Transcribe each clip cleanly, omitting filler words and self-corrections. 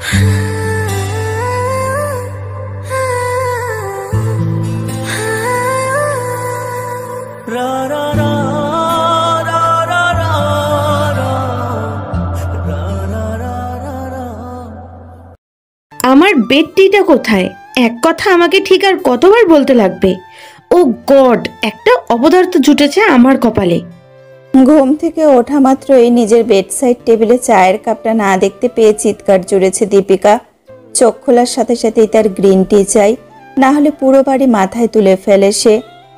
আমার বেডটিটা কোথায়? এক কথা আমাকে ঠিক আর কতবার বলতে লাগবে? ও গড, একটা অপদার্থ জুটেছে আমার কপালে। ঘুম থেকে ওঠা মাত্রই নিজের বেডসাইড টেবিলে চায়ের কাপটা না দেখতে পেয়ে চিৎকার জুড়েছে দীপিকা। চোখ খোলার সাথে সাথেই তার গ্রিন টি চাই, না হলে পুরো বাড়ি মাথায় তুলে ফেলে সে,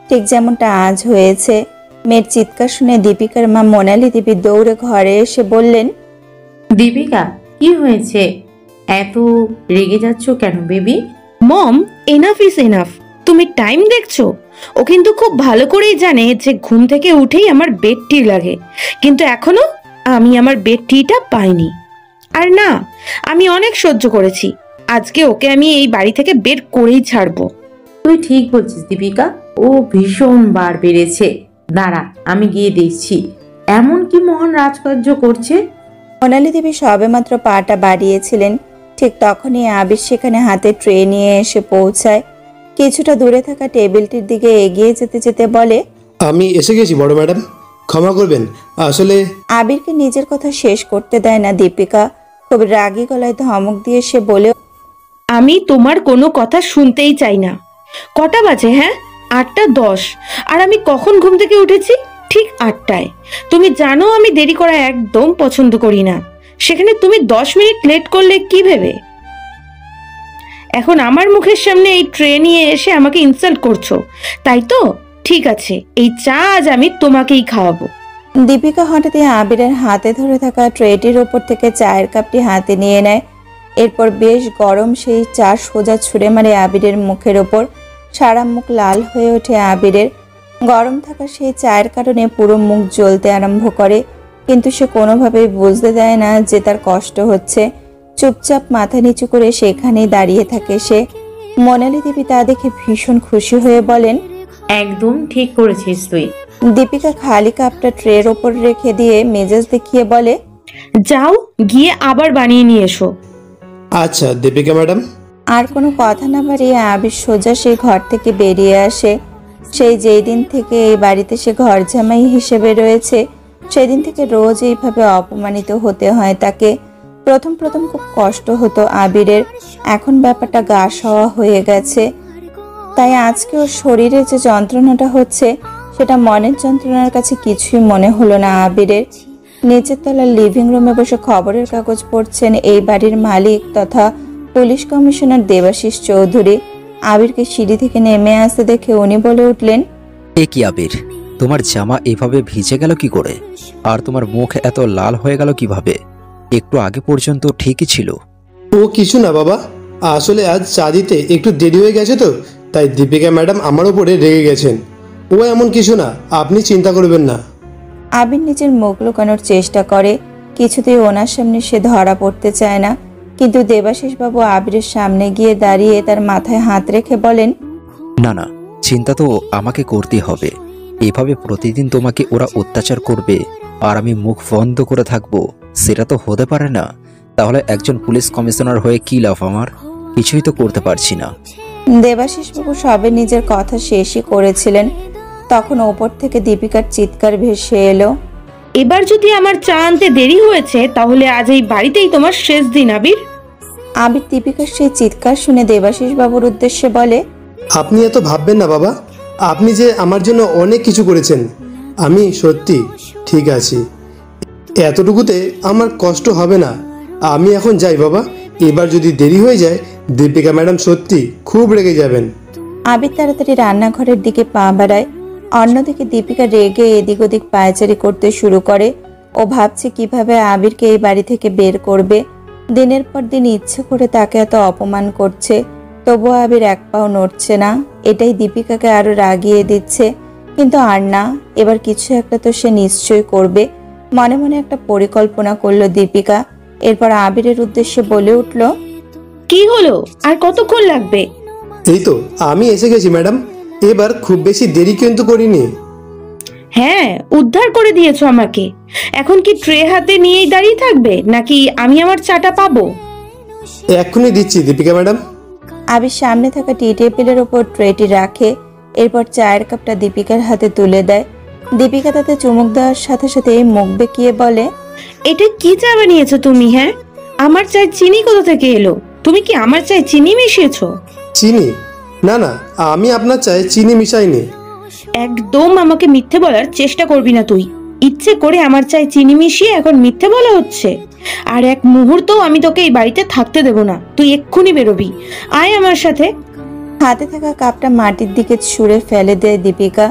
ঠিক যেমনটা আজ হয়েছে। মেয়ের চিৎকার শুনে দীপিকার মা মোনালি দেবী দৌড়ে ঘরে এসে বললেন, দীপিকা, কি হয়েছে? এত রেগে যাচ্ছ কেন baby? Mom, enough is enough. তুমি টাইম দেখছো? ও কিন্তু খুব ভালো করেই জানে যে ঘুম থেকে উঠেই আমার বেড টি লাগে, কিন্তু এখনো আমি আমার বেড টিটা পাইনি। আর না, আমি অনেক সহ্য করেছি, আজকে ওকে আমি এই বাড়ি থেকে বের করেই ছাড়বো। তুই ঠিক বলছিস দীপিকা, ও ভীষণ বার বেড়েছে। দাঁড়া, আমি গিয়ে দেখছি এমন কি মহান রাজকার্য করছে। মোনালি দেবী সবেমাত্র পাটা বাড়িয়েছিলেন, ঠিক তখনই আবির সেখানে হাতে ট্রে নিয়ে এসে পৌঁছায়। কিছুটা দূরে থাকা টেবিলটির দিকে এগিয়ে যেতে যেতে বলে, আমি এসে গেছি বড় ম্যাডাম, ক্ষমা করবেন। আসলে আবিরকে নিজের কথা শেষ করতে দেয় না দীপিকা। খুব রাগী গলায় ধমক দিয়ে সে বলে, আমি তোমার কোনো কথা শুনতেই চাই না। কটা বাজে? হ্যাঁ, 8:10। আর আমি কখন ঘুম থেকে উঠেছি? ঠিক 8টায়। তুমি জানো আমি দেরি করা একদম পছন্দ করি না, সেখানে তুমি 10 মিনিট লেট করলে কি ভেবে? এখন আমার মুখের সামনে এই ট্রে নিয়ে এসে আমাকে ইনসাল্ট করছো, তাই তো? ঠিক আছে, এই চা আজ আমি তোমাকেই খাওয়াবো। দীপিকা হঠাৎই আবিরের হাতে ধরে থাকা ট্রেটির ওপর থেকে চায়ের কাপটি হাতে নিয়ে নেয়। এরপর বেশ গরম সেই চা সোজা ছুঁড়ে মারে আবিরের মুখের ওপর। সারা মুখ লাল হয়ে ওঠে আবিরের। গরম থাকা সেই চায়ের কারণে পুরো মুখ জ্বলতে আরম্ভ করে, কিন্তু সে কোনোভাবেই বুঝতে দেয় না যে তার কষ্ট হচ্ছে। চুপচাপ মাথা নিচু করে সেখানেই দাঁড়িয়ে থাকে সে। মোনালি দেবী তা দেখে ভীষণ খুশি হয়ে বলেন, একদম ঠিক করেছিস তুই। দীপিকা খালি কাপটা ট্রের ওপর রেখে দিয়ে মেজাজ দেখিয়ে বলে, যাও গিয়ে আবার বানিয়ে নিয়ে এসো। আচ্ছা দীপিকা ম্যাডাম। আর কোনো কথা না বাড়িয়ে আবির সোজা সেই ঘর থেকে বেরিয়ে আসে। সেই যেই দিন থেকে এই বাড়িতে সে ঘর জামাই হিসেবে রয়েছে, সেদিন থেকে রোজ এইভাবে অপমানিত হতে হয় তাকে। প্রথম প্রথম খুব কষ্ট হতো আবিরের, এখন ব্যাপারটা গা সওয়া হয়ে গেছে। তাই আজকে ওর শরীরে যে যন্ত্রণাটা হচ্ছে, সেটা মনের যন্ত্রণার কাছে কিছুই মনে হলো না আবিরের। নিচের তলার লিভিং রুমে বসে খবরের কাগজ পড়ছেন এই বাড়ির মালিক তথা পুলিশ কমিশনার দেবাশিস চৌধুরী। আবিরকে সিঁড়ি থেকে নেমে আসতে দেখে উনি বলে উঠলেন, এ কি আবির, তোমার জামা এভাবে ভিজে গেল কি করে? আর তোমার মুখ এত লাল হয়ে গেল কিভাবে? একটু আগে পর্যন্ত ঠিকই ছিল। ও কিছু না বাবা, আসলে আজ চা দিতে একটু দেরি হয়ে গেছে তো, তাই দীপিকা ম্যাডাম আমার উপরে রেগে গেছেন। ও এমন কিছু না, আপনি চিন্তা করবেন না। আবির নিজের মুখ লুকানোর চেষ্টা করে, কিছুতেই ওনার সামনে সে ধরা পড়তে চায় না। কিন্তু দেবাশিস বাবু আবিরের সামনে গিয়ে দাঁড়িয়ে তার মাথায় হাত রেখে বলেন, না না, চিন্তা তো আমাকে করতে হবে। এভাবে প্রতিদিন তোমাকে ওরা অত্যাচার করবে আর আমি মুখ বন্ধ করে থাকবো, সেটা তো হতে পারে না। তাহলে একজন পুলিশ কমিশনার হয়ে কি লাভ আমার? কিছুই তো করতে পারছি না। দেবাশিস বাবু সবে নিজের কথা শেষই করেছিলেন, তখন ওপর থেকে দীপিকার চিৎকার ভেসে এলো, এবার যদি আমার চা আনতে দেরি হয়েছে তাহলে আজ এই বাড়িতেই তোমার শেষ দিন আবির। আবির দীপিকার সেই চিৎকার শুনে দেবাশিস বাবুর উদ্দেশ্যে বলে, আপনি এত ভাববেন না বাবা, আপনি যে আমার জন্য অনেক কিছু করেছেন। আমি সত্যি ঠিক আছি, এতটুকুতে আমার কষ্ট হবে না। আমি এখন যাই বাবা, এবার যদি দেরি হয়ে যায় দীপিকা ম্যাডাম সত্যি খুব রেগে যাবেন। আবির তাড়াতাড়ি রান্নাঘরের দিকে পা বাড়ায়। অন্যদিকে দীপিকা রেগে এদিক ওদিক পায়চারি করতে শুরু করে। ও ভাবছে কিভাবে আবিরকে এই বাড়ি থেকে বের করবে। দিনের পর দিন ইচ্ছে করে তাকে এত অপমান করছে, তবুও আবির এক পাও নড়ছে না। এটাই দীপিকাকে আরো রাগিয়ে দিচ্ছে। কিন্তু আর না, এবার কিছু একটা তো সে নিশ্চয়ই করবে। মনে মনে একটা পরিকল্পনা করলো দীপিকা। এরপর আবিরের উদ্দেশ্যে বলে উঠল, কি হলো? আর কতক্ষণ লাগবে? এই তো আমি এসে গেছি ম্যাডাম, এবার খুব বেশি দেরি কিন্তু করিনি। হ্যাঁ, উদ্ধার করে দিয়েছো আমাকে। এখন কি ট্রে হাতে নিয়েই দাঁড়িয়ে থাকবে, নাকি আমি আমার চাটা পাবো? এক্ষুনি দিচ্ছি দীপিকা ম্যাডাম। আবির সামনে থাকা টি টেবিলের ওপর ট্রেটি রাখে, এরপর চায়ের কাপটা দীপিকার হাতে তুলে দেয়। দীপিকা তাতে চুমুক দেওয়ার সাথে সাথে মুখ বেঁকিয়ে বলে, এটা কি চা বানিয়েছো তুমি? হ্যাঁ, আমার চায় চিনি কোথা থেকে এলো? তুমি কি আমার চায় চিনি মিশিয়েছো? চিনি? না না, আমি আপনার চায়ে চিনি মিশাইনি। একদম আমাকে মিথ্যে বলার চেষ্টা করবি না তুই। ইচ্ছে করে আমার চায় চিনি মিশিয়ে এখন মিথ্যে বলা হচ্ছে। আর এক মুহূর্তও আমি তোকে এই বাড়িতে থাকতে দেব না। তুই এক্ষুনি বেরোবি। আয় আমার সাথে। হাতে থাকা কাপটা মাটির দিকে ছুঁড়ে ফেলে দেয় দীপিকা।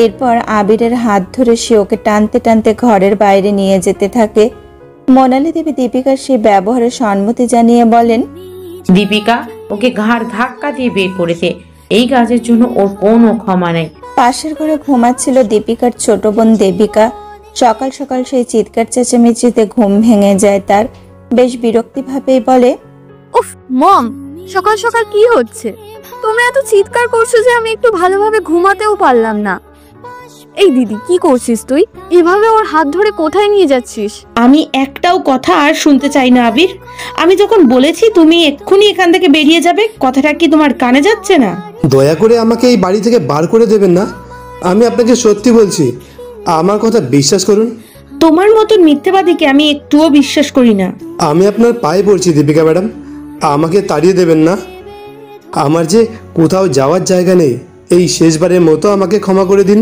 এরপর আবিরের হাত ধরে সে ওকে টানতে টানতে ঘরের বাইরে নিয়ে যেতে থাকে। মোনালি দেবী দীপিকার সেই ব্যবহারে সম্মতি জানিয়ে বলেন, দীপিকা, ওকে ঘাড় ধাক্কা দিয়ে বের করেছে। এই কাজের জন্য ওর কোনো ক্ষমা নেই। পাশের ঘরে ঘুমাচ্ছিল দীপিকার ছোট বোন দেবিকা। সকাল সকাল সেই চিৎকার চেঁচামেচিতে ঘুম ভেঙে যায় তার। বেশ বিরক্তিভাবেই বলে, উফ মম, সকাল সকাল কি হচ্ছে? তোমরা এত চিৎকার করছো যে আমি একটু ভালোভাবে ঘুমাতেও পারলাম না। এই দিদি, কি করছিস তুই? এভাবে ওর হাত ধরে কোথায় নিয়ে যাচ্ছিস? আমি একটাও কথা আর শুনতে চাই না আবির। আমি যখন বলেছি তুমি এক্ষুনি এখান থেকে বেরিয়ে যাবে, কথাটা কি তোমার কানে যাচ্ছে না? দয়া করে আমাকে এই বাড়ি থেকে বার করে দেবেন না। আমি আপনাকে সত্যি বলছি, আমার কথা বিশ্বাস করুন। তোমার মতন মিথ্যেবাদীকে আমি একটুও বিশ্বাস করি না। আমি আপনার পায়ে পড়ছি দীপিকা ম্যাডাম, আমাকে তাড়িয়ে দেবেন না। আমার যে কোথাও যাওয়ার জায়গা নেই, এই শেষবারের মতো আমাকে ক্ষমা করে দিন।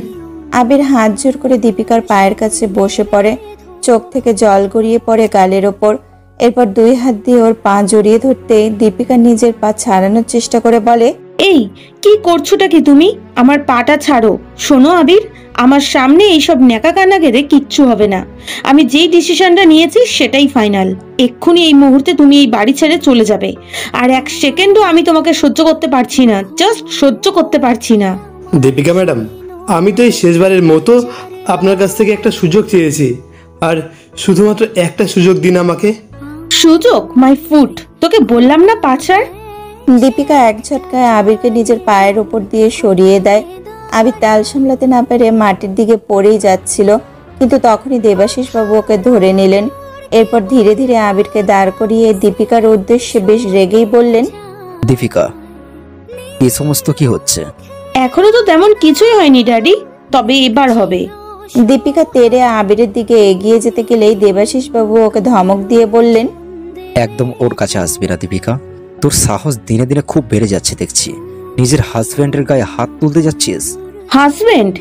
আবির হাত জোর করে দীপিকার পায়ের কাছে বসে পড়ে। চোখ থেকে জল গড়িয়ে পড়ে গালের ওপর। এরপর দুই হাত দিয়ে ওর পা জড়িয়ে ধরতে দীপিকা নিজের পা ছাড়ানোর চেষ্টা করে বলে, এই কি করছোটা কি তুমি? আমার পাটা ছাড়ো। শোনো আবির, আমার সামনে এইসব ন্যাকা কান্না গেড়ে কিচ্ছু হবে না। আমি যেই ডিসিশনটা নিয়েছি সেটাই ফাইনাল। এক্ষুনি এই মুহূর্তে তুমি এই বাড়ি ছেড়ে চলে যাবে। আর এক সেকেন্ডও আমি তোমাকে সহ্য করতে পারছি না, জাস্ট সহ্য করতে পারছি না। দীপিকা ম্যাডাম, আমি তো এই শেষবারের মতো আপনার কাছ থেকে একটা সুযোগ চেয়েছি, আর শুধুমাত্র একটা সুযোগ দিন আমাকে। সুযোগ? My foot! তোকে বললাম না পা ছাড়। দীপিকা এক ঝটকায় আবিরকে নিজের পায়ের ওপর দিয়ে সরিয়ে দেয়। আবির তাল সামলাতে না পেরে মাটির দিকে পড়েই যাচ্ছিল, কিন্তু তখনই দেবাশিস বাবু ওকে ধরে নিলেন। এরপর ধীরে ধীরে আবিরকে দাঁড় করিয়ে দীপিকার উদ্দেশ্যে বেশ রেগেই বললেন, দীপিকা, এই সমস্ত কি হচ্ছে? এখনো তো তেমন কিছুই হয়নি ড্যাডি, তবে এবার হবে। দীপিকা তেড়ে আবিরের দিকে এগিয়ে যেতে গেলেই দেবাশিস বাবু ওকে ধমক দিয়ে বললেন, একদম ওর কাছে আসবি না দীপিকা। তোর সাহস দিনে দিনে খুব বেড়ে যাচ্ছে দেখছি। নিজের হাজব্যান্ডের গায়ে হাত তুলতে যাচ্ছিস। হাজবেন্ড?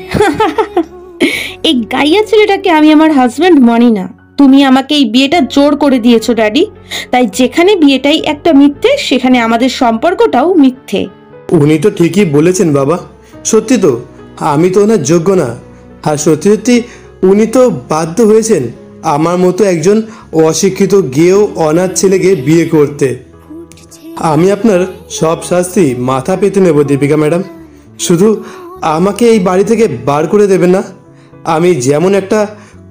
এই গাইয়া ছেলেটাকে আমি আমার হাজবেন্ড মানি না। তুমি আমাকে এই বিয়েটা জোর করে দিয়েছো ড্যাডি, তাই যেখানে বিয়েটাই একটা মিথ্যে, সেখানে আমাদের সম্পর্কটাও মিথ্যে। উনি তো ঠিকই বলেছেন বাবা, সত্যি তো আমি তো ওনার যোগ্য না। আর সত্যি সত্যি উনি তো বাধ্য হয়েছেন আমার মতো একজন অশিক্ষিত গেয়েও অনাথ ছেলেকে বিয়ে করতে। আমি আপনার সব শাস্তি মাথা পেতে নেব দীপিকা ম্যাডাম, শুধু আমাকে এই বাড়ি থেকে বার করে দেবেন না। আমি যেমন একটা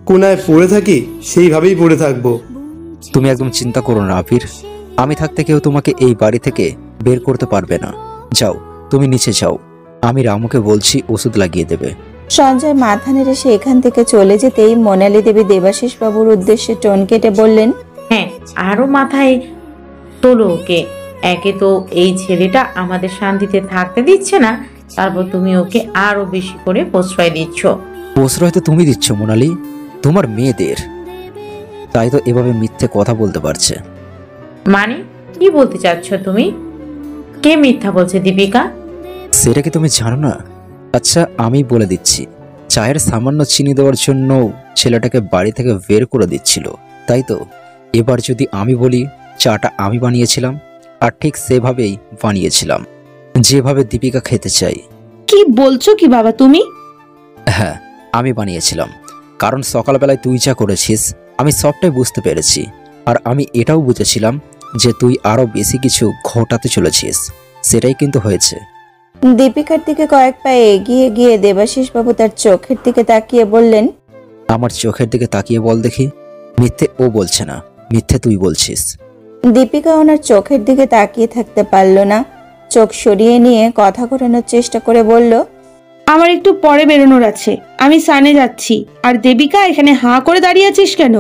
কোনায় পড়ে থাকি সেইভাবেই পড়ে থাকবো। তুমি একদম চিন্তা করো না আবির, আমি থাকতে কেউ তোমাকে এই বাড়ি থেকে বের করতে পারবে না। যাও, তুমি নিচে যাও, আমি রামুকে বলছি ওষুধ লাগিয়ে দেবে। সঞ্জয় মাথা নেড়ে সে এখান থেকে চলে যেতেই মোনালি দেবী দেবাশিস বাবুর উদ্দেশ্যে টোন কেটে বললেন, হ্যাঁ, আরো মাথায় তোলো ওকে। একে তো এই ছেলেটা আমাদের শান্তিতে থাকতে দিচ্ছে না, তারপর তুমি ওকে আরো বেশি করে প্রশ্রয় দিচ্ছ। প্রশ্রয় তো তুমি দিচ্ছ মোনালি, তোমার মেয়েদের। তাই তো এভাবে মিথ্যে কথা বলতে পারছে। মানে কি বলতে চাচ্ছ তুমি? কে মিথ্যা বলছে দীপিকা? সেটা কি তুমি জানো না? আচ্ছা, আমি বলে দিচ্ছি। চায়ের সামান্য চিনি দেওয়ার জন্য ছেলেটাকে বাড়ি থেকে বের করে দিচ্ছিল, তাই তো? এবার যদি আমি বলি চাটা আমি বানিয়েছিলাম, আর ঠিক সেভাবেই বানিয়েছিলাম যেভাবে দীপিকা খেতে চাই। কি বলছো কি বাবা তুমি? হ্যাঁ, আমি বানিয়েছিলাম, কারণ সকালবেলায় তুই যা করেছিস আমি সবটাই বুঝতে পেরেছি। আর আমি এটাও বুঝেছিলাম যে তুই আরো বেশি কিছু ঘটাতে চলেছিস, সেটাই কিন্তু হয়েছে। দীপিকার দিকে কয়েক পা এগিয়ে গিয়ে দেবাশিস বাবু তার চোখের দিকে তাকিয়ে বললেন, আমার চোখের দিকে তাকিয়ে বল দেখি। মিথ্যে ও বলছে না, মিথ্যে তুই বলছিস। দীপিকা ওনার চোখের দিকে তাকিয়ে থাকতে পারল না। চোখ সরিয়ে নিয়ে কথা ঘোরানোর চেষ্টা করে বলল, আমার একটু পরে বেরোনোর আছে, আমি সানে যাচ্ছি। আর দেবিকা, এখানে হাঁ করে দাঁড়িয়ে আছিস কেন?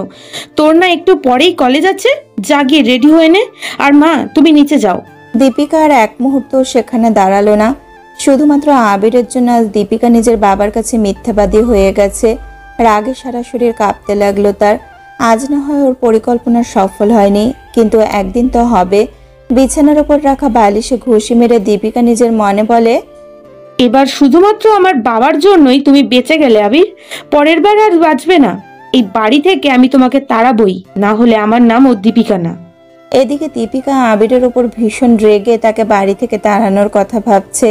তোর না একটু পরেই কলেজ আছে? জাগিয়ে রেডি হয়ে নে। আর মা, তুমি নিচে যাও। দীপিকা আর এক মুহূর্ত সেখানে দাঁড়ালো না। শুধুমাত্র আবিরের জন্য আজ দীপিকা নিজের বাবার কাছে মিথ্যাবাদী হয়ে গেছে। রাগে সারা শরীর কাঁপতে লাগলো তার। আজ না হয় ওর পরিকল্পনা সফল হয়নি, কিন্তু একদিন তো হবে। বিছানার ওপর রাখা বালিশে ঘুষি মেরে দীপিকা নিজের মনে বলে, এবার শুধুমাত্র আমার বাবার জন্যই তুমি বেঁচে গেলে আবির, পরের বার আর বাঁচবে না। এই বাড়ি থেকে আমি তোমাকে তাড়াবই, না হলে আমার নামও দীপিকা না। এদিকে দীপিকা আবিরের ওপর ভীষণ রেগে তাকে বাড়ি থেকে তাড়ানোর কথা ভাবছে,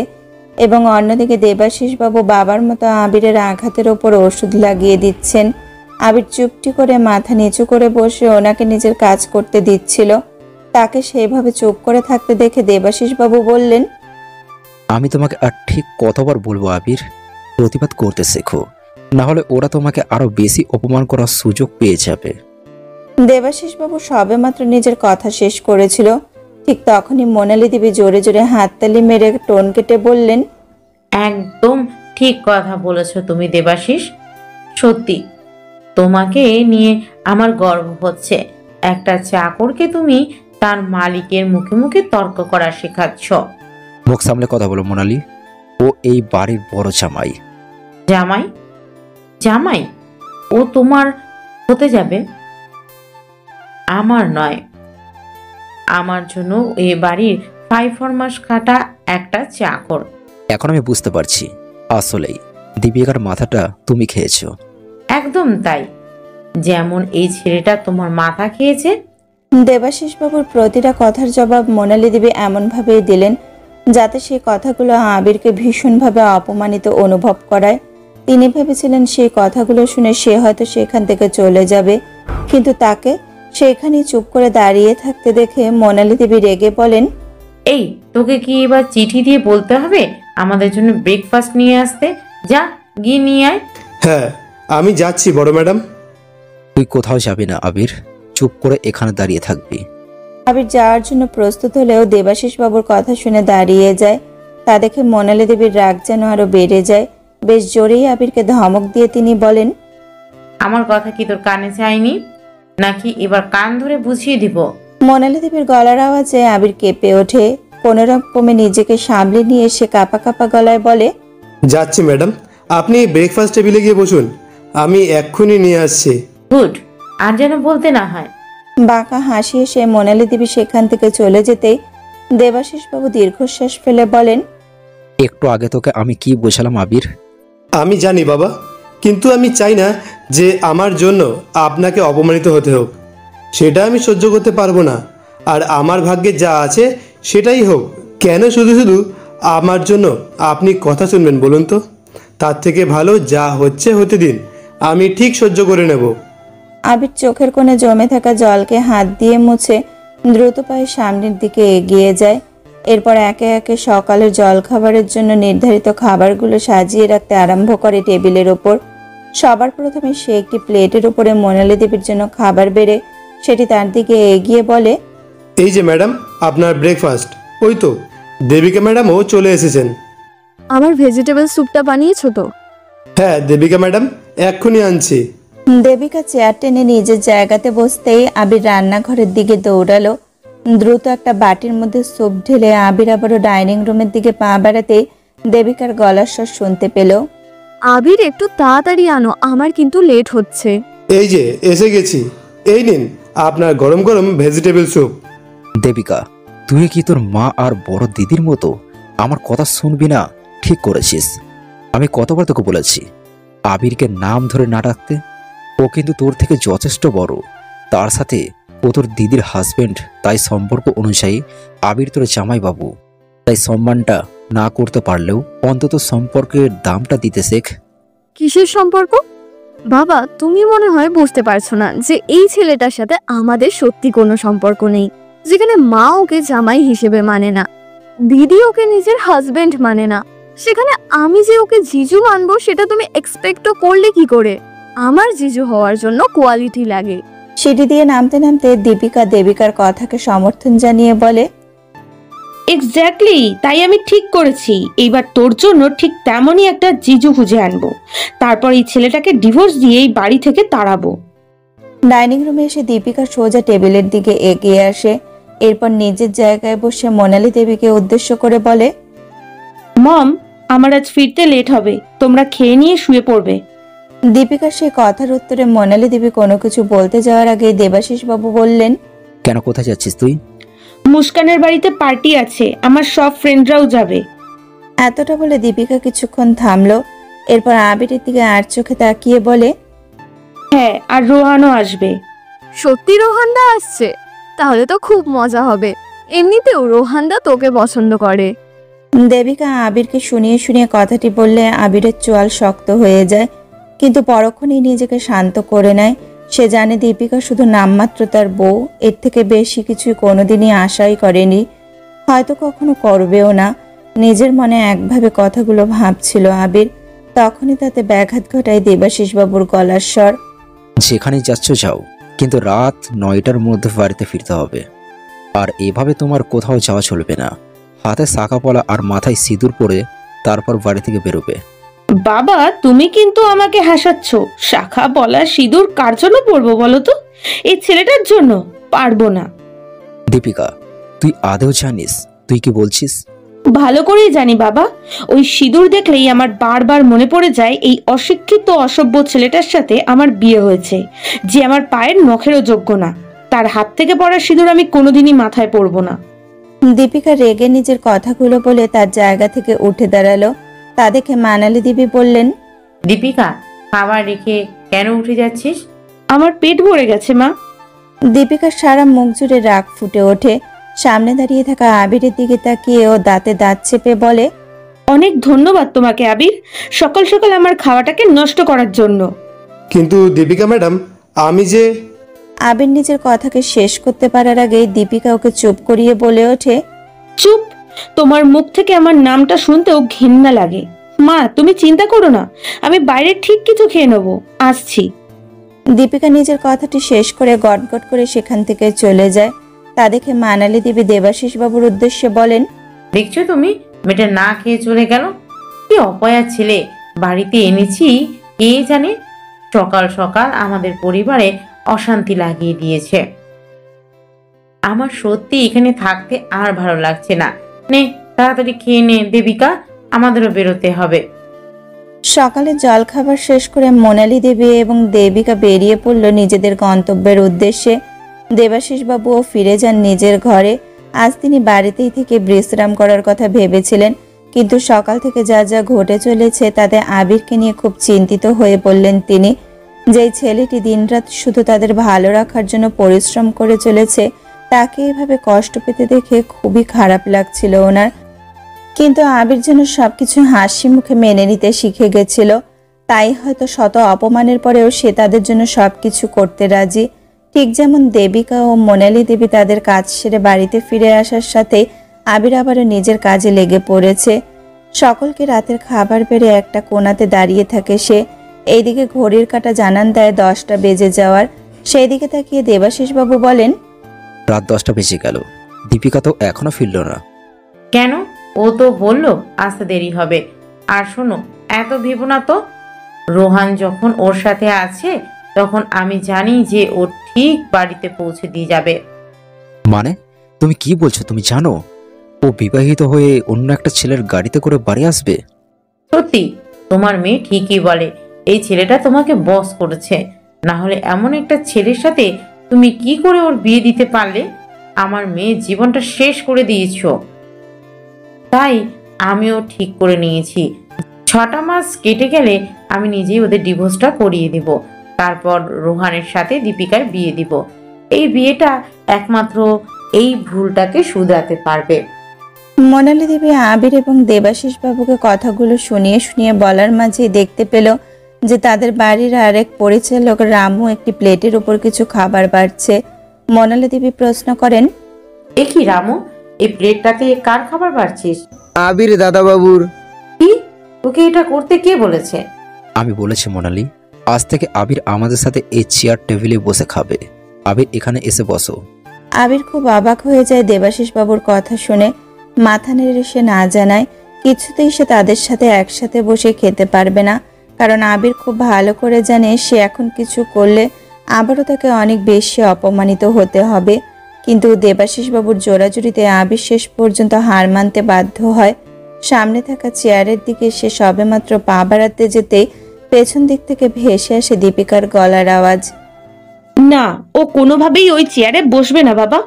এবং অন্যদিকে দেবাশিস বাবু বাবার মতো আবিরের আঘাতের ওপর ওষুধ লাগিয়ে দিচ্ছেন। আবির চুপটি করে মাথা নিচু করে বসে ওনাকে নিজের কাজ করতে দিচ্ছিল। তাকে সেইভাবে চুপ করে থাকতে দেখে দেবাশিস বাবু বললেন, আমি তোমাকে আর ঠিক কতবার বলবো আবির, প্রতিবাদ করতে শেখো, না হলে ওরা তোমাকে আরো বেশি অপমান করার সুযোগ পেয়ে যাবে। দেবাশিস বাবু সবেমাত্র নিজের কথা শেষ করেছিল, ঠিক তখনই মোনালি দেবী জোরে জোরে হাততালি মেরে টোন কেটে বললেন, একদম ঠিক কথা বলেছ তুমি দেবাশিস। সত্যি তোমাকে নিয়ে আমার গর্ব হচ্ছে। একটা চাকরকে তুমি তার মালিকের মুখে মুখে তর্ক করা শেখাচ্ছ। মুখ সামলে কথা বলো মোনালি, ও এই বাড়ির বড় জামাই। জামাই? জামাই? ও তোমার হতে যাবে, আমার নয়। আমার জন্য এ বাড়ির 5 মাস খাটা একটা চাকর। এখন আমি বুঝতে পারছি, আসলেই দীপিকার মাথাটা তুমি খেয়েছো। একদম তাই, যেমন এই ছেলেটা তোমার মাথা খেয়েছে। দেবাশিস বাবুর প্রতিটা কথার জবাব মোনালি দেবী এমনভাবেই দিলেন যাতে সেই কথাগুলো আবিরকে ভীষণভাবে অপমানিত অনুভব করায়। তিনি ভেবেছিলেন সেই কথাগুলো শুনে সে হয়তো সেখান থেকে চলে যাবে, কিন্তু তাকে সেখানেই চুপ করে দাঁড়িয়ে থাকতে দেখে মোনালি দেবী রেগে বলেন, এই, তোকে কি এবার চিঠি দিয়ে বলতে হবে আমাদের জন্য ব্রেকফাস্ট নিয়ে আসতে? যা গিয়ে নিয়ে আয়। হ্যাঁ, আমি যাচ্ছি বড় ম্যাডাম। তুই কোথাও যাবি না আবির, চুপ করে এখানে দাঁড়িয়ে থাকবি। আবির যাওয়ার জন্য প্রস্তুত হলেও দেবাশিস বাবুর কথা শুনে দাঁড়িয়ে যায়। তা দেখে মোনালি দেবীর রাগ যেন আরো বেড়ে যায়। বেশ জোরেই আবিরকে ধমক দিয়ে তিনি বলেন, আমার কথা কি তোর কানে যায়নি নাকি? এবার কান ধরে বুঝিয়ে দিব। মোনালি দেবীর গলার আওয়াজে আবির কেঁপে ওঠে। কোনোরকমে নিজেকে সামলে নিয়ে সে কাঁপা কাঁপা গলায় বলে, যাচ্ছি ম্যাডাম, আপনি ব্রেকফাস্ট টেবিলে গিয়ে বসুন, আমি এক্ষুনি নিয়ে আসছি। গুড, আর যেন বলতে না হয়। বাঁকা হাসি এসে মোনালি দেবী সেখান থেকে চলে যেতেই দেবাশিস বাবু দীর্ঘশ্বাস ফেলে বলেন, একটু আগে তোকে আমি কি বোঝালাম আবির? আমি জানি বাবা, কিন্তু আমি চাই না যে আমার জন্য আপনাকে অপমানিত হতে হোক। সেটা আমি সহ্য করতে পারবো না। আর আমার ভাগ্যে যা আছে সেটাই হোক। কেন শুধু শুধু আমার জন্য আপনি কথা শুনবেন বলুন তো? তার থেকে ভালো যা হচ্ছে হতে দিন, আমি ঠিক সহ্য করে নেব। আবির চোখের কোণে জমে থাকা জলকে হাত দিয়ে মুছে দ্রুত পায়ে সামনের দিকে এগিয়ে যায়। এরপর একে একে সকালের জলখাবারের জন্য নির্ধারিত খাবারগুলো সাজিয়ে রাখতে আরম্ভ করে টেবিলের ওপর। সবার প্রথমে সে একটি প্লেটের উপরে মোনালি দেবীর জন্য খাবার বেড়ে সেটি তার দিকে এগিয়ে বলে, এই যে ম্যাডাম, আপনার ব্রেকফাস্ট। ওই তো দেবিকা ম্যাডামও চলে এসেছেন। আমার ভেজিটেবল স্যুপটা বানিয়েছো তো? হ্যাঁ দেবিকা ম্যাডাম, এক্ষুনি আনছি। দেবিকা চেয়ার টেনে নিজের জায়গাতে বসতেই আবির রান্নাঘরের দিকে দৌড়ালো। দ্রুত একটা বাটির মধ্যে স্যুপ ঢেলে আবির আবারও ডাইনিং রুমের দিকে পা বাড়াতেই দেবিকার গলার স্বর শুনতে পেল, আবির একটু তাড়াতাড়ি আনো, আমার কিন্তু লেট হচ্ছে। এই যে এসে গেছি, এই নিন আপনার গরম গরম ভেজিটেবল স্যুপ। দেবিকা, তুই কি তোর মা আর বড় দিদির মতো আমার কথা শুনবি না? ঠিক করেছিস। আমি কতবার তোকে বলেছি আবিরকে নাম ধরে না ডাকতে। ও কিন্তু তোর থেকে যথেষ্ট বড়, তার সাথে ও তোর দিদির হাজবেন্ড, তাই সম্পর্ক অনুযায়ী আবির তোর জামাই বাবু। তাই সম্মানটা না করতে পারলেও অন্তত সম্পর্কের দামটা দিতে শেখ। কিসের সম্পর্ক? বাবা, তুমি মনে হয় বুঝতে পারছো না যে এই ছেলেটার সাথে আমাদের সত্যি কোনো সম্পর্ক নেই। যেখানে মা ওকে জামাই হিসেবে মানে না, দিদি ওকে নিজের হাজবেন্ড মানে না, সেখানে আমি যে ওকে জিজু মানবো সেটা তুমি এক্সপেক্টও করলে কি করে? আমার জিজু হওয়ার জন্য কোয়ালিটি লাগে। সিঁড়ি দিয়ে নামতে নামতে দীপিকা দেবিকার কথাকে সমর্থন জানিয়ে বলে, এক্স্যাক্টলি, তাই আমি ঠিক করেছি এইবার তোর জন্য ঠিক তেমনই একটা জিজু খুঁজে আনবো। তারপর এই ছেলেটাকে ডিভোর্স দিয়ে এই বাড়ি থেকে তাড়াবো। ডাইনিং রুমে এসে দীপিকা সোজা টেবিলের দিকে এগিয়ে আসে। এরপর নিজের জায়গায় বসে মোনালি দেবীকে উদ্দেশ্য করে বলে, মম, আমার আজ ফিরতে লেট হবে, তোমরা খেয়ে নিয়ে শুয়ে পড়বে। দীপিকার সেই কথার উত্তরে মোনালি দেবী কোনো কিছু বলতে যাওয়ার আগে দেবাশিস বাবু বললেন, কেন, কোথায় যাচ্ছিস তুই? মুস্কানের বাড়িতে পার্টি আছে, আমার সব ফ্রেন্ডরাও যাবে। এতটা বলে দীপিকা কিছুক্ষণ থামলো। এরপর আবিরের দিকে আর চোখে তাকিয়ে বলে, হ্যাঁ, আর রোহানও আসবে। সত্যি রোহানদা আসছে? তাহলে তো খুব মজা হবে। এমনিতেও রোহানদা তোকে পছন্দ করে। দেবিকা আবিরকে শুনিয়ে শুনিয়ে কথাটি বললে আবিরের চোয়াল শক্ত হয়ে যায়, কিন্তু পরক্ষণেই নিজেকে শান্ত করে নেয়। সে জানে দীপিকা শুধু নামমাত্র তার বউ, এর থেকে বেশি কিছুই কোনোদিনই আশাই করেনি, হয়তো কখনো করবেও না। নিজের মনে একভাবে কথাগুলো ভাবছিল আবির। তখনই তাতে ব্যাঘাত ঘটায় দেবাশিস বাবুর গলার স্বর। যেখানেই যাচ্ছ যাও, কিন্তু রাত 9টার মধ্যে বাড়িতে ফিরতে হবে। আর এভাবে তোমার কোথাও যাওয়া চলবে না। হাতে শাঁখাপলা আর মাথায় সিঁদুর পরে তারপর বাড়ি থেকে বেরোবে। বাবা, তুমি কিন্তু আমাকে হাসাচ্ছ। শাখা বলা সিঁদুর কার জন্য পরবো বলো তো? এই ছেলেটার জন্য? পারবো না। দীপিকা, তুই আদেও জানিস তুই কি বলছিস? ভালো করেই জানি বাবা। ওই সিঁদুর দেখলেই আমার বারবার মনে পড়ে যায় এই অশিক্ষিত অসভ্য ছেলেটার সাথে আমার বিয়ে হয়েছে, যে আমার পায়ের নখেরও যোগ্য না। তার হাত থেকে পড়া সিঁদুর আমি কোনোদিনই মাথায় পরবো না। দীপিকা রেগে নিজের কথাগুলো বলে তার জায়গা থেকে উঠে দাঁড়ালো। তা দেখে মানালি দেবী বললেন, দীপিকা, খাবার রেখে কেন উঠে যাচ্ছিস? আমার পেট ভরে গেছে মা। দীপিকার সারা মুখ জুড়ে রাগ ফুটে ওঠে। সামনে দাঁড়িয়ে থাকা আবিরের দিকে তাকিয়ে ও দাঁতে দাঁত চেপে বলে, অনেক ধন্যবাদ তোমাকে আবির, সকাল সকাল আমার খাওয়াটাকে নষ্ট করার জন্য। কিন্তু দীপিকা ম্যাডাম, আমি যে... আবির নিজের কথাকে শেষ করতে পারার আগেই দীপিকা ওকে চুপ করিয়ে বলে ওঠে, চুপ! তোমার মুখ থেকে আমার নামটা শুনতেও ঘেন্না লাগে। মা, তুমি চিন্তা করো না, আমি বাইরে ঠিক কিছু খেয়ে নেবো, আসছি। দীপিকা নিজের কথাটি শেষ করে গটগট করে সেখান থেকে চলে যায়। তা দেখে মানালি দেবী দেবাশিস বাবুর উদ্দেশ্যে বলেন, দেখছো তুমি, মেয়েটা না খেয়ে চলে গেল। কি অপয়া ছেলে বাড়িতে এনেছি কে জানে। সকাল সকাল আমাদের পরিবারে অশান্তি লাগিয়ে দিয়েছে। আমার সত্যি এখানে থাকতে আর ভালো লাগছে না। নে তাড়াতাড়ি খেয়ে নে দেবিকা, আমাদেরও বেরোতে হবে। সকালে জলখাবার শেষ করে মোনালি দেবী এবং দেবিকা বেরিয়ে পড়ল নিজেদের গন্তব্যের উদ্দেশ্যে। দেবাশিস বাবুও ফিরে যান নিজের ঘরে। আজ তিনি বাড়িতেই থেকে বিশ্রাম করার কথা ভেবেছিলেন, কিন্তু সকাল থেকে যা যা ঘটে চলেছে তাতে আবিরকে নিয়ে খুব চিন্তিত হয়ে পড়লেন তিনি। যেই ছেলেটি দিনরাত শুধু তাদের ভালো রাখার জন্য পরিশ্রম করে চলেছে, তাকে এভাবে কষ্ট পেতে দেখে খুবই খারাপ লাগছিল ওনার। কিন্তু আবির যেন সবকিছু হাসি মুখে মেনে নিতে শিখে গেছিল। তাই হয়তো শত অপমানের পরেও সে তাদের জন্য সবকিছু করতে রাজি। ঠিক যেমন দেবিকা ও মোনালি দেবী তাদের কাজ সেরে বাড়িতে ফিরে আসার সাথে আবির আবারও নিজের কাজে লেগে পড়েছে। সকলকে রাতের খাবার বেড়ে একটা কোণাতে দাঁড়িয়ে থাকে সে। এইদিকে ঘড়ির কাঁটা জানান দেয় 10টা বেজে যাওয়ার। সেই দিকে তাকিয়ে দেবাশিস বাবু বলেন, রাত 10টা বেজে গেল, দীপিকা তো এখনো ফিরল না। কেন? ও তো বললো আসতে দেরি হবে। আর শোনো, এত ভেবো না তো। রোহান যখন ওর সাথে আছে তখন আমি জানি যে ও ঠিক বাড়িতে পৌঁছে দিয়ে যাবে। মানে তুমি কি বলছো? তুমি জানো ও বিবাহিত হয়ে অন্য একটা ছেলের গাড়িতে করে বাড়ি আসবে? সত্যি, তোমার মেয়ে ঠিকই বলে। এই ছেলেটা তোমাকে বস করেছে, না হলে এমন একটা ছেলের সাথে তুমি কি করে ওর বিয়ে দিতে পারলে? আমার মেয়ের জীবনটা শেষ করে দিয়েছো। তাই আমিও ঠিক করে নিয়েছি, 6টা মাস কেটে গেলে আমি নিজেই ওদের ডিভোর্সটা করিয়ে দিব। তারপর রোহানের সাথে দীপিকার বিয়ে দিব। এই বিয়েটা একমাত্র এই ভুলটাকে শুধরাতে পারবে। মোনালি দেবী আবির এবং দেবাশিস বাবুকে কথাগুলো শুনিয়ে শুনিয়ে বলার মাঝেই দেখতে পেল যে তাদের বাড়ির আরেক পরিচালক রামু একটি প্লেটের উপর কিছু খাবার বাড়ছে। মোনালি দেবী প্রশ্ন করেন, এ কি রামু, এই প্লেটটাতে কার খাবার বাড়ছিস? আবির দাদাবাবুর। কি? তোকে এটা করতে কে বলেছে? আমি বলেছি মোনালি, আজ থেকে আবির আমাদের সাথে এই চেয়ার টেবিলে বসে খাবে। আবির এখানে এসে বসো। আবির খুব অবাক হয়ে যায় দেবাশিস বাবুর কথা শুনে। মাথা নেড়ে সে না জানায় কিছুতেই সে তাদের সাথে একসাথে বসে খেতে পারবে না, কারণ আবির খুব ভালো করে জানে সে এখন কিছু করলে আবারও তাকে অনেক বেশি অপমানিত হতে হবে। কিন্তু দেবাশিসবাবুর জোরাজুরিতে আবির শেষ পর্যন্ত হার মানতে বাধ্য হয়। সামনে থাকা চেয়ারের দিকে সে সবেমাত্র পা বাড়াতে যেতে পেছন দিক থেকে ভেসে আসে দীপিকার গলার আওয়াজ। না, ও কোনোভাবেই ওই চেয়ারে বসবে না বাবা।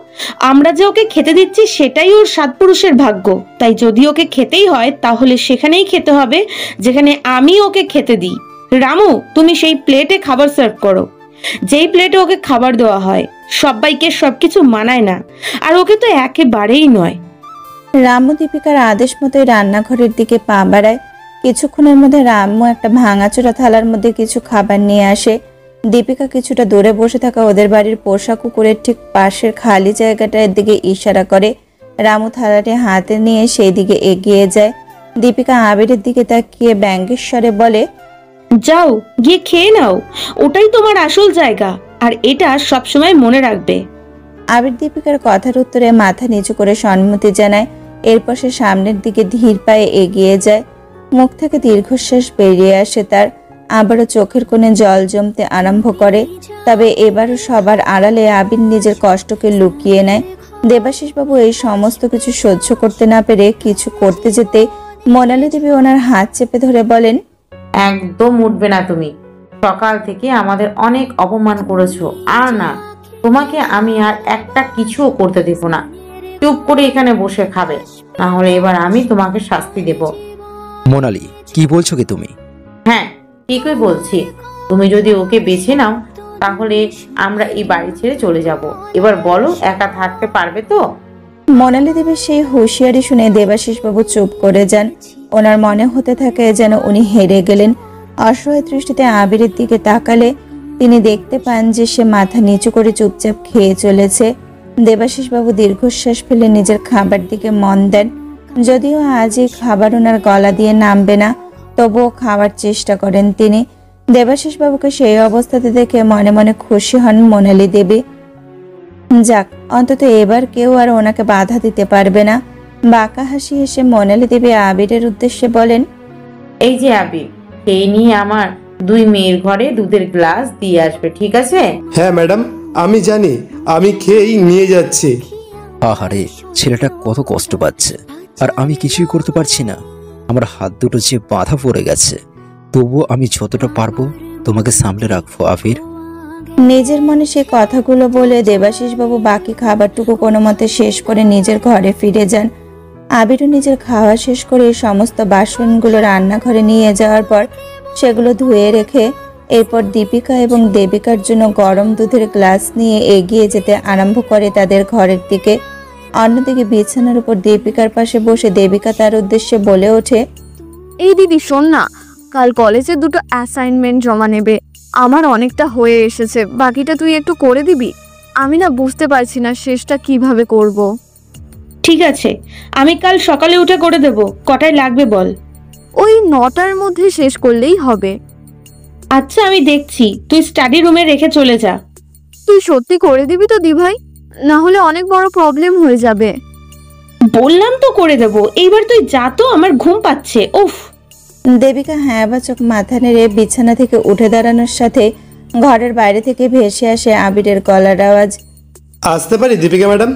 আমরা যে ওকে খেতে দিচ্ছি সেটাই ওর সাত পুরুষের ভাগ্য। তাই যদি ওকে খেতেই হয় তাহলে সেখানেই খেতে হবে যেখানে আমি ওকে খেতে দিই। রামু, তুমি সেই প্লেটে খাবার সার্ভ করো, যেই প্লেটে ওকে খাবার দেওয়া হয়। সবাইকে সবকিছু মানায় না, আর ওকে তো একেবারেই নয়। রামু দীপিকার আদেশ মতোই রান্নাঘরের দিকে পা বাড়ায়। কিছুক্ষণের মধ্যে রামু একটা ভাঙাচোরা থালার মধ্যে কিছু খাবার নিয়ে আসে। দীপিকা কিছুটা দূরে বসে থাকা ওদের বাড়ির পোষা কুকুরের ঠিক পাশের খালি জায়গাটার দিকে ইশারা করে। রামু থালাটি হাতে নিয়ে সেই দিকে এগিয়ে যায়। দীপিকা আবিরের দিকে তাকিয়ে ব্যঙ্গের স্বরে বলে, যাও গিয়ে খেয়ে নাও, ওটাই তোমার আসল জায়গা, আর এটা সবসময় মনে রাখবে। আবির দীপিকার কথার উত্তরে মাথা নিচু করে সম্মতি জানায়। এরপর সে সামনের দিকে ধীর পায়ে এগিয়ে যায়। মুখ থেকে দীর্ঘশ্বাস বেরিয়ে আসে তার। আবারও চোখের কোণে জল জমতে আরম্ভ করে। তবে এবারও সবার আড়ালে আবির নিজের কষ্টকে লুকিয়ে নেয়। দেবাশিসবাবু এই সমস্ত কিছু সহ্য করতে না পেরে কিছু করতে যেতে মোনালি দেবী ওনার হাত চেপে ধরে বলেন, একদম উঠবে না তুমি। সকাল থেকে আমাদের অনেক অপমান করেছো, আর না, তোমাকে আমি আর একটা কিছুও করতে দেব না। চুপ করে এখানে বসে খাবে, না হলে এবার আমি তোমাকে শাস্তি দেব। মোনালি, কি বলছো কি তুমি? হ্যাঁ, ঠিকই বলছি। তুমি যদি ওকে বেছে নাও তাহলে আমরা এই বাড়ি ছেড়ে চলে যাব। এবার বলো, একা থাকতে পারবে তো? মোনালি দেবীর সেই হুঁশিয়ারি শুনে দেবাশিসবাবু চুপ করে যান। ওনার মনে হতে থাকে যেন উনি হেরে গেলেন। অসহায় দৃষ্টিতে আবিরের দিকে তাকালে তিনি দেখতে পান যে সে মাথা নিচু করে চুপচাপ খেয়ে চলেছে। দেবাশিসবাবু দীর্ঘশ্বাস ফেলে নিজের খাবার দিকে মন দেন। যদিও আজ এই খাবার ওনার গলা দিয়ে নামবে না, তবুও খাওয়ার চেষ্টা করেন তিনি। দেবাশিসবাবুকে সেই অবস্থাতে দেখে মনে মনে খুশি হন মোনালি দেবী। যাক, অন্তত এবার কেউ আর ওনাকে বাধা দিতে পারবে না। বাঁকা হাসি হেসে মোনালি দেবী আবিরের উদ্দেশ্যে বলেন, এই যে আবির, খেয়ে নিয়ে আমার 2 মেয়ের ঘরে দুধের গ্লাস দিয়ে আসবে, ঠিক আছে? হ্যাঁ ম্যাডাম, আমি জানি, আমি খেয়েই নিয়ে যাচ্ছি। আহারে, ছেলেটা কত কষ্ট পাচ্ছে, আর আমি কিছুই করতে পারছি না। আমার হাত দুটো যে বাঁধা পড়ে গেছে, তবুও আমি যতটা পারবো তোমাকে সামলে রাখবো আবির। নিজের মনে সে কথাগুলো বলে দেবাশিসবাবু বাকি খাবারটুকু কোনো মতে শেষ করে নিজের ঘরে ফিরে যান। আবিরও নিজের খাওয়া শেষ করে সমস্ত বাসনগুলো রান্নাঘরে নিয়ে যাওয়ার পর সেগুলো ধুয়ে রেখে এরপর দীপিকা এবং দেবিকার জন্য গরম দুধের গ্লাস নিয়ে এগিয়ে যেতে আরম্ভ করে তাদের ঘরের দিকে। অন্যদিকে বিছানার উপর দীপিকার পাশে বসে দেবিকা তার উদ্দেশ্যে বলে ওঠে, এই দিদি শোন না, কাল কলেজে 2টো অ্যাসাইনমেন্ট জমা নেবে। আমার অনেকটা হয়ে এসেছে, বাকিটা তুই একটু করে দিবি? আমি না বুঝতে পারছি না শেষটা কিভাবে করব। ঠিক আছে, আমি কাল সকালে উঠে করে দেব। কটায় লাগবে বল? ওই 9টার মধ্যে শেষ করলেই হবে। আচ্ছা, আমি দেখছি, তুই স্টাডি রুমে রেখে চলে যা। তুই সত্যি করে দিবি তো দি ভাই? না হলে অনেক বড় প্রবলেম হয়ে যাবে। বললাম তো করে দেব, এইবার তুই যা তো, আমার ঘুম পাচ্ছে। উফ। দেবিকা হ্যাঁ বাচক মাথা নেড়ে বিছানা থেকে উঠে দাঁড়ানোর সাথে ঘরের বাইরে থেকে ভেসে আসে আবিরের গলার আওয়াজ, আসতে পারি দীপিকা ম্যাডাম?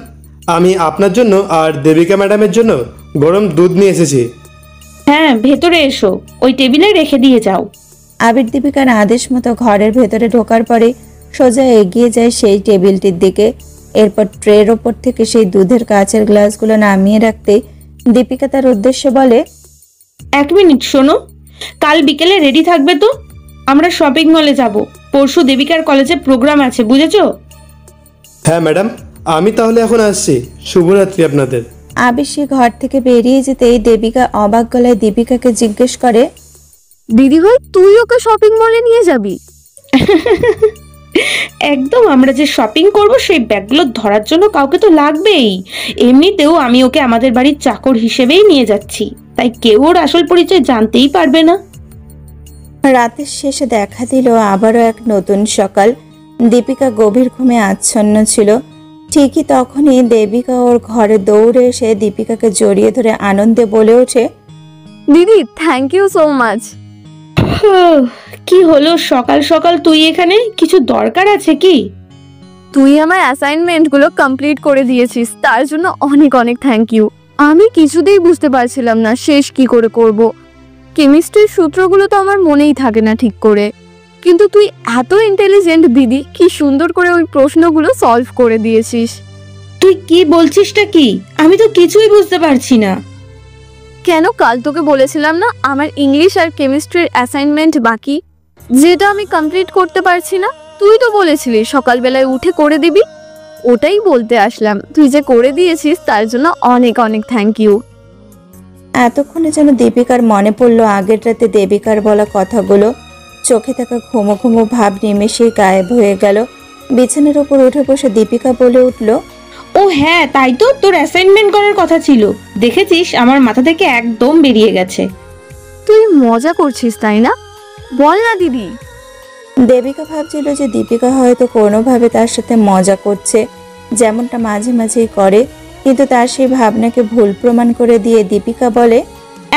আমি আপনার জন্য আর দেবিকা ম্যাডামের জন্য গরম দুধ নিয়ে এসেছি। হ্যাঁ, ভেতরে এসো, ওই টেবিলে রেখে দিয়ে যাও। আবির দীপিকার আদেশ মতো ঘরের ভেতরে ঢোকার পরে সোজা এগিয়ে যায় সেই টেবিলটির দিকে। এরপর ট্রের ওপর থেকে সেই দুধের কাচের গ্লাসগুলো নামিয়ে রাখতে দীপিকা তার উদ্দেশ্যে বলে, 1 মিনিট শোনো, কাল বিকেলে রেডি থাকবে তো? আমরা শপিং মলে যাব। পরশু দেবিকার কলেজে প্রোগ্রাম আছে, বুঝেছো? হ্যাঁ ম্যাডাম, আমি তাহলে এখন আসছি। শুভরাত্রি আপনাদের। আবির সে ঘর থেকে বেরিয়ে যেতেই দেবিকা অবাক গলায় দীপিকাকে জিজ্ঞেস করে, দিদি ভাই, তুই ওকে শপিং মলে নিয়ে যাবি? একদম, আমরা যে শপিং করব সেই ব্যাগগুলো ধরার জন্য কাউকে তো লাগবেই। এমনিতেও আমি ওকে আমাদের বাড়ির চাকর হিসেবেই নিয়ে যাচ্ছি, তাই কেউ ওর আসল পরিচয় জানতেই পারবে না। রাতের শেষে দেখা দিল আবারও এক নতুন সকাল। দীপিকা গভীর ঘুমে আচ্ছন্ন ছিল। ঠিকই তখনই দেবিকা ওর ঘরে দৌড়ে এসে দীপিকাকে জড়িয়ে ধরে আনন্দে বলে ওঠে, দিদি, থ্যাংক ইউ সো মাচ। হুঁ, কি হলো সকাল সকাল তুই এখানে? কিছু দরকার আছে কি? তুই আমার অ্যাসাইনমেন্টগুলো কমপ্লিট করে দিয়েছিস, তার জন্য অনেক অনেক থ্যাংক ইউ। আমি কিছুতেই বুঝতে পারছিলাম না শেষ কি করে করব। কেমিস্ট্রির সূত্রগুলো তো আমার মনেই থাকে না ঠিক করে, কিন্তু তুই এত ইন্টেলিজেন্ট দিদি, কি সুন্দর করে ওই প্রশ্নগুলো সলভ করে দিয়েছিস। তুই কি বলছিসটা কি? আমি তো কিছুই বুঝতে পারছি না। কেন, কাল তোকে বলেছিলাম না আমার ইংলিশ আর কেমিস্ট্রির অ্যাসাইনমেন্ট বাকি, যেটা আমি কমপ্লিট করতে পারছি না? তুই তো বলেছিলি সকালবেলায় উঠে করে দিবি, ওটাই বলতে আসলাম। তুই যে করে দিয়েছিস তার জন্য অনেক অনেক থ্যাংক ইউ। এতক্ষণে যেন দীপিকার মনে পড়ল আগের রাতে দেবিকার বলা কথাগুলো। চোখে থাকা ঘুমো ঘুমো ভাব নিমেষেই গায়েব হয়ে গেল। বিছানার উপর উঠে বসে দীপিকা বলে উঠল, ও হ্যাঁ, তাই তো, তোর অ্যাসাইনমেন্ট করার কথা ছিল। দেখেছিস আমার মাথা থেকে একদম বেরিয়ে গেছে। তুই মজা করছিস তাই না? বল না দিদি। দেবিকা ভাবছিল যে দীপিকা হয়তো কোনোভাবে তার সাথে মজা করছে, যেমনটা মাঝে মাঝেই করে, কিন্তু তার সেই ভাবনাকে ভুল প্রমাণ করে দিয়ে দীপিকা বলে,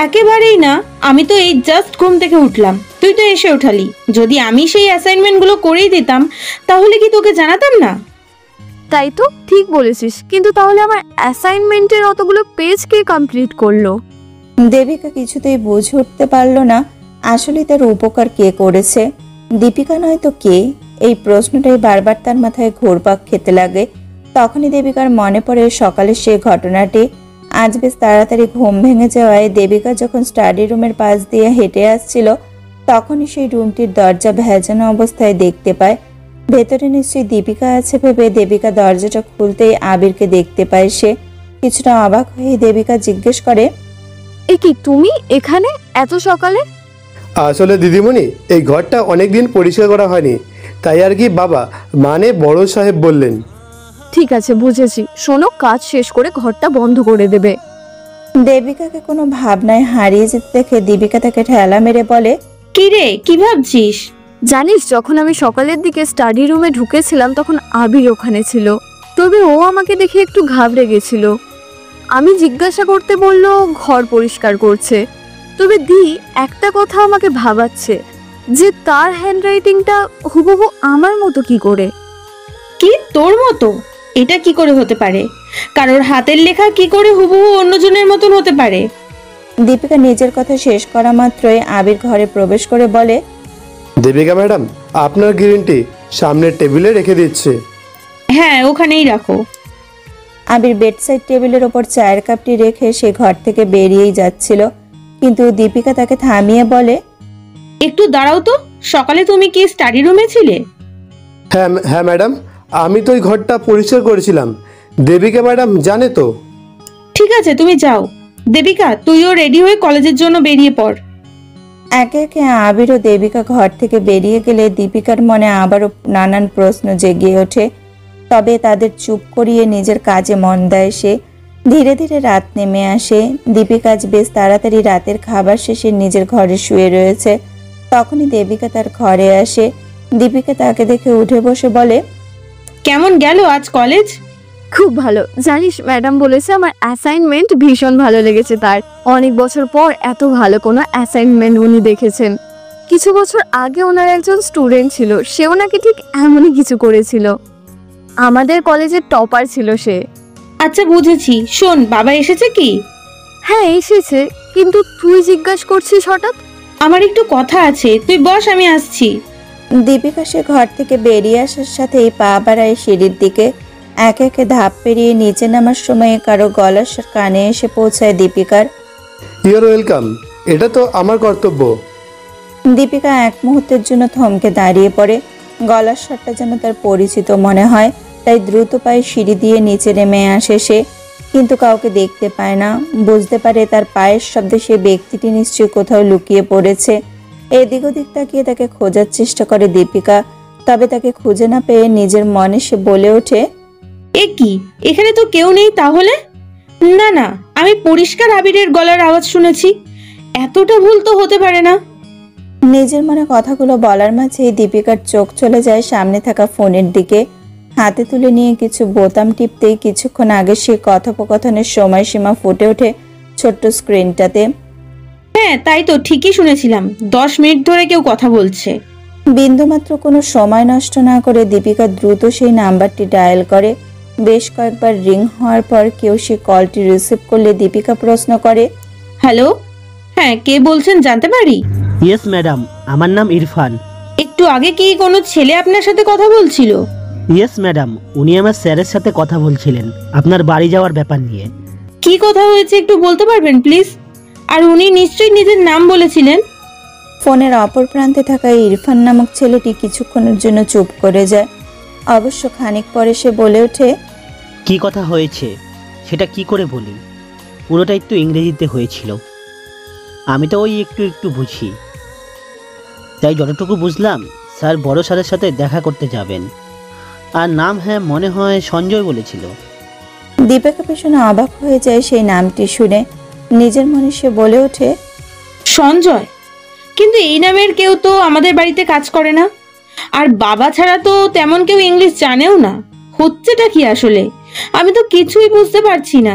একেবারেই না, আমি তো এই জাস্ট ঘুম থেকে উঠলাম, তুই তো এসে ওঠালি। যদি আমি সেই অ্যাসাইনমেন্টগুলো করেই দিতাম তাহলে কি তোকে জানাতাম না? তাই তো, ঠিক বলেছিস, কিন্তু তাহলে আমার অ্যাসাইনমেন্টের অতগুলো পেজ কে কমপ্লিট করলো? দেবিকা কিছুতেই বুঝে উঠতে পারল না আসলে তার উপকার কে করেছে। দীপিকা নয় তো কে? এই প্রশ্নটাই বারবার তার মাথায় ঘুরপাক খেতে লাগে। তখনই দেবিকার মনে পড়ে সকালে সে ঘটনাটি। আজ বেশ তাড়াতাড়ি ঘুম ভেঙে যাওয়ায় দেবিকা যখন স্টাডি রুমের পাশ দিয়ে হেঁটে আসছিল, তখনই সেই রুমটির দরজা ভেজানো অবস্থায় দেখতে পায়। ভেতরে নিশ্চয়ই দীপিকা আছে ভেবে দেবিকা দরজাটা খুলতেই আবিরকে দেখতে পায় সে। কিছুটা অবাক হয়ে দেবিকা জিজ্ঞেস করে, এ কি, তুমি এখানে এত সকালে? আসলে দিদিমণি, এই ঘরটা অনেকদিন পরিষ্কার করা হয়নি, তাই আর কি বাবা মানে বড় সাহেব বললেন। ঠিক আছে, বুঝেছি। শোনো, কাজ শেষ করে ঘরটা বন্ধ করে দেবে। দেবিকাকে কোনো ভাবনায় হারিয়ে যেতে দেখে দীপিকা তাকে ঠেলা মেরে বলে, কি রে, কি ভাবছিস? জানিস, যখন আমি সকালের দিকে স্টাডি রুমে ঢুকেছিলাম তখন আবির ওখানে ছিল, তবে ও আমাকে দেখে একটু ঘাবড়ে গেছিল। আমি জিজ্ঞাসা করতে বলল ঘর পরিষ্কার করছে। তবে দি, একটা কথা আমাকে ভাবাচ্ছে যে তার হ্যান্ডরাইটিংটা হুবহু আমার মতো কি করে। কি, তোর মতো? এটা কি করে হতে পারে? কারোর হাতের লেখা কি করে হুবহু অন্যজনের মতন হতে পারে? দীপিকা নিজের কথা শেষ করা মাত্রই আবির ঘরে প্রবেশ করে বলে, দেবিকা ম্যাডাম, আপনার গ্রিন টি সামনের টেবিলে রেখে দিচ্ছে। হ্যাঁ, ওখানেই রাখো। আবির বেডসাইড টেবিলের ওপর চায়ের কাপটি রেখে সে ঘর থেকে বেরিয়েই যাচ্ছিল, কিন্তু দীপিকা তাকে থামিয়ে বলে, একটু দাঁড়াও তো, সকালে তুমি কি স্টাডি রুমে ছিলে? হ্যাঁ হ্যাঁ ম্যাডাম, আমি তো ওই ঘরটা পরিষ্কার করেছিলাম। দেবিকা ম্যাডাম জানে তো। ঠিক আছে, তুমি যাও। দেবিকা, তুইও রেডি হয়ে কলেজের জন্য বেরিয়ে পড়। একে একে আবির ও দেবিকা ঘর থেকে বেরিয়ে গেলে দীপিকার মনে আবারও নানান প্রশ্ন জেগে ওঠে। তবে তাদের চুপ করিয়ে নিজের কাজে মন দেয় সে। ধীরে ধীরে রাত নেমে আসে। দীপিকা আজ বেশ তাড়াতাড়ি রাতের খাবার শেষে নিজের ঘরে শুয়ে রয়েছে। তখনই দেবিকা তার ঘরে আসে। দীপিকা তাকে দেখে উঠে বসে বলে, কেমন গেল আজ কলেজ? খুব ভালো। জানিস, ম্যাডাম বলেছে আমার অ্যাসাইনমেন্ট ভীষণ ভালো লেগেছে তার। অনেক বছর পর এত ভালো কোনো অ্যাসাইনমেন্ট উনি দেখেছেন। কিছু বছর আগে ওনার একজন স্টুডেন্ট ছিল, সেও নাকি ঠিক এমনই কিছু করেছিল। আমাদের কলেজের টপার ছিল সে। আচ্ছা, বুঝেছি। শোন, বাবা এসেছে কি? হ্যাঁ, এসেছে, কিন্তু তুই জিজ্ঞাসা করছিস হঠাৎ? আমার একটু কথা আছে, তুই বস, আমি আসছি। দীপিকা সে ঘর থেকে বেরিয়ে আসার সাথেই পা বাড়ায় সিঁড়ির দিকে। একে একে ধাপ পেরিয়ে নিচে নামার সময় কারো গলার স্বর কানে এসে পৌঁছায় দীপিকার। ইউর ওয়েলকাম, এটা তো আমার কর্তব্য। দীপিকা এক মুহূর্তের জন্য থমকে দাঁড়িয়ে পড়ে। গলার স্বরটা যেন তার পরিচিত মনে হয়, তাই দ্রুত পায়ে সিঁড়ি দিয়ে নিচে নেমে আসে সে, কিন্তু কাউকে দেখতে পায় না। বুঝতে পারে তার পায়ের শব্দে সে ব্যক্তিটি নিশ্চয়ই কোথাও লুকিয়ে পড়েছে। এদিক ওদিক তাকিয়ে তাকে খোঁজার চেষ্টা করে দীপিকা, তবে তাকে খুঁজে না পেয়ে নিজের মনে সে বলে ওঠে, এ কি, এখানে তো কেউ নেই তাহলে? না না, আমি পরিষ্কার আবিরের গলার আওয়াজ শুনেছি। এতটা ভুল তো হতে পারে না। নিজের মনে কথাগুলো বলার মাঝেই দীপিকার চোখ চলে যায় সামনে থাকা ফোনের দিকে। হাতে তুলে নিয়ে কিছু বোতাম টিপতেই কিছুক্ষণ আগে সে কথোপকথনের সময়সীমা ফুটে ওঠে ছোট্ট স্ক্রিনটাতে। হ্যাঁ তাই তো, ঠিকই শুনেছিলাম, 10 মিনিট ধরে কেউ কথা বলছে। বিন্দুমাত্র কোনো সময় নষ্ট না করে দীপিকা দ্রুত সেই নাম্বারটি ডায়াল করে। বেশ কয়েকবার রিং হওয়ার পর কেউ সে কলটি রিসিভ করলে দীপিকা প্রশ্ন করে, হ্যালো, হ্যাঁ কে বলছেন জানতে পারি? ইয়েস ম্যাডাম, আমার নাম ইরফান। একটু আগে কি কোনো ছেলে আপনার সাথে কথা বলছিল? ইয়েস ম্যাডাম, উনি আমার স্যারের সাথে কথা বলছিলেন আপনার বাড়ি যাওয়ার ব্যাপার নিয়ে। কি কথা হয়েছে একটু বলতে পারবেন প্লিজ? আর উনি নিশ্চয়ই নিজের নাম বলেছিলেন। ফোনের অপর প্রান্তে থাকা ইরফান নামক ছেলেটি কিছুক্ষণের জন্য চুপ করে যায়। অবশ্য খানিক পরে সে বলে ওঠে, কি কথা হয়েছে সেটা কি করে বলি, পুরোটাই তো ইংরেজিতে হয়েছিল। আমি তো ওই একটু একটু বুঝি, তাই যতটুকু বুঝলাম স্যার বড় স্যারের সাথে দেখা করতে যাবেন। আর নাম হ্যাঁ মনে হয় সঞ্জয় বলেছিল। দীপিকা পেছনে অবাক হয়ে যায় সেই নামটি শুনে। নিজের মনে সে বলে ওঠে, সঞ্জয়? কিন্তু এই নামের কেউ তো আমাদের বাড়িতে কাজ করে না, আর বাবা ছাড়া তো তেমন কেউ ইংলিশ জানেও না। হচ্ছেটা কি আসলে? আমি তো কিছুই বুঝতে পারছি না।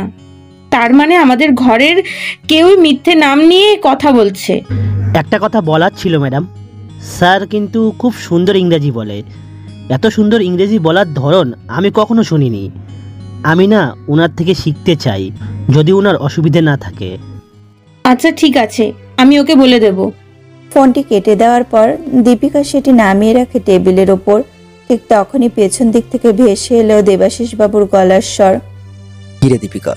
তার মানে আমাদের ঘরের কেউই মিথ্যে নাম নিয়ে কথা বলছে। একটা কথা বলার ছিল ম্যাডাম, স্যার কিন্তু খুব সুন্দর ইংরেজি বলে। এত সুন্দর ইংরেজি বলার ধরন আমি কখনো শুনিনি। আমি না ওনার থেকে শিখতে চাই, যদি ওনার অসুবিধে না থাকে। আচ্ছা ঠিক আছে, আমি ওকে বলে দেব। ফোনটি কেটে দেওয়ার পর দীপিকা সেটি নামিয়ে রাখে টেবিলের ওপর। ঠিক তখনই পেছন দিক থেকে ভেসে এলো দেবাশিস বাবুর গলার স্বর। কিরে দীপিকা,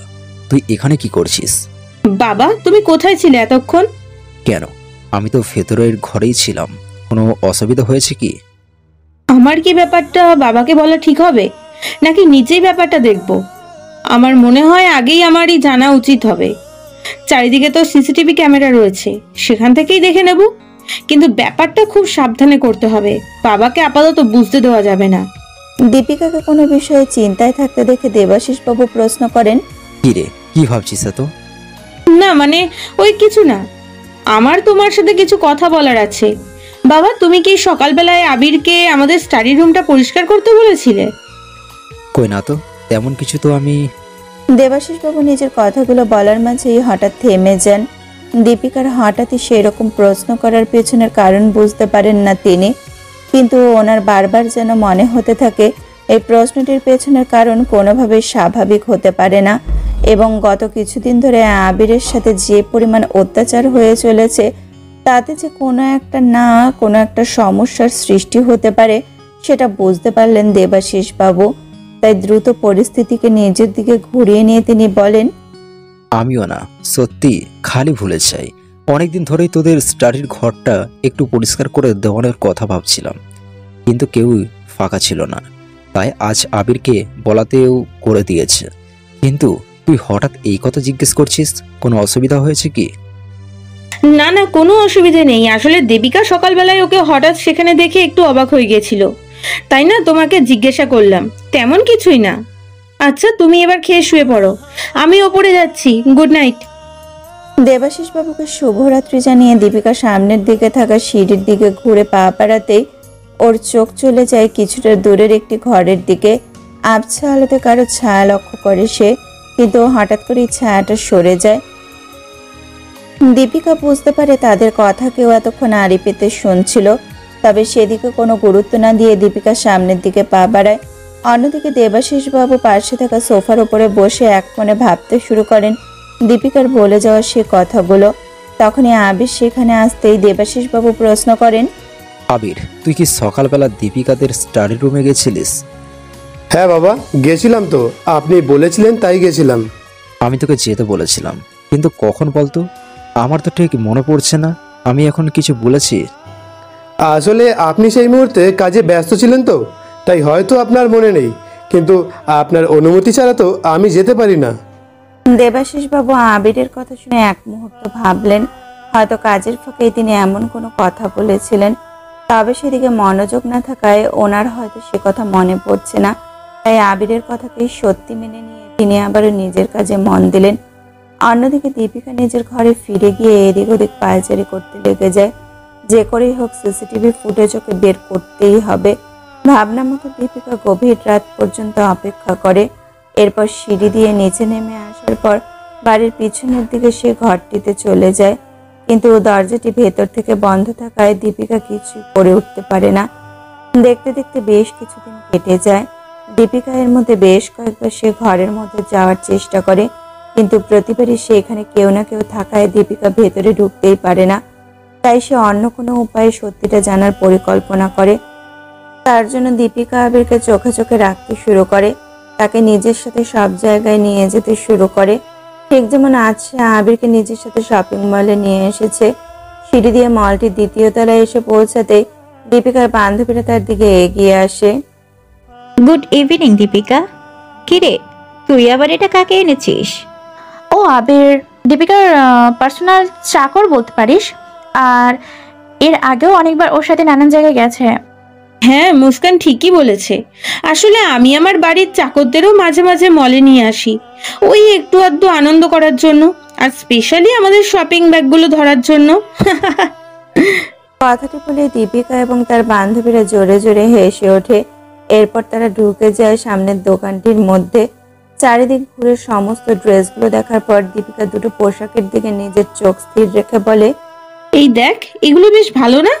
তুই এখানে কি করছিস? বাবা তুমি কোথায় ছিলে এতক্ষণ? কেন, আমি তো ভেতরের ঘরেই ছিলাম। কোনো অসুবিধা হয়েছে কি? আমার কি ব্যাপারটা বাবাকে বলা ঠিক হবে, নাকি নিজেই ব্যাপারটা দেখব? আমার মনে হয় আগেই আমারই জানা উচিত হবে। চারিদিকে তো সিসিটিভি ক্যামেরা রয়েছে, সেখান থেকেই দেখে নেব। কিন্তু ব্যাপারটা খুব সাবধানে করতে হবে, বাবাকে আপাতত বুঝতে দেওয়া যাবে না। দীপিকাকে কোনো বিষয়ে চিন্তায় থাকতে দেখে দেবাশিস বাবু প্রশ্ন করেন, কিরে, কি ভাবছিস এত? না মানে ওই কিছু না, আমার তোমার সাথে কিছু কথা বলার আছে। বাবা তুমি কি সকালবেলায় আবিরকে আমাদের স্টাডি রুমটা পরিষ্কার করতে বলেছিলে? কই না তো, তেমন কিছু তো আমি। দেবাশিস বাবু নিজের কথাগুলো বলার মাঝেই হঠাৎ থেমে যান। দীপিকার হঠাৎই সেরকম প্রশ্ন করার পেছনের কারণ বুঝতে পারেন না তিনি, কিন্তু ওনার বারবার যেন মনে হতে থাকে এই প্রশ্নটির পেছনের কারণ কোনোভাবে স্বাভাবিক হতে পারে না। এবং গত কিছুদিন ধরে আবিরের সাথে যে পরিমাণ অত্যাচার হয়ে চলেছে, তাতে যে কোনো একটা সমস্যার সৃষ্টি হতে পারে সেটা বুঝতে পারলেন দেবাশিস বাবু। তাই দ্রুত পরিস্থিতিকে নিজের দিকে ঘুরিয়ে নিয়ে তিনি বলেন, আমিও না, সত্যি খালি ভুলে যাই। অনেকদিন ধরেই তোদের স্টাডির ঘরটা একটু পরিষ্কার করে দেওয়ানোর কথা ভাবছিলাম, কিন্তু কেউই ফাঁকা ছিল না। তাই আজ আবিরকে বলাতেও করে দিয়েছে। কিন্তু তুই হঠাৎ এই কথা জিজ্ঞেস করছিস, কোনো অসুবিধা হয়েছে কি? না না কোনো অসুবিধা নেই, আসলে দেবিকা সকালবেলায় ওকে হঠাৎ সেখানে দেখে একটু অবাক হয়ে গেছিল, তাই না তোমাকে জিজ্ঞাসা করলাম, তেমন কিছুই না। আচ্ছা তুমি এবার খেয়ে শুয়ে পড়ো, আমি ওপরে যাচ্ছি, গুড নাইট। দেবাশিস বাবুকে শুভরাত্রি জানিয়ে দীপিকা সামনের দিকে থাকা সিঁড়ির দিকে ঘুরে পা বাড়াতেই ওর চোখ চলে যায় কিছুটা দূরের একটি ঘরের দিকে। আবছা আলোতে কারো ছায়া লক্ষ্য করে সে, কিন্তু হঠাৎ করে ছায়াটা সরে যায়। দীপিকা বুঝতে পারে তাদের কথা কেউ এতক্ষণ আড়ি পেতে শুনছিল, তবে সেদিকে কোনো গুরুত্ব না দিয়ে দীপিকা সামনের দিকে পা বাড়ায়। অন্যদিকে দেবাশিস বাবু পাশে থাকা সোফার উপরে বসে এক মনে ভাবতে শুরু করেন দীপিকার বলে যাওয়া সে কথাগুলো। তখনই আবির সেখানে আসতেই দেবাশিস বাবু প্রশ্ন করেন, আবির, তুই কি সকালবেলা দীপিকাদের স্টাডি রুমে গেছিলিস? হ্যাঁ বাবা, গেছিলাম তো, আপনি বলেছিলেন তাই গেছিলাম। আমি তোকে যেতে বলেছিলাম, কিন্তু কখন বলতো? আমার তো ঠিক মনে পড়ছে না আমি এখন কিছু বলেছি। আসলে আপনি সেই মুহূর্তে কাজে ব্যস্ত ছিলেন তো, তাই হয়তো আপনার মনে নেই, কিন্তু আপনার অনুমতি ছাড়া তো আমি যেতে পারি না। দেবাশিস বাবু আবিরের কথা শুনে এক মুহূর্ত ভাবলেন হয়তো কাজের ফাঁকেই তিনি এমন কোনো কথা বলেছিলেন, তবে সেদিকে মনোযোগ না থাকায় ওনার হয়তো সে কথা মনে পড়ছে না। তাই আবিরের কথাকেই সত্যি মেনে নিয়ে তিনি আবারও নিজের কাজে মন দিলেন। অন্যদিকে দীপিকা নিজের ঘরে ফিরে গিয়ে এদিক ওদিক পায়চারি করতে লেগে যায়। যে করেই হোক সিসিটিভি ফুটেজ ওকে বের করতেই হবে। ভাবনা মতো দীপিকা গভীর রাত পর্যন্ত অপেক্ষা করে। এরপর সিঁড়ি দিয়ে নিচে নেমে আসার পর বাড়ির পিছনের দিকে সে ঘরটিতে চলে যায়। কিন্তু দরজাটি ভেতর থেকে বন্ধ থাকায় দীপিকা কিছু করে উঠতে পারে না। দেখতে দেখতে বেশ কিছুদিন কেটে যায়। দীপিকা এর মধ্যে বেশ কয়েকবার সে ঘরের মধ্যে যাওয়ার চেষ্টা করে, কিন্তু প্রতিবারই সেখানে কেউ না কেউ থাকায় দীপিকা ভেতরে ঢুকতেই পারে না। তাই সে অন্য কোনো উপায়ে সত্যিটা জানার পরিকল্পনা করে। তার জন্য দীপিকা আবিরকে চোখে চোখে রাখতে শুরু করে, তাকে নিজের সাথে সব জায়গায় নিয়ে যেতে শুরু করে। ঠিক যেমন আজ সে আবিরকে নিজের সাথে শপিং মলে নিয়ে এসেছে। সিঁড়ি দিয়ে মলটির দ্বিতীয় তলায় এসে পৌঁছাতে দীপিকার বান্ধবীরা তার দিকে এগিয়ে আসে। Good evening Deepika. কিরে, তুই আবার এটা কাকে এনেছিস? ও আবির, দীপিকার পার্সোনাল চাকর বলতে পারিস। আর এর আগেও অনেকবার ওর সাথে নানান জায়গায় গেছে। হ্যাঁ, মুস্কান ঠিকই বলেছে। আসলে আমি আমার বাড়ির চাকরদেরও মাঝে মাঝে মলে নিয়ে আসি, ওই একটু আধটু আনন্দ করার জন্য, আর স্পেশালি আমাদের শপিং ব্যাগগুলো ধরার জন্য। কথাটি বলে দীপিকা এবং তার বান্ধবীরা জোরে জোরে হেসে ওঠে। এরপর তারা ঢুকে যায় সামনের দোকানটির মধ্যে। চারিদিক ঘুরে সমস্ত ড্রেসগুলো দেখার পর দীপিকা দুটো পোশাকের দিকে নিজের চোখ স্থির রেখে বলে, এই দেখ, এগুলো বেশ ভালো না?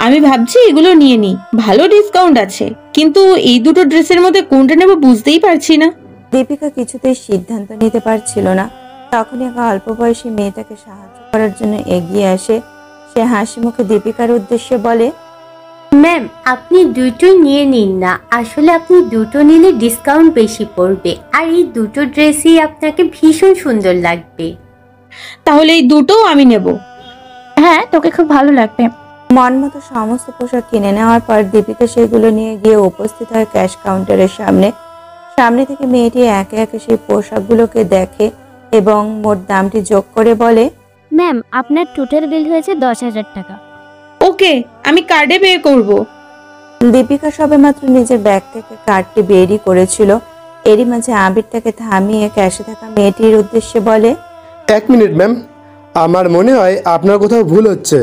আমি ভাবছি এগুলো নিয়ে নিই, ভালো ডিসকাউন্ট আছে, কিন্তু এই দুটো ড্রেসের মধ্যে কোনটা নেব বুঝতেই পারছি না। দীপিকা কিছুতেই সিদ্ধান্ত নিতে পারছিল না। তখনই এক অল্প বয়সী মেয়েটাকে সাহায্য করার জন্য এগিয়ে আসে। সে হাসি মুখে দীপিকার উদ্দেশ্যে বলে, ম্যাম, আপনি দুটো নিয়ে নিন না। আসলে আপনি দুটো নিলে ডিসকাউন্ট বেশি পড়বে, আর এই দুটো ড্রেসই আপনাকে ভীষণ সুন্দর লাগবে। তাহলে এই দুটোও আমি নেব। হ্যাঁ, তোকে খুব ভালো লাগবে। মন মতো সমস্ত পোশাক কিনে নেওয়ার পর দীপিকা সেগুলো নিয়ে গিয়ে উপস্থিত হয় ক্যাশ কাউন্টারের সামনে। সামনে থেকে মেয়েটি একে একে সেই পোশাকগুলোকে দেখে এবং মোট দামটি যোগ করে বলে, ম্যাম, আপনার টোটাল বিল হয়েছে 10,000 টাকা। ওকে, আমি কার্ডে পে করব। দীপিকা সবেমাত্র নিজের ব্যাগ থেকে কার্ডটি বেরই করেছিল। এরই মাঝে আবির তাকে থামিয়ে ক্যাশে থাকা মেয়েটির উদ্দেশ্যে বলে, 1 মিনিট ম্যাম, আমার মনে হয় আপনার কোথাও ভুল হচ্ছে।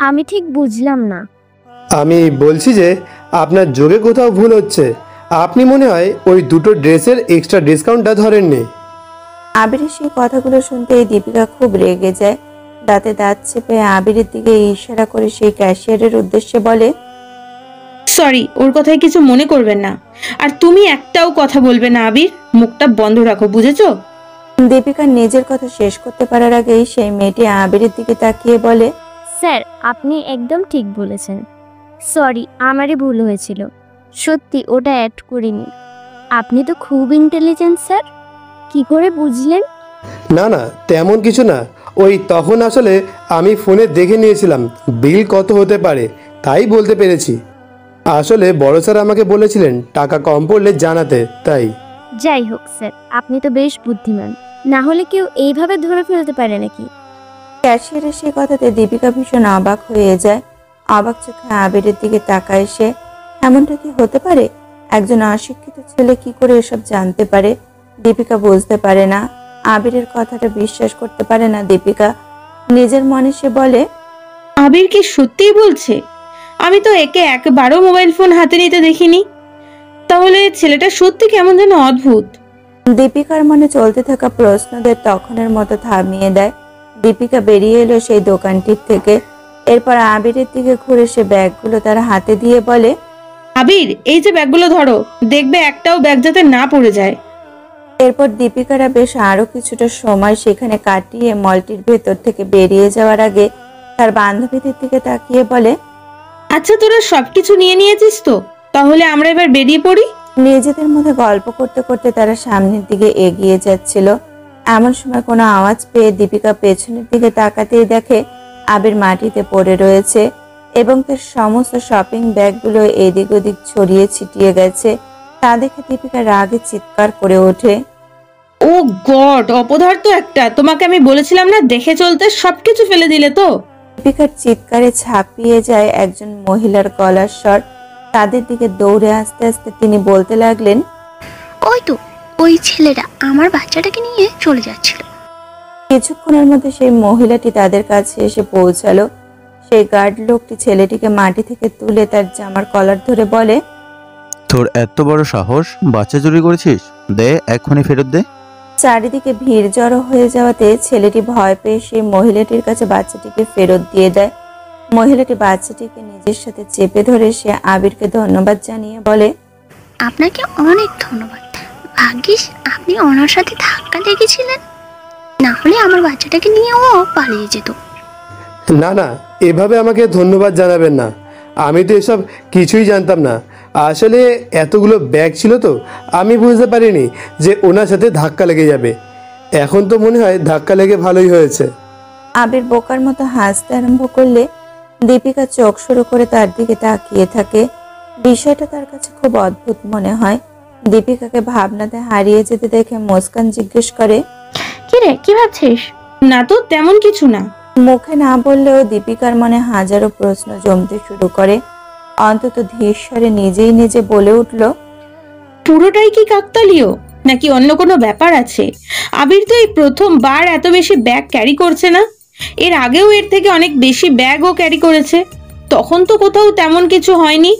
আমি ঠিক বুঝলাম না। আমি বলছি যে আপনার যোগে কোথাও ভুল হচ্ছে। আপনি মনে হয় ওই দুটো ড্রেসের এক্সট্রা ডিসকাউন্টটা ধরেননি। আবিরের সেই কথাগুলো শুনতে দীপিকা খুব রেগে যায়। দাঁতে দাঁত চেপে আবিরের দিকে ইশারা করে সেই ক্যাশিয়ারের উদ্দেশ্যে বলে, সরি, ওর কথায় কিছু মনে করবেন না। আর তুমি একটাও কথা বলবে না আবির, মুখটা বন্ধ রাখো, বুঝেছো? দীপিকা নিজের কথা শেষ করতে পারার আগেই সেই মেয়েটি আবিরের দিকে তাকিয়ে বলে, স্যার, আপনি একদম ঠিক বলেছেন। সরি, আমারই ভুল হয়েছিল। সত্যি ওটা অ্যাড করিনি। আপনি তো খুব ইন্টেলিজেন্ট স্যার। কি করে বুঝলেন? না না, তেমন কিছু না। ওই তখন আসলে আমি ফোনে দেখে নিয়েছিলাম বিল কত হতে পারে, তাই বলতে পেরেছি। আসলে বড় স্যার আমাকে বলেছিলেন টাকা কম পড়লে জানাতে, তাই। যাই হোক স্যার, আপনি তো বেশ বুদ্ধিমান। না হলে কেউ এইভাবে ধরে ফেলতে পারে নাকি? ক্যাশিয়ারের সেই কথাতে দীপিকা ভীষণ অবাক হয়ে যায়। অবাক চোখে আবিরের দিকে তাকায় সে। এমনটা কি হতে পারে? একজন অশিক্ষিত ছেলে কি করে এসব জানতে পারে? দীপিকা বুঝতে পারে না। আবিরের কথাটা বিশ্বাস করতে পারে না দীপিকা। নিজের মনে সে বলে, আবির কি সত্যিই বলছে? আমি তো একে একবারও মোবাইল ফোন হাতে নিতে দেখিনি। তাহলে ছেলেটা সত্যি কেমন যেন অদ্ভুত। দীপিকার মনে চলতে থাকা প্রশ্নদের তখনের মতো থামিয়ে দেয়। দীপিকা বেরিয়ে এলো সেই দোকানটির থেকে। এরপর আবিরের দিকে ঘুরে সে ব্যাগগুলো তার হাতে দিয়ে বলে, আবির, এই যে ব্যাগগুলো ধরো, দেখবে একটাও ব্যাগ যাতে না পড়ে যায়। এরপর দীপিকারা বেশ আরো কিছুটা সময় সেখানে কাটিয়ে মলটির ভেতর থেকে বেরিয়ে যাওয়ার আগে তার বান্ধবীদের দিকে তাকিয়ে বলে, আচ্ছা, তোরা সবকিছু নিয়ে নিয়েছিস তো? তাহলে আমরা এবার বেরিয়ে পড়ি। নিজেদের মধ্যে গল্প করতে করতে তারা সামনের দিকে এগিয়ে যাচ্ছিল। এমন সময় কোনো আওয়াজ পেয়ে দীপিকা পেছনের দিকে তাকাতেই দেখে আবির মাটিতে পড়ে রয়েছে এবং তার সমস্ত শপিং ব্যাগগুলো এদিক ওদিক ছড়িয়ে ছিটিয়ে গেছে। তা দেখে দীপিকা রাগে চিৎকার করে ওঠে, ও গড, অপদার্থ একটা! তোমাকে আমি বলেছিলাম না দেখে চলতে, সবকিছু ফেলে দিলে তো। দীপিকার চিৎকারে ছাপিয়ে যায় একজন মহিলার গলার স্বর। তাদের দিকে দৌড়ে আসতে আসতে তিনি বলতে লাগলেন, ওই তো ওই ছেলেটা আমার বাচ্চাটাকে নিয়ে চলে যাচ্ছিল। কিছুক্ষণের মধ্যে সেই মহিলাটি তাদের কাছে এসে পৌঁছালো। সেই গার্ড লোকটি ছেলেটিকে মাটি থেকে তুলে তার জামার কলার ধরে বলে, তোর এত বড় সাহস, বাচ্চা চুরি করেছিস? দে, এক্ষুনি ফেরত দে। চারিদিকে ভিড় জড়ো হয়ে যাওয়াতে ছেলেটি ভয় পেয়ে সেই মহিলাটির কাছে বাচ্চাটিকে ফেরত দিয়ে দেয়। মহিলাটি বাচ্চাটিকে নিজের সাথে চেপে ধরে সে আবিরকে ধন্যবাদ জানিয়ে বলে, আপনাকে অনেক ধন্যবাদ। ভাগ্যিস আপনি ওনার সাথে ধাক্কা লেগেছিলেন, না হলে আমার বাচ্চাটাকে নিয়ে ও পালিয়ে যেত। না না, এভাবে আমাকে ধন্যবাদ জানাবেন না। আমি তো এসব কিছুই জানতাম না। আসলে এতগুলো ব্যাগ ছিল তো আমি বুঝতে পারিনি যে ওনার সাথে ধাক্কা লেগে যাবে। এখন তো মনে হয় ধাক্কা লেগে ভালোই হয়েছে। আবির বোকার মতো হাসতে আরম্ভ করলে দীপিকা চোখ সরু করে তার দিকে তাকিয়ে থাকে। বিষয়টা তার কাছে খুব অদ্ভুত মনে হয়। দীপিকাকে ভাবনাতে হারিয়ে যেতে দেখে মুস্কান জিজ্ঞেস করে, কিরে কি ভাবছিস? না তো তেমন কিছু না। মুখে না বললেও দীপিকার মনে হাজারো প্রশ্ন জমতে শুরু করে। অন্তত ধীর স্বরে নিজেই নিজে বলে উঠল, পুরোটাই কি কাকতালীয় নাকি অন্য কোনো ব্যাপার আছে? আবির তো এই প্রথমবার এত বেশি ব্যাগ ক্যারি করছে না। এর আগেও এর থেকে অনেক বেশি ব্যাগও ক্যারি করেছে, তখন তো কোথাও তেমন কিছু হয়নি।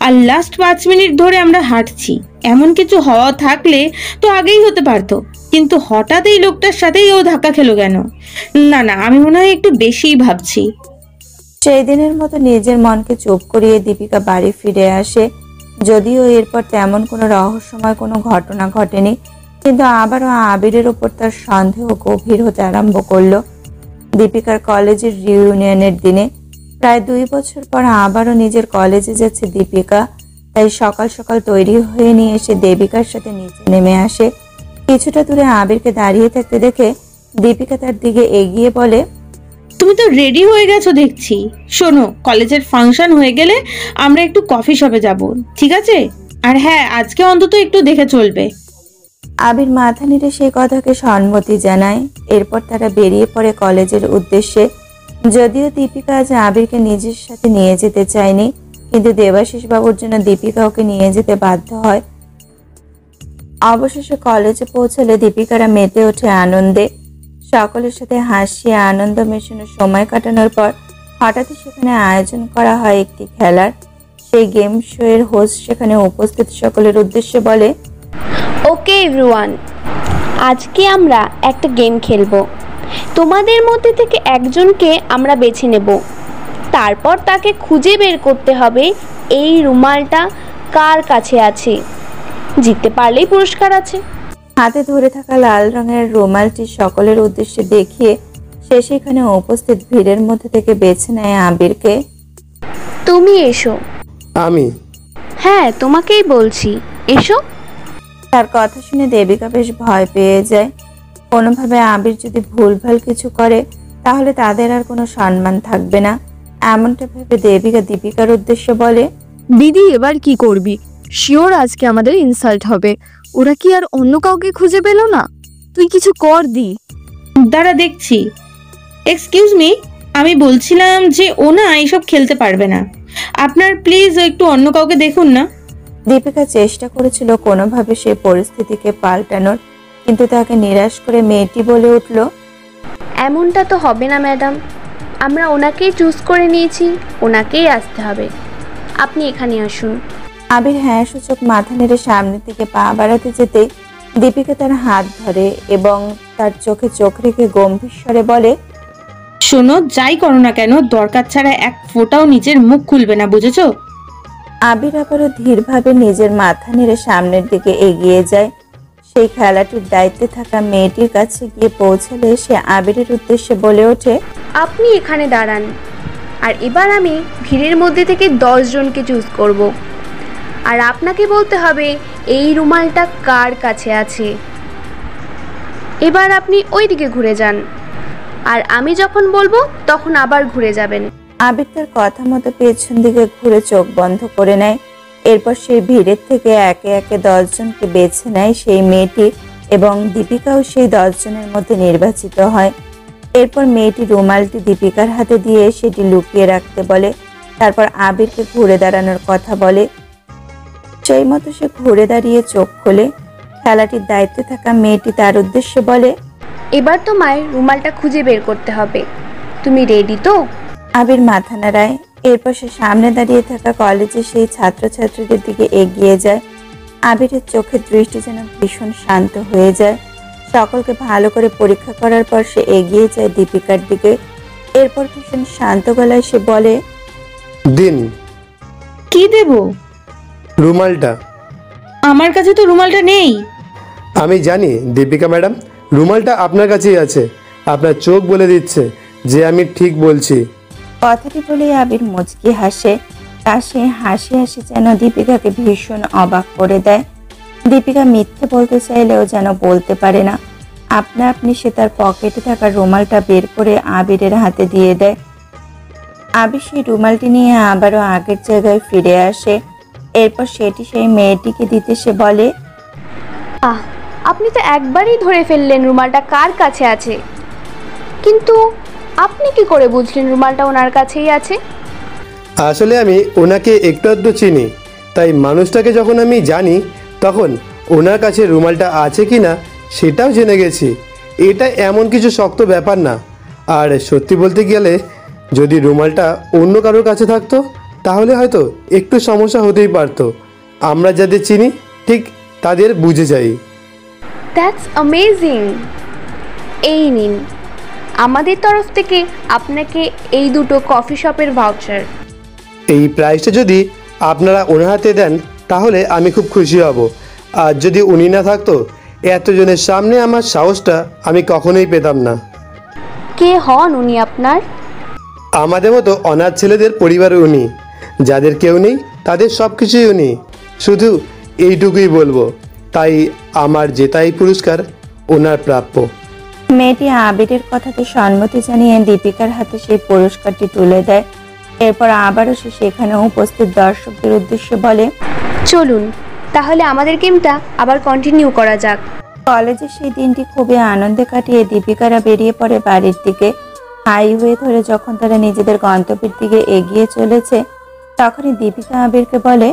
আর লাস্ট 5 মিনিট ধরে আমরা হাঁটছি, এমন কিছু হওয়া থাকলে তো আগেই হতে পারতো। কিন্তু হঠাৎ এই লোকটার সাথেই ও ধাক্কা খেলো কেন? না না, আমি মনে হয় একটু বেশিই ভাবছি। সেই দিনের মতো নিজের মনকে চুপ করিয়ে দীপিকা বাড়ি ফিরে আসে। যদিও এরপর তেমন কোনো রহস্যময় কোনো ঘটনা ঘটেনি, কিন্তু আবারও আবিরের উপর তার সন্দেহ গভীর হতে আরম্ভ করলো। দীপিকার কলেজের রিউনিয়নের দিনে প্রায় 2 বছর পর আবারও নিজের কলেজে যাচ্ছে দীপিকা। তাই সকাল সকাল তৈরি হয়ে নিয়ে এসে দেবিকার সাথে নিচে নেমে আসে। কিছুটা দূরে আবিরকে দাঁড়িয়ে থাকতে দেখে দীপিকা তার দিকে এগিয়ে বলে, তুমি তো রেডি হয়ে গেছো দেখছি। শোনো, কলেজের ফাংশন হয়ে গেলে আমরা একটু কফি শপে যাব, ঠিক আছে? আর হ্যাঁ, আজকে অন্তত একটু দেখে চলবে। আবির মাথা নেড়ে সেই কথাকে সম্মতি জানায়। এরপর তারা বেরিয়ে পড়ে কলেজের উদ্দেশ্যে। যদিও দীপিকা আজ আবিরকে নিজের সাথে নিয়ে যেতে চায়নি, কিন্তু দেবাশিস বাবুর জন্য দীপিকা ওকে নিয়ে যেতে বাধ্য হয়। অবশেষে কলেজে পৌঁছলে দীপিকারা মেতে ওঠে আনন্দে। সকলের সাথে হাসি আনন্দ মেশানো সময় কাটানোর পর হঠাৎই সেখানে আয়োজন করা হয় একটি খেলার। সেই গেম শো এর হোস্ট সেখানে উপস্থিত সকলের উদ্দেশ্যে বলে, ওকে এভরিওয়ান, আজকে আমরা একটা গেম খেলবো। তোমাদের মধ্যে থেকে একজনকে আমরা বেছে নেব, তারপর তাকে খুঁজে বের করতে হবে এই রুমালটা কার কাছে আছে। জিততে পারলেই পুরস্কার আছে। হাতে ধরে থাকা লাল রঙের রুমালটি সকলের উদ্দেশ্যে দেখিয়ে সে সেখানে উপস্থিত ভিড়ের মধ্যে থেকে বেছে নেয় আবিরকে। তুমি এসো। আমি? হ্যাঁ, তোমাকেই বলছি, এসো। তার কথা শুনে দেবিকা বেশ ভয় পেয়ে যায়। কোনোভাবে আবির যদি ভুলভাল কিছু করে তাহলে তাদের আর কোনো সম্মান থাকবে না। এমনটা ভেবে দেবিকা দীপিকার উদ্দেশ্যে বলে, দিদি এবার কি করবি? শিওর আজকে আমাদের ইনসাল্ট হবে। ওরা কি আর অন্য কাউকে খুঁজে পেল না? তুই কিছু কর দি। দাঁড়া দেখছি। এক্সকিউজ মি, আমি বলছিলাম যে ও না এইসব খেলতে পারবে না। আপনার প্লিজ একটু অন্য কাউকে দেখুন না। দীপিকা চেষ্টা করেছিল কোনোভাবে সেই পরিস্থিতিকে পাল্টানোর, কিন্তু তাকে নিরাশ করে মেয়েটি বলে উঠল, এমনটা তো হবে না ম্যাডাম, আমরা ওনাকেই চুজ করে নিয়েছি, ওনাকেই আসতে হবে। আপনি এখানে আসুন। আবির হ্যাঁ সূচক মাথা নেড়ে সামনের দিকে পা বাড়াতে যেতে দীপিকা তার হাত ধরে এবং তার চোখে চোখ রেখে গম্ভীর স্বরে বলে, শোনো, যাই করো না কেন দরকার ছাড়া এক ফোঁটাও নিজের মুখ খুলবে না, বুঝেছো? আবির আবারও ধীরভাবে নিজের মাথা নেড়ে সামনের দিকে এগিয়ে যায়। সেই খেলাটির দায়িত্বে থাকা মেয়েটির কাছে গিয়ে পৌঁছালে সে আবিরের উদ্দেশ্যে বলে ওঠে, আপনি এখানে দাঁড়ান, আর এবার আমি ভিড়ের মধ্যে থেকে 10 জনকে চুজ করব, আর আপনাকে বলতে হবে এই রুমালটা কার কাছে আছে। এবার আপনি ওই দিকে ঘুরে যান, আর আমি যখন বলবো তখন আবার ঘুরে যাবেন। আবির তার কথা মতো পেছন দিকে ঘুরে চোখ বন্ধ করে নেয়। এরপর সেই ভিড়ের থেকে একে একে 10 জনকে বেছে নেয় সেই মেয়েটি, এবং দীপিকাও সেই 10 জনের মধ্যে নির্বাচিত হয়। এরপর মেয়েটি রুমালটি দীপিকার হাতে দিয়ে সেটি লুকিয়ে রাখতে বলে। তারপর আবিরকে ঘুরে দাঁড়ানোর কথা বলে। সেই মতো সে ঘুরে দাঁড়িয়ে চোখ খোলে। খেলাটির দায়িত্বে থাকা মেয়েটি তার উদ্দেশ্যে বলে, এবার তোমায় রুমালটা খুঁজে বের করতে হবে। তুমি রেডি তো? আবির মাথা নাড়ায়। এরপর সে সামনে দাঁড়িয়ে থাকা কলেজে সেই ছাত্রছাত্রীদের দিকে এগিয়ে যায়। আবিরের চোখের দৃষ্টি যেন ভীষণ শান্ত হয়ে যায়। সকলকে ভালো করে পরীক্ষা করার পর সে এগিয়ে যায় দীপিকার দিকে। এরপর ভীষণ শান্ত গলায় সে বলে, দিন। কি দেব? রুমালটা। আমার কাছে তো রুমালটা নেই। আমি জানি দীপিকা ম্যাডাম, রুমালটা আপনার কাছেই আছে। আপনার চোখ বলে দিচ্ছে যে আমি ঠিক বলছি। কথাটি বলে আবির মুচকি হাসে। তার সেই হাসি হাসি যেন দীপিকাকে ভীষণ অবাক করে দেয়। দীপিকা মিথ্যে বলতে চাইলেও যেন বলতে পারে না। আপনা আপনি সে তার পকেটে থাকা রুমালটা বের করে আবিরের হাতে দিয়ে দেয়। আবির সেই রুমালটি নিয়ে আবারও আগের জায়গায় ফিরে আসে। এরপর সেটি সেই মেয়েটিকে দিতে সে বলে, আপনি তো একবারই ধরে ফেললেন রুমালটা কার কাছে আছে, কিন্তু আপনি কি করে বুঝলেন রুমালটা ওনার কাছেই আছে? আসলে আমি ওনাকে একটু আধটু চিনি, তাই মানুষটাকে যখন আমি জানি তখন ওনার কাছে রুমালটা আছে কি না সেটাও জেনে গেছি। এটা এমন কিছু শক্ত ব্যাপার না। আর সত্যি বলতে গেলে যদি রুমালটা অন্য কারোর কাছে থাকতো তাহলে হয়তো একটু সমস্যা হতেই পারতো। আমরা যাদের চিনি ঠিক তাদের বুঝে যাই। That's amazing. এই নিন আমাদের তরফ থেকে আপনাকে এই দুটো কফি শপের ভাউচার। এই প্রাইসটা যদি আপনারা ওনার হাতে দেন তাহলে আমি খুব খুশি হব। আর যদি উনি না থাকতো এতজনের সামনে আমার সাহসটা আমি কখনোই পেতাম না। কে হন উনি আপনার? আমাদের মতো অনাথ ছেলেদের পরিবারে উনি। যাদের কেউ নেই তাদের সব কিছুই উনি। শুধু এইটুকুই বলবো, তাই আমার জেতাই পুরস্কার ওনার প্রাপ্য। মেয়েটি আবিরের কথাতে সম্মতি জানিয়ে দীপিকার হাতে সেই পুরস্কারটি তুলে দেয়। এরপর আবারও সে সেখানে উপস্থিত দর্শকদের উদ্দেশ্যে বলে, চলুন তাহলে আমাদের গেমটা আবার কন্টিনিউ করা যাক। কলেজে সেই দিনটি খুবই আনন্দে কাটিয়ে দীপিকারা বেরিয়ে পড়ে বাড়ির দিকে। হাইওয়ে ধরে যখন তারা নিজেদের গন্তব্যের দিকে এগিয়ে চলেছে তখনই দীপিকা আবিরকে বলে,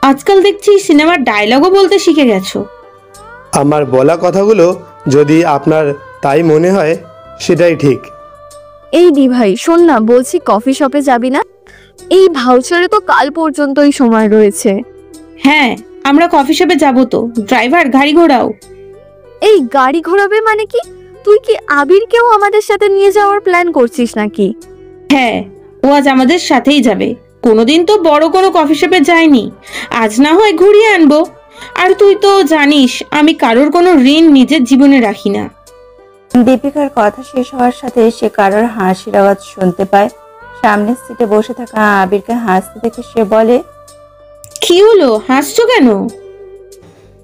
আজকাল দেখছি সিনেমার ডায়লগও বলতে শিখে গেছো। আমার বলা কথাগুলো যদি আপনার তাই মনে হয় সেটাই ঠিক। এই দি ভাই শোন না, বলছি কফি শপে যাবি না? এই ভাউচারে তো কাল পর্যন্তই সময় রয়েছে। হ্যাঁ, আমরা কফি শপে যাবো তো। ড্রাইভার গাড়ি ঘোরাও। এই গাড়ি ঘোরাবে মানে কি? তুই কি আবিরকেও আমাদের সাথে নিয়ে যাওয়ার প্ল্যান করছিস নাকি? হ্যাঁ, ও আজ আমাদের সাথেই যাবে। কোনোদিন তো বড় কোনো কফি শপে যায়নি, আজ না হয় ঘুরিয়ে আনবো। আর তুই তো জানিস আমি কারোর কোনো ঋণ নিজের জীবনে রাখি না। দীপিকার কথা শেষ হওয়ার সাথে সে কারোর হাসির আওয়াজ শুনতে পায়। সামনের সিটে বসে থাকা আবিরকে হাসতে দেখে সে বলে, কি হলো, হাসছো কেন?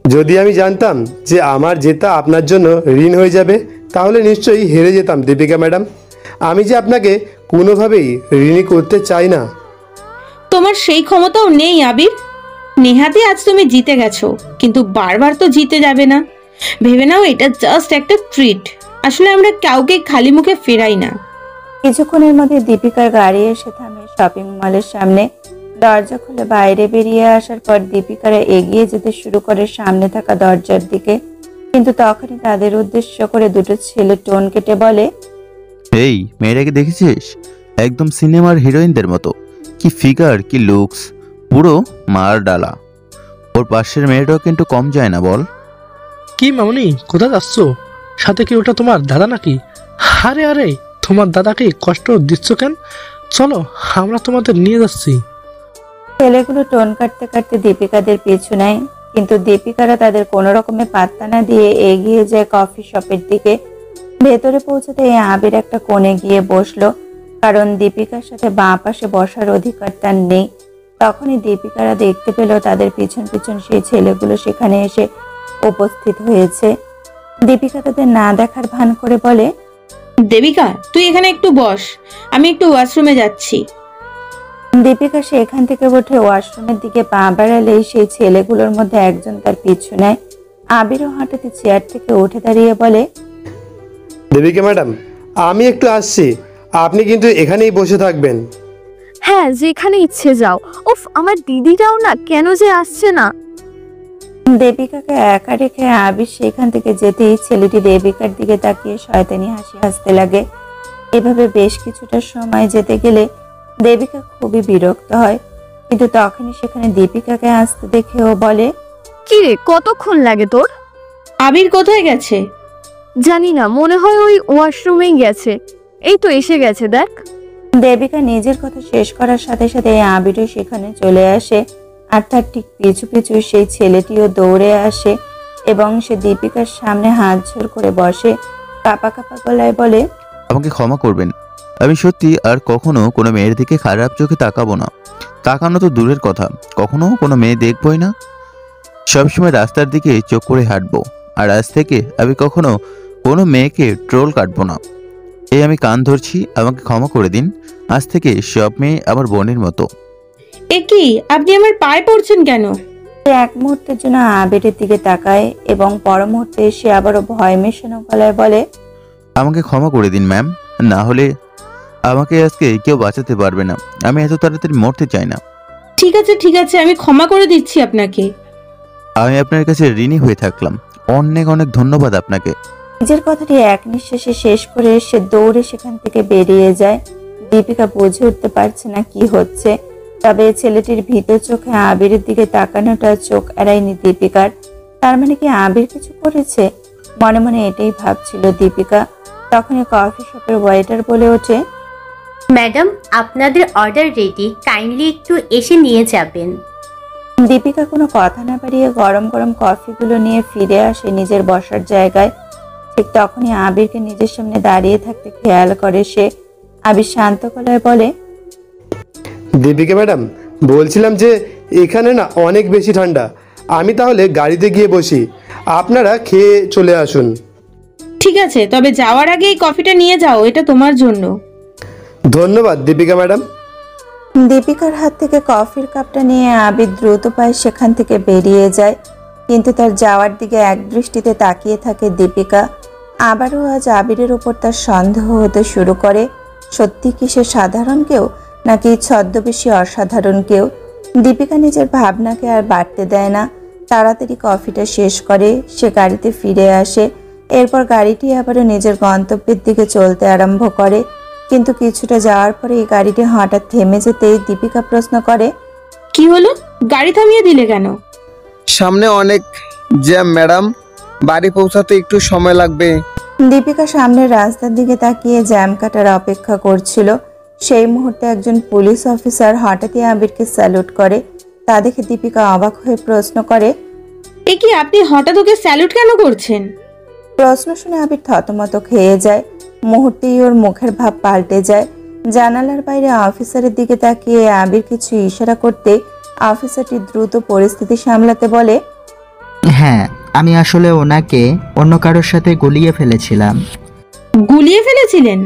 যদি আমি জানতাম যে আমার জেতা আপনার জন্য ঋণ হয়ে যাবে তাহলে নিশ্চয়ই হেরে যেতাম দীপিকা ম্যাডাম। আমি যে আপনাকে কোনোভাবেই ঋণী করতে চাই না। তোমার সেই ক্ষমতাও নেই আবির। নেহাতি আজ তুমি জিতে গেছো, কিন্তু বারবার তো জিতে যাবে না। ভেবে নাও এটা জাস্ট একটা ট্রিট। আসলে আমরা কাউকে খালি মুখে ফেরাই না। কিছুক্ষণের মধ্যে দীপিকার গাড়ি এসে থামে শপিং মলের সামনে। দরজা খুলে বাইরে বেরিয়ে আসার পর দীপিকারা এগিয়ে যেতে শুরু করে সামনে থাকা দরজার দিকে। কিন্তু তখনই তাদের উদ্দেশ্য করে দুটো ছেলে টোন কেটে বলে, এই মেয়েটাকে দেখেছিস? একদম সিনেমার হিরোইনদের মতো। কি ফিগার, কি লুকস, পুরো মার ডালা। ওর পাশের মেয়েটাও কিন্তু কম যায় না বল। কি মামনি, কোথায় যাচ্ছ? সাথে কি ওটা তোমার দাদা নাকি? আরে আরে, তোমার দাদাকে কষ্ট দিচ্ছ কেন? চলো আমরা তোমাদের নিয়ে যাচ্ছি। ছেলেগুলো টোন কাটতে কাটতে দীপিকাদের পিছু নেয়, কিন্তু দীপিকারা তাদের কোনো রকমে পাত্তা না দিয়ে এগিয়ে যায় কফি শপের দিকে। ভেতরে পৌঁছতে আবির একটা কোণে গিয়ে বসলো, কারণ দীপিকার সাথে বাঁ পাশে বসার অধিকার তার নেই। তখনই দীপিকারা দেখতে পেল তাদের পিছন পিছন সেই ছেলেগুলো সেখানে এসে উপস্থিত হয়েছে। দীপিকা তাদের না দেখার ভান করে বলে, দেবিকা তুই এখানে একটু বস, আমি একটু ওয়াশরুমে যাচ্ছি। দীপিকা সেখান থেকে উঠে ওয়াশরুমের দিকে পা বাড়ালেই সেই ছেলেগুলোর মধ্যে একজন তার পিছু নেয়। আবিরও হঠাৎ চেয়ার থেকে উঠে দাঁড়িয়ে বলে, দেবিকা ম্যাডাম আমি একটু আসছি, আপনি কিন্তু এখানেই বসে থাকবেন। হ্যাঁ, যেখানে ইচ্ছে যাও। উফ, আমার দিদিটাও না কেন যে আসছে না। দেবিকাকে একা রেখে আবির সেখান থেকে যেতেই ছেলেটি দেবিকার দিকে তাকিয়ে শয়তানি হাসি হাসতে লাগে। এভাবে বেশ কিছুটা সময় যেতে গেলে দেবিকা খুবই বিরক্ত হয়, কিন্তু তখনই সেখানে দীপিকাকে আসতে দেখে ও বলে, কি রে, কতক্ষণ লাগে তোর? আবির কোথায় গেছে? জানি না, মনে হয় ওই ওয়াশরুমেই গেছে। এই তো এসে গেছে, দেখ। দেবিকা নিজের কথা শেষ করার সাথে সাথে আবিরও সেখানে চলে আসে, আর তার ঠিক পিছু পিছু সেই ছেলেটিও দৌড়ে আসে এবং সে দীপিকার সামনে হাত জোর করে বসে, কাঁপা কাঁপা গলায় বলে, আমাকে ক্ষমা করবেন। আমি সত্যি আর কখনো কোনো মেয়ের দিকে খারাপ চোখে তাকাবো না। তাকানো তো দূরের কথা, কখনো কোনো মেয়ে দেখবই না। সবসময় রাস্তার দিকে চোখ করে হাঁটবো, আর আজ থেকে আমি কখনো কোনো মেয়েকে ট্রোল কাটবো না। এই আমি কান ধরছি, আমাকে ক্ষমা করে দিন। আজ থেকে সব মেয়ে আমার বোনের মতো। এ কি, আপনি আমার পায়ে পড়ছেন কেন? সে এক মুহূর্তের জন্য আবিরের দিকে তাকায় এবং পর মুহূর্তে সে আবারও ভয় মেশানো গলায় বলে, আমাকে ক্ষমা করে দিন ম্যাম, না হলে আমাকে আজকে কেউ বাঁচাতে পারবে না। আমি এত তাড়াতাড়ি মরতে চাই না। ঠিক আছে ঠিক আছে, আমি ক্ষমা করে দিচ্ছি আপনাকে। আমি আপনার কাছে ঋণী হয়ে থাকলাম। অনেক অনেক ধন্যবাদ আপনাকে। নিজের কথাটি এক নিঃশ্বাসে শেষ করে সে দৌড়ে সেখান থেকে বেরিয়ে যায়। দীপিকা বুঝে উঠতে পারছে না কি হচ্ছে, তবে ছেলেটির ভীত চোখে আবিরের দিকে তাকানোটা চোখ এড়ায়নি দীপিকার। তার মানে কি আবির কিছু করেছে? মনে মনে এটাই ভাবছিল দীপিকা। তখনই কফি শপের ওয়েটার বলে ওঠে, ম্যাডাম, আপনাদের অর্ডার রেডি, কাইন্ডলি একটু এসে নিয়ে যাবেন। দীপিকা কোনো কথা না বাড়িয়ে গরম গরম কফিগুলো নিয়ে ফিরে আসে নিজের বসার জায়গায়। ঠিক তখনই আবিরকে নিজের সামনে দাঁড়িয়ে থাকতে খেয়াল করে সে। আবির শান্ত গলায় বলে, দীপিকা ম্যাডাম, বলছিলাম যে এখানে না অনেক বেশি ঠান্ডা। আমি তাহলে গাড়িতে গিয়ে বসি, আপনারা খেয়ে চলে আসুন। ঠিক আছে, তবে যাওয়ার আগে এই কফিটা নিয়ে যাও, এটা তোমার জন্য। ধন্যবাদ দীপিকা ম্যাডাম। দীপিকার হাত থেকে কফির কাপটা নিয়ে আবির দ্রুত পায়ে সেখান থেকে বেরিয়ে যায়, কিন্তু তার যাওয়ার দিকে এক দৃষ্টিতে তাকিয়ে থাকে দীপিকা। আবারও আজ আবিরের উপর তার সন্দেহ হতে শুরু করে। সত্যি কি সে সাধারণ কেউ, নাকি ছদ্মবেশী অসাধারণ কেউ? দীপিকা নিজের ভাবনাকে আর বাড়তে দেয় না, তাড়াতাড়ি কফিটা শেষ করে সে গাড়িতে ফিরে আসে। এরপর গাড়িটি আবারও নিজের গন্তব্যের দিকে চলতে আরম্ভ করে, কিন্তু কিছুটা যাওয়ার পরে এই গাড়িটি হঠাৎ থেমে যেতেই দীপিকা প্রশ্ন করে, কি হলো, গাড়ি থামিয়ে দিলে কেন? সামনে অনেক জ্যাম ম্যাডাম, বাড়ি পৌঁছাতে একটু সময় লাগবে। দীপিকা সামনের রাস্তার দিকে তাকিয়ে জ্যাম কাটার অপেক্ষা করছিল। সেই মুহূর্তে একজন পুলিশ অফিসার হঠাৎই আবিরকে স্যালুট করে। তা দেখে দীপিকা অবাক হয়ে প্রশ্ন করে, এ কি, আপনি হঠাৎ ওকে স্যালুট কেন করছেন? প্রশ্ন শুনে আবির থতমত খেয়ে যায়। মুহূর্তেই ওর মুখের ভাব পাল্টে যায়। জানালার বাইরে অফিসারের দিকে তাকিয়ে আবির কিছু ইশারা করতে অফিসারটি দ্রুত পরিস্থিতি সামলাতে বলে, হ্যাঁ, আমি আসলে ওনাকে অন্য কারোর সাথে গুলিয়ে ফেলেছিলাম। গুলিয়ে ফেলেছিলেন?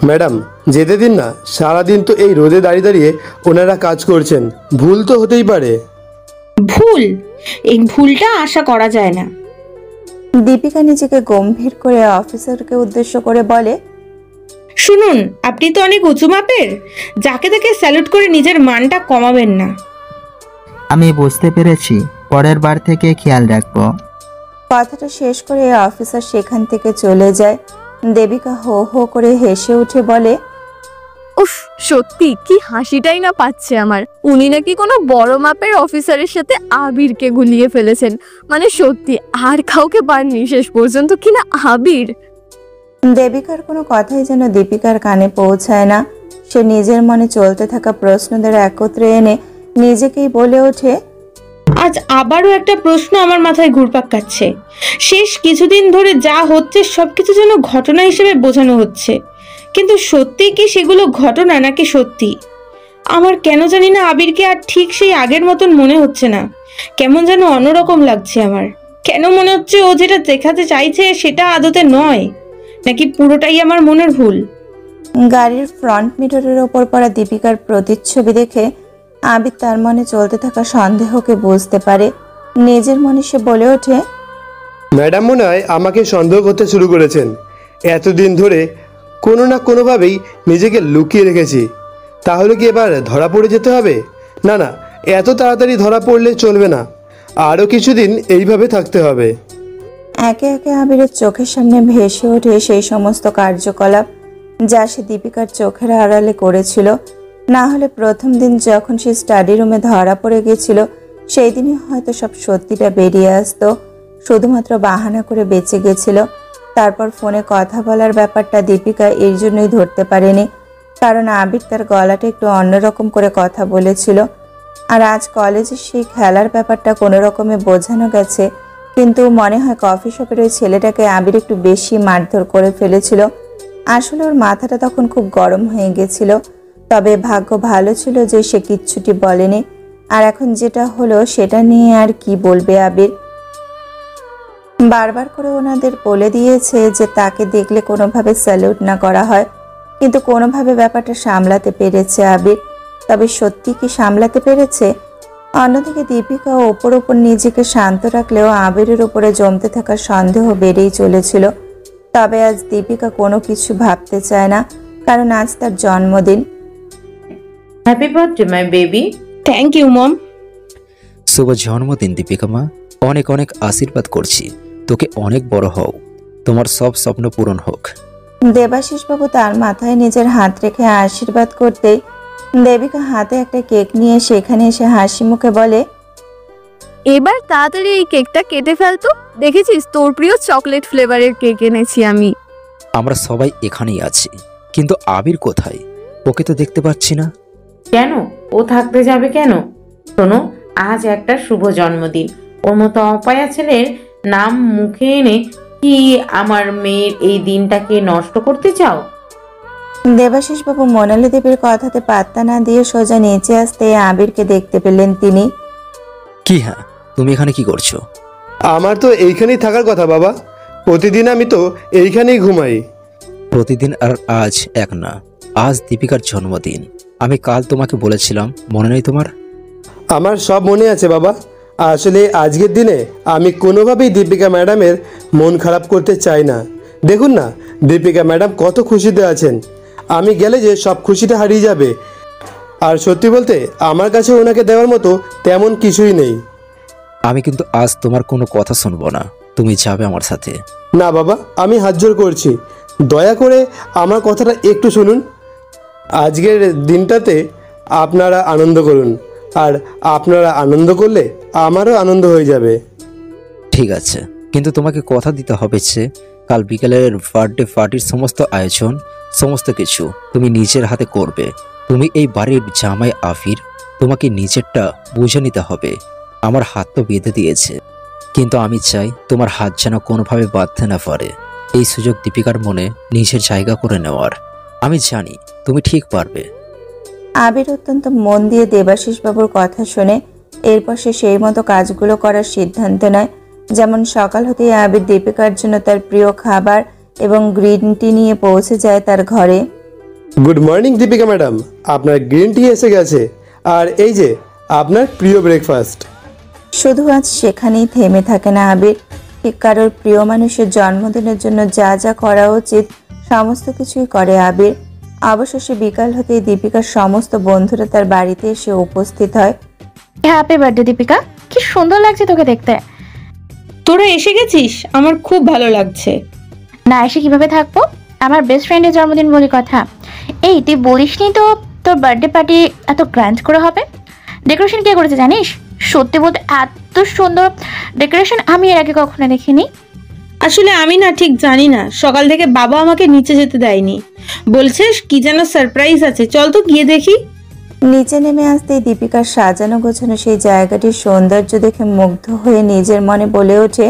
ম্যাডাম, যেতে দিন না, সারাদিন তো এই রোদে দাঁড়িয়ে দাঁড়িয়ে ওনারা কাজ করছেন, ভুল তো হতেই পারে। ভুল? এই ভুলটা আশা করা যায় না। দীপিকা নিজেকে গম্ভীর করে অফিসারকে উদ্দেশ্য করে বলে, শুনুন, আপনি তো অনেক উঁচু মাপের, যাকে তাকে স্যালুট করে নিজের মানটা কমাবেন না। আমি বুঝতে পেরেছি, পরের বার থেকে খেয়াল রাখবো। কথাটা শেষ করে অফিসার সেখান থেকে চলে যায়। দেবিকা হো হো করে হেসে উঠে বলে, উফ, সত্যি কি হাসিটাই না পাচ্ছে আমার। উনি নাকি কোনো বড় মাপের অফিসারের সাথে আবিরকে গুলিয়ে ফেলেছেন। মানে সত্যি আর কাউকে পাননি শেষ পর্যন্ত, কিনা আবির। দেবিকার কোনো কথাই যেন দীপিকার কানে পৌঁছায় না। সে নিজের মনে চলতে থাকা প্রশ্নদের একত্রে এনে নিজেকেই বলে ওঠে, আজ আবারও একটা প্রশ্ন আমার মাথায় ঘুরপাক খাচ্ছে। শেষ কিছুদিন ধরে যা হচ্ছে সবকিছু যেন ঘটনা হিসেবে বোঝানো হচ্ছে, কিন্তু সত্যি কি সেগুলো ঘটনা নাকি সত্যি? আমার কেন জানি না আবিরকে আর ঠিক সেই আগের মতন মনে হচ্ছে না। কেমন যেন অন্যরকম লাগছে আমার। কেন মনে হচ্ছে ও যেটা দেখাতে চাইছে সেটা আদতে নয়, নাকি পুরোটাই আমার মনের ভুল? গাড়ির ফ্রন্ট মিররের ওপর পড়া দীপিকার প্রতিচ্ছবি দেখে আবির তার মনে চলতে থাকা সন্দেহকে বুঝতে পারে। নিজের মনে সে বলে ওঠে, ম্যাডাম মনে হয় আমাকে সন্দেহ করতে শুরু করেছেন। এতদিন ধরে কোনো না কোনোভাবেই নিজেকে লুকিয়ে রেখেছি, তাহলে কি এবার ধরা পড়ে যেতে হবে? না না, এত তাড়াতাড়ি ধরা পড়লে চলবে না, আরও কিছুদিন এইভাবে থাকতে হবে। একে একে আবিরের চোখের সামনে ভেসে ওঠে সেই সমস্ত কার্যকলাপ যা সে দীপিকার চোখের আড়ালে করেছিল। না হলে প্রথম দিন যখন সে স্টাডি রুমে ধরা পড়ে গেছিল, সেই দিনই হয়তো সব সত্যিটা বেরিয়ে আসতো। শুধুমাত্র বাহানা করে বেঁচে গেছিল। তারপর ফোনে কথা বলার ব্যাপারটা দীপিকা এই জন্যই ধরতে পারেনি, কারণ আবির তার গলাটা একটু অন্যরকম করে কথা বলেছিল। আর আজ কলেজে সেই খেলার ব্যাপারটা কোনো রকমে বোঝানো গেছে, কিন্তু মনে হয় কফি শপের ওই ছেলেটাকে আবির একটু বেশি মারধর করে ফেলেছিল। আসলে ওর মাথাটা তখন খুব গরম হয়ে গেছিল, তবে ভাগ্য ভালো ছিল যে সে কিচ্ছুটি বলেনি। আর এখন যেটা হলো সেটা নিয়ে আর কি বলবে আবির। বারবার করে ওনাদের বলে দিয়েছে যে তাকে দেখলে কোনোভাবে স্যালুট না করা হয়, কিন্তু কোনোভাবে ব্যাপারটা সামলাতে পেরেছে আবির। তবে সত্যি কি সামলাতে পেরেছে? অন্যদিকে দীপিকা ওপর নিজেকে শান্ত রাখলেও আবিরের উপরে জমতে থাকা সন্দেহ বেড়েই চলেছিল। তবে আজ দীপিকা কোনো কিছু ভাবতে চায় না, কারণ আজ তার জন্মদিন। Happy birthday my baby. Thank you mom. শুভ জন্মদিন দীপিকা মা, অনেক অনেক আশীর্বাদ করছি, তোকে অনেক বড় হও, তোমার সব স্বপ্ন পূরণ হোক। দেবাশিস বাবু তার মাথায় নিজের হাত রেখে আশীর্বাদ করতেই দেবিকা হাতে একটা কেক নিয়ে সেখানে এসে হাসি মুখে বলে, এবার তাড়াতাড়ি এই কেকটা কেটে ফেলতো, দেখেছিস তোর প্রিয় চকলেট ফ্লেভারের কেক এনেছি আমি। আমরা সবাই এখানেই আছি, কিন্তু আবির কোথায়? ওকে তো দেখতে পাচ্ছি না। কেন ও থাকতে যাবে কেন? শোনো, আজ একটা শুভ জন্মদিন, ওর মতো অপায়া ছেলের নাম মুখে এনে কি আমার মেয়ের এই দিনটাকে নষ্ট করতে চাও? দেবাশিস বাবু মোনালি দেবীর কথাতে পাত্তা না দিয়ে সোজা নিচে আসতে আবিরকে দেখতে পেলেন তিনি। কি হ্যাঁ, তুমি এখানে কি করছো? আমার তো এইখানেই থাকার কথা বাবা, প্রতিদিন আমি তো এইখানেই ঘুমাই। প্রতিদিন আর আজ এক না, আজ দীপিকার জন্মদিন। আমি কাল তোমাকে বলেছিলাম, মনে নেই তোমার? আমার সব মনে আছে বাবা। আসলে আজকের দিনে আমি কোনোভাবেই দীপিকা ম্যাডামের মন খারাপ করতে চাই না। দেখুন না, দীপিকা ম্যাডাম কত খুশিতে আছেন, আমি গেলে যে সব খুশিটা হারিয়ে যাবে। আর সত্যি বলতে আমার কাছে ওনাকে দেওয়ার মতো তেমন কিছুই নেই। আমি কিন্তু আজ তোমার কোনো কথা শুনবো না, তুমি যাবে আমার সাথে। না বাবা, আমি হাত জোড় করছি, দয়া করে আমার কথাটা একটু শুনুন। আজকের দিনটাতে আপনারা আনন্দ করুন, আর আপনারা আনন্দ করলে আমারও আনন্দ হয়ে যাবে। ঠিক আছে, কিন্তু তোমাকে কথা দিতে হবে যে কাল বিকেলের বার্থডে পার্টির সমস্ত আয়োজন, সমস্ত কিছু তুমি নিজের হাতে করবে। তুমি এই বাড়ির জামাই আফির, তোমাকে নিজেরটা বুঝে নিতে হবে। আমার হাত তো বেঁধে দিয়েছে, কিন্তু আমি চাই তোমার হাত যেন কোনোভাবে বাঁধতে না পারে। এই সুযোগ দীপিকার মনে নিজের জায়গা করে নেওয়ার। আমি জানি তুমি ঠিক পারবে। আবির অত্যন্ত মন দিয়ে দেবাশিস বাবুর কথা শুনে এরপর সে সেই মতো কাজগুলো করার সিদ্ধান্ত নেয়। যেমন সকাল হতেই আবির দীপিকার জন্য তার প্রিয় খাবার এবং গ্রিন টি নিয়ে পৌঁছে যায় তার ঘরে। গুড মর্নিং দীপিকা ম্যাডাম, আপনার গ্রিন টি এসে গেছে, আর এই যে আপনার প্রিয় ব্রেকফাস্ট। শুধু আজ সেখানেই থেমে থাকে না আবির, ঠিক কারোর প্রিয় মানুষের জন্মদিনের জন্য যা যা করা উচিত সমস্ত কিছুই করে আবির। অবশেষে বিকাল হতেই দীপিকার সমস্ত বন্ধুরা তার বাড়িতে এসে উপস্থিত হয়। হ্যাপি বার্থডে দীপিকা, কি সুন্দর লাগছে তোকে দেখতে। তোরা এসে গেছিস, আমার খুব ভালো লাগছে। না এসে কিভাবে থাকবো, আমার বেস্ট ফ্রেন্ডের জন্মদিন বলে কথা। এই তুই বলিসনি তো তোর বার্থডে পার্টি এত গ্র্যান্ড করে হবে? ডেকোরেশন কে করেছে জানিস? সত্যি বলতে এত সুন্দর ডেকোরেশন আমি এর আগে কখনো দেখিনি। আসলে আমি না ঠিক জানি না, সকাল থেকে বাবা আমাকে নিচে যেতে দেয়নি, বলছে কি যেন সারপ্রাইজ আছে, চল তো গিয়ে দেখি। নিচে নেমে আসতেই দীপিকার সাজানো গোছানো সেই জায়গাটির সৌন্দর্য দেখে মুগ্ধ হয়ে নিজের মনে বলে ওঠে,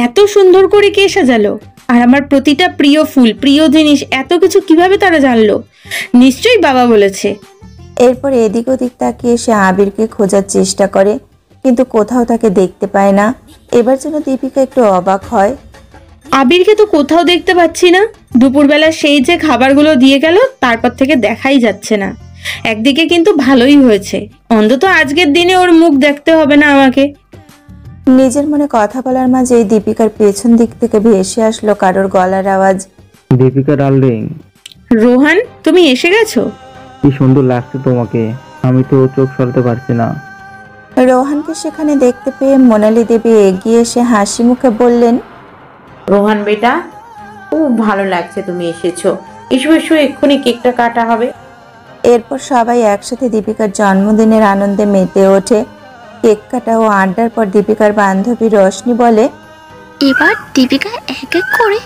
এত সুন্দর করে কে সাজালো? আর আমার প্রতিটা প্রিয় ফুল, প্রিয় জিনিস, এত কিছু কিভাবে তারা জানলো? নিশ্চয়ই বাবা বলেছে। এরপর এদিক ওদিক তাকিয়ে সে আবিরকে খোঁজার চেষ্টা করে, কিন্তু কোথাও তাকে দেখতে পায় না। এবার যেন দীপিকা একটু অবাক হয়। আবিরকে তো কোথাও দেখতে পাচ্ছি না। দুপুরবেলা সেই যে খাবারগুলো দিয়ে গেল তারপর থেকে দেখাই যাচ্ছে না। একদিকে কিন্তু ভালোই হয়েছে, অন্তত আজকের দিনে ওর মুখ দেখতে হবে না আমাকে। নিজের মনে কথা বলার মাঝে দীপিকার পেছন দিক থেকে ভেসে আসলো কারোর গলার আওয়াজ। দীপিকা ডার্লিং। রোহান, তুমি এসে গেছো? কি সুন্দর লাগছে তোমাকে, আমি তো চোখ সরাতে পারছি না। রোহানকে সেখানে দেখতে পেয়ে মোনালি দেবী এগিয়ে এসে হাসি মুখে বললেন, রোহান বেটা, খুব ভালো লাগছে তুমি এসেছো। এসো এসো, এক্ষুনি কেকটা কাটা হবে। এরপর সবাই একসাথে দীপিকার জন্মদিনের আনন্দে মেতে ওঠে। কেক কাটা ও আড্ডার পর দীপিকার বান্ধবী রোশনি বলে, এবার দীপিকা এক এক করে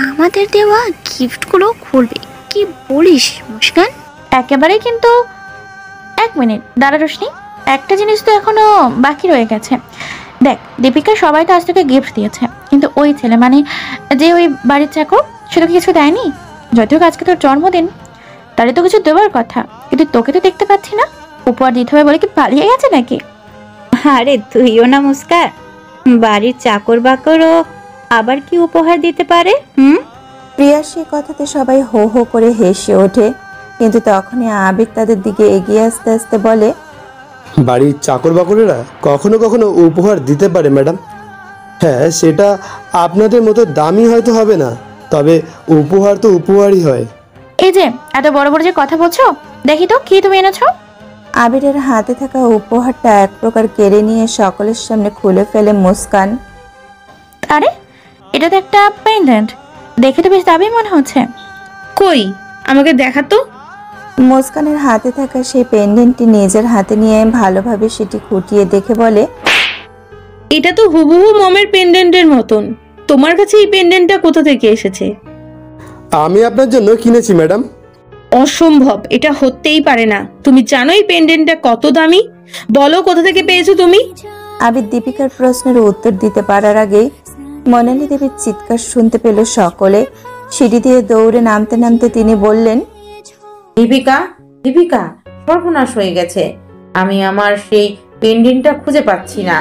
আমাদের দেওয়া গিফটগুলো খুলবে। কি বলিস মুস্কান? একেবারেই, কিন্তু 1 মিনিট দাঁড়া রোশনি, একটা জিনিস তো এখনো বাকি রয়ে গেছে। দেখ দীপিকা সবাই তো আজ তোকে গিফট দিয়েছে, কিন্তু ওই ছেলে মানে যে ওই বাড়ির চাকর সে তোকে কিছু দেয়নি। যদিও আজকে তোর জন্মদিন, তাহলে তো কিছু দেওয়ার কথা, কিন্তু তোকে তো দেখতে পাচ্ছি না। উপহার দিতে হবে বলে কি পালিয়ে গেছে নাকি? আরে তুইও না মুস্কান, বাড়ির চাকর বাকরও আবার কি উপহার দিতে পারে? প্রিয়ার সে কথাতে সবাই হো হো করে হেসে ওঠে, কিন্তু তখনই আবির তাদের দিকে এগিয়ে আসতে আসতে বলে, বাড়ির চাকর বাকরেরা কখনো কখনো উপহার দিতে পারে ম্যাডাম। হ্যাঁ, সেটা আপনাদের মতো দামি হয়তো হবে না, তবে উপহার তো উপহারই হয়। এই যে এত বড় বড় যে কথা বলছো, দেখি তো কি তুমি এনেছো। আবিরের হাতে থাকা উপহারটা এক প্রকার কেড়ে নিয়ে সকলের সামনে খুলে ফেলে মুস্কান। আরে এটা তো একটা পেন্ডেন্ট, দেখে তো বেশ দামি মনে হচ্ছে। কই আমাকে দেখা তো। মুস্কানের হাতে থাকা সেই পেন্ডেন্টটি নিজের হাতে নিয়ে ভালোভাবে সেটি খুঁটিয়ে দেখে বলে, এটা তো হুবহু মমের পেন্ডেন্টের মতন। তোমার কাছে এই পেন্ডেন্টটা কোথা থেকে এসেছে? আমি আপনার জন্য কিনেছি ম্যাডাম। অসম্ভব, এটা হতেই পারে না। তুমি জানো এই পেন্ডেন্টটা কত দামি? বলো কোথা থেকে পেয়েছো তুমি? আবির দীপিকার প্রশ্নের উত্তর দিতে পারার আগেই মনালী দেবীর চিৎকার শুনতে পেল সকলে। সিঁড়ি দিয়ে দৌড়ে নামতে নামতে তিনি বললেন, দীপিকা, দীপিকা, সর্বনাশ হয়ে গেছে। আমি আমার সেই পেন্ডেন্টটা খুঁজে পাচ্ছি না।